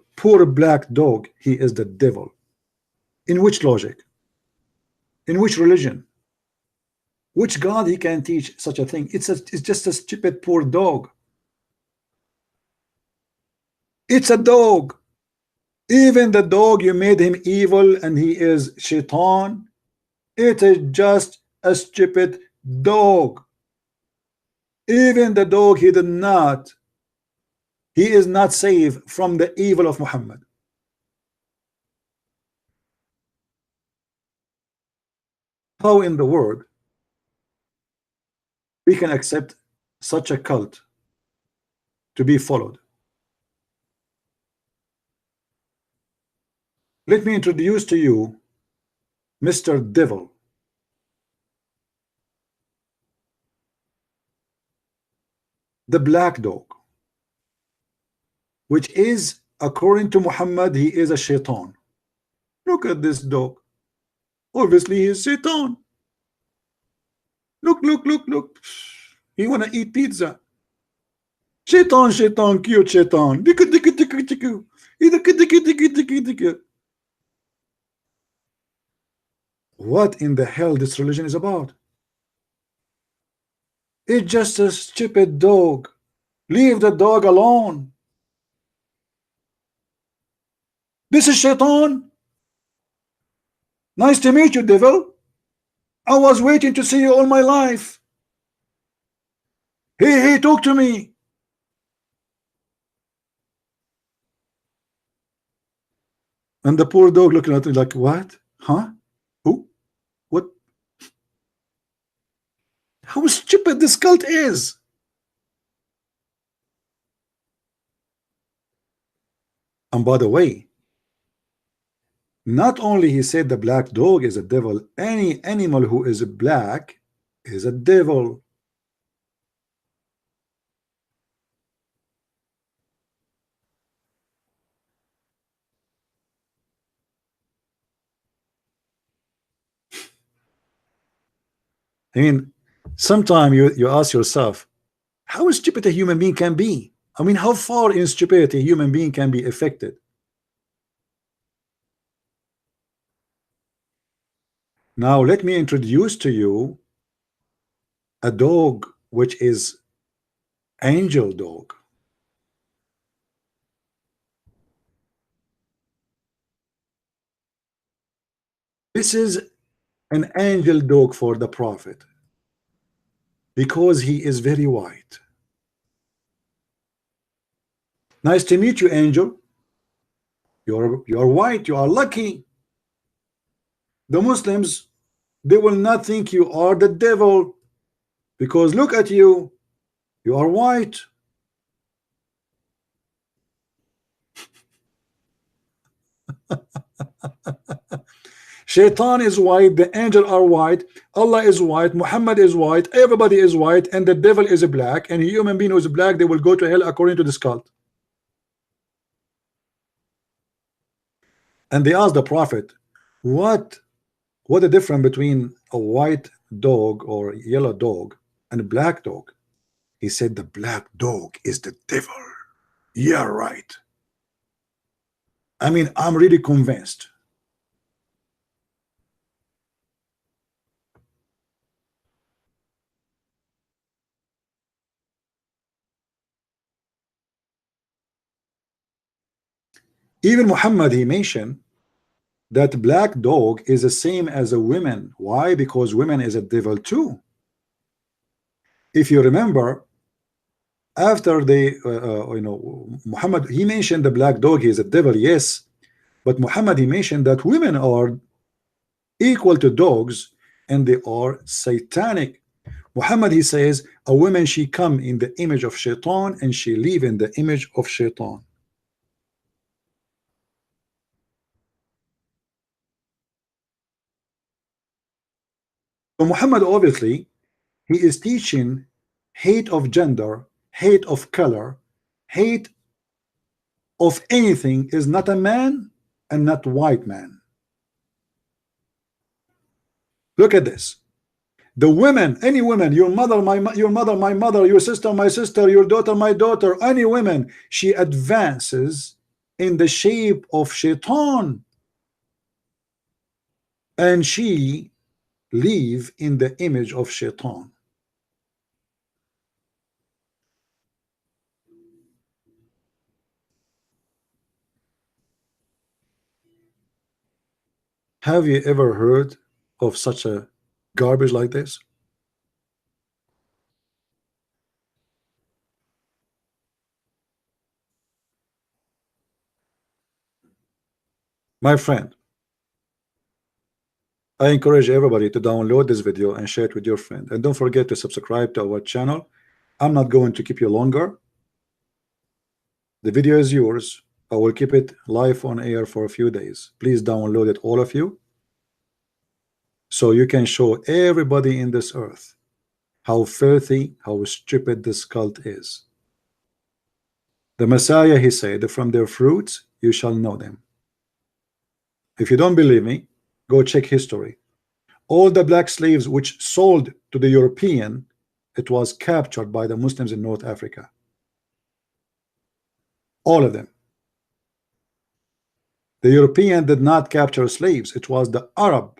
black dog, he is the devil. In which logic? In which religion? Which God he can teach such a thing? It's just a stupid poor dog. It's a dog. Even the dog, you made him evil and he is shaitan. It is just a stupid dog. Even the dog, he is not saved from the evil of Muhammad. How in the world we can accept such a cult to be followed? Let me introduce to you Mr. Devil. The black dog, which is, according to Muhammad, he is a shaitan. Look at this dog. Obviously he is shaitan. Look. He wanna eat pizza. Shaitan, cute shaitan. What in the hell this religion is about? It's just a stupid dog. Leave the dog alone. This is shaitan. Nice to meet you, devil. I was waiting to see you all my life. Hey, talk to me. And the poor dog looking at it like, what? Huh? Who? What? How stupid this cult is. And by the way, not only he said the black dog is a devil, any animal who is black is a devil. I mean, sometimes you ask yourself, how stupid a human being can be. I mean, how far in stupidity a human being can be affected. Now let me introduce to you a dog which is angel dog. This is an angel dog for the prophet because he is very white. Nice to meet you, angel. You're white, you are lucky. The Muslims, they will not think you are the devil because look at you, you are white. Shaitan is white, the angel are white, Allah is white, Muhammad is white, everybody is white, and the devil is black, and a human being who is black, they will go to hell according to this cult. And they asked the prophet, what the difference between a white dog or yellow dog and a black dog? He said the black dog is the devil. Yeah, right. I mean, I'm really convinced. Even Muhammad, he mentioned that black dog is the same as a woman. Why? Because women is a devil too. If you remember, after they Muhammad, he mentioned the black dog is a devil, yes, but Muhammad, he mentioned that women are equal to dogs and they are satanic. Muhammad, he says a woman, she come in the image of shaitan and she live in the image of shaitan. So Muhammad, obviously, he is teaching hate of gender, hate of color, hate of anything is not a man and not white man. Look at this. The women, any woman, your mother, your mother, my mother, your sister, my sister, your daughter, my daughter, any woman, she advances in the shape of shaitan, and she live in the image of shaitan. Have you ever heard of such a garbage like this? My friend, I encourage everybody to download this video and share it with your friend, and don't forget to subscribe to our channel. I'm not going to keep you longer. The video is yours. I will keep it live on air for a few days. Please download it, all of you, so you can show everybody in this earth how filthy, how stupid this cult is. The Messiah, he said, from their fruits you shall know them. If you don't believe me, go check history. All the black slaves which sold to the European, it was captured by the Muslims in North Africa. All of them. The European did not capture slaves. It was the Arab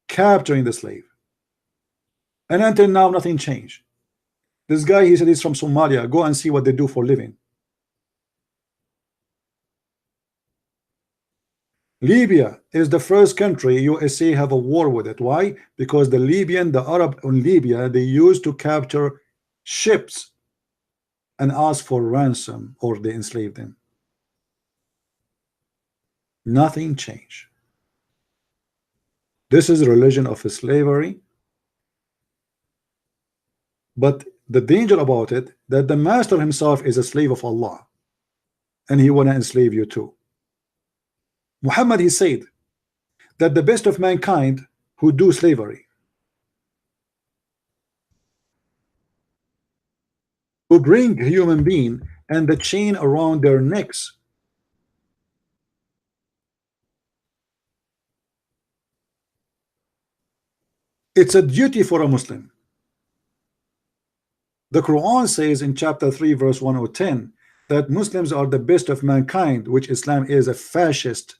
capturing the slave. And until now, nothing changed. This guy, he said he's from Somalia. Go and see what they do for living. Libya is the first country USA have a war with it. Why? Because the Libyan, the Arab in Libya, they used to capture ships and ask for ransom, or they enslaved them. Nothing changed. This is a religion of slavery. But the danger about it, that the master himself is a slave of Allah, and he want to enslave you too. Muhammad, he said that the best of mankind who do slavery, who bring a human being and the chain around their necks, it's a duty for a Muslim. The Quran says in chapter 3 verse 110 that Muslims are the best of mankind, which Islam is a fascist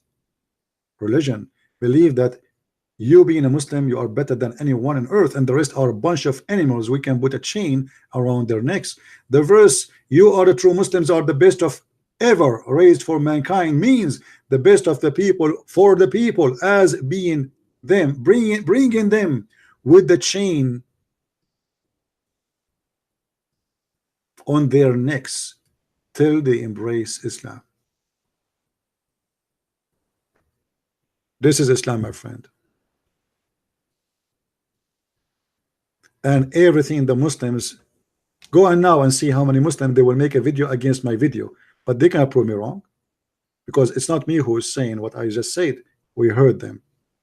religion. Believe that you being a Muslim, you are better than anyone on earth, and the rest are a bunch of animals. We can put a chain around their necks. The verse, you are the true Muslims, are the best of ever raised for mankind, means the best of the people for the people, as being them, bringing them with the chain on their necks till they embrace Islam. This is Islam, my friend. And everything the Muslims go on now and see how many Muslims they will make a video against my video, but they cannot prove me wrong, because it's not me who is saying what I just said. We heard them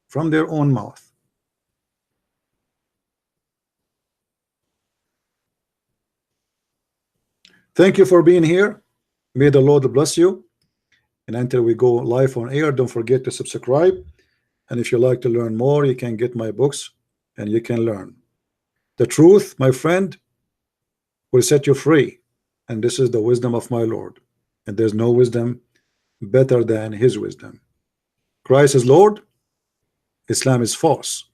from their own mouth. Thank you for being here. May the Lord bless you. And until we go live on air, don't forget to subscribe. And if you like to learn more, you can get my books and you can learn. The truth, my friend, will set you free. And this is the wisdom of my Lord. And there's no wisdom better than his wisdom. Christ is Lord. Islam is false.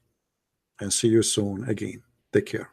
And see you soon again. Take care.